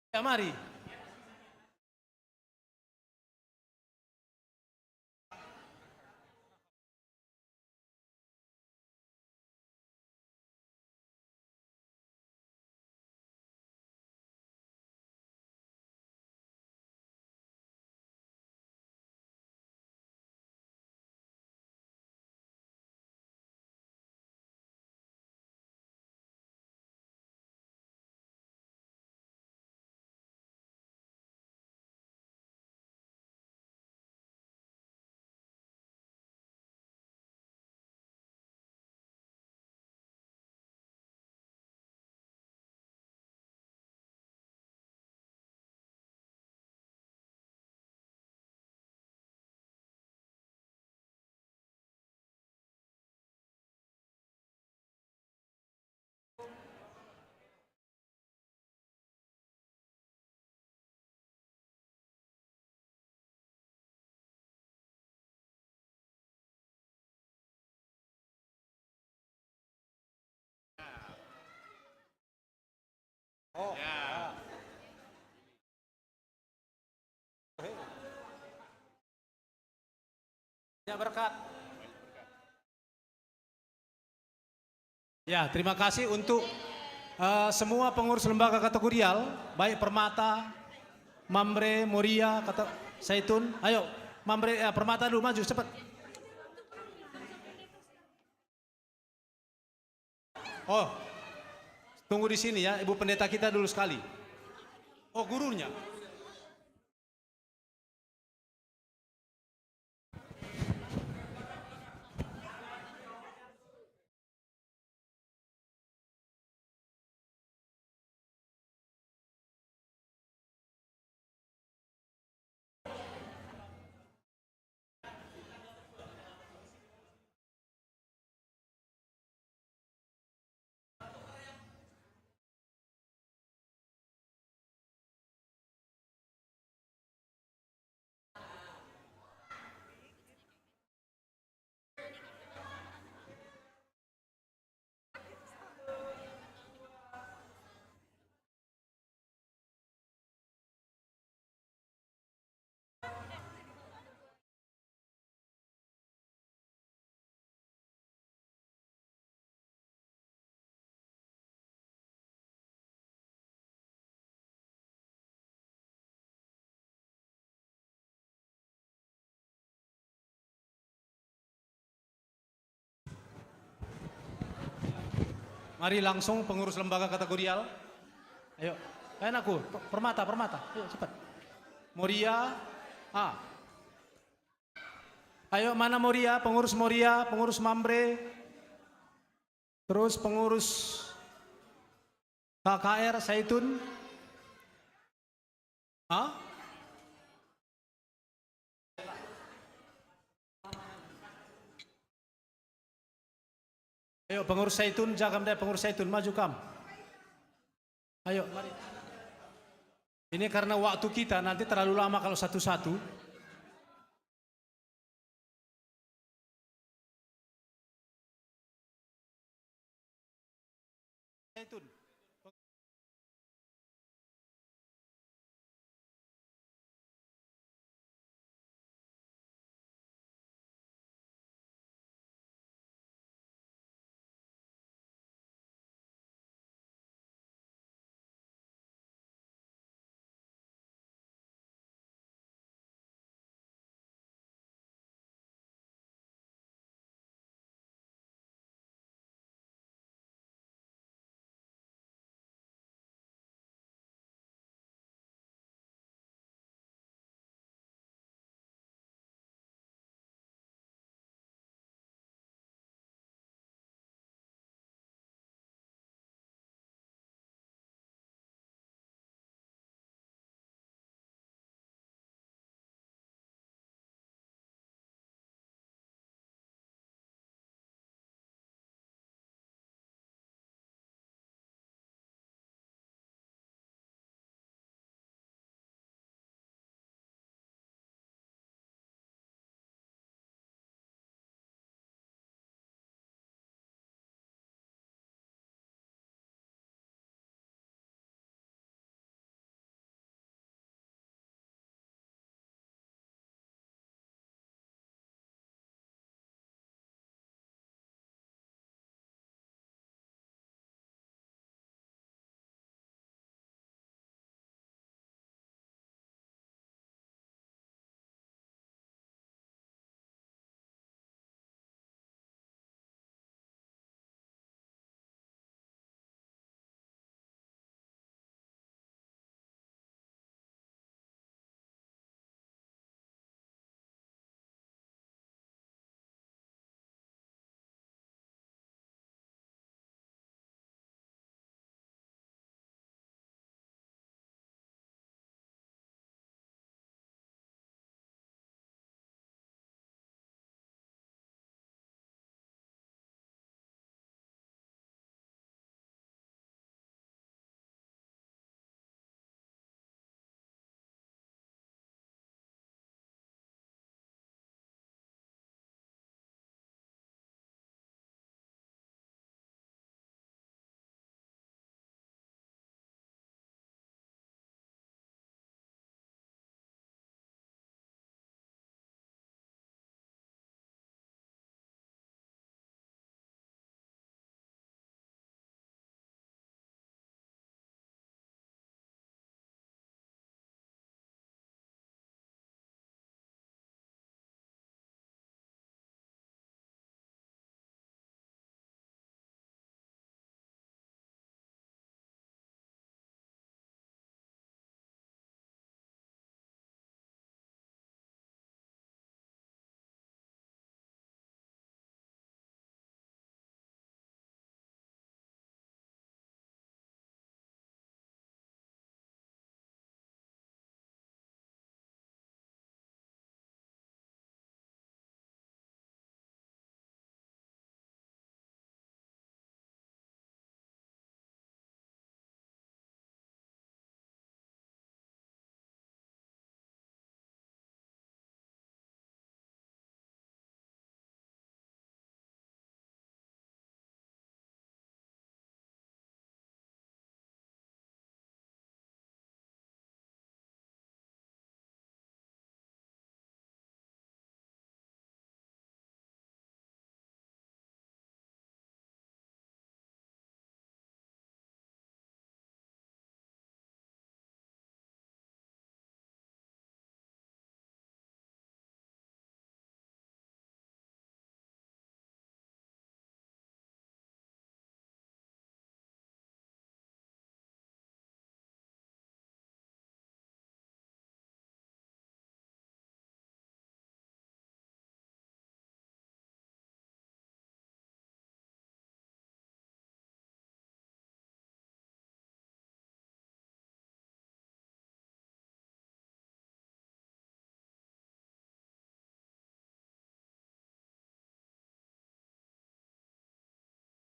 F: Ya mari. Oh. Ya. Berkat. Ya, terima kasih untuk semua pengurus lembaga kategorial, baik Permata, Mambre, Moria, Zaitun. Ayo, Mambre, Permata dulu maju cepat. Oh, tunggu di sini ya, Ibu Pendeta kita dulu sekali. Oh, gurunya. Mari langsung pengurus lembaga kategorial. Ayo, aku, permata, ayo cepat. Moria, Ayo mana Moria, pengurus Mambre, terus pengurus KKR Zaitun. Ayo pengurus Zaitun, jagam deh pengurus Zaitun, maju kam. Ayo, mari. Ini karena waktu kita nanti terlalu lama kalau satu-satu.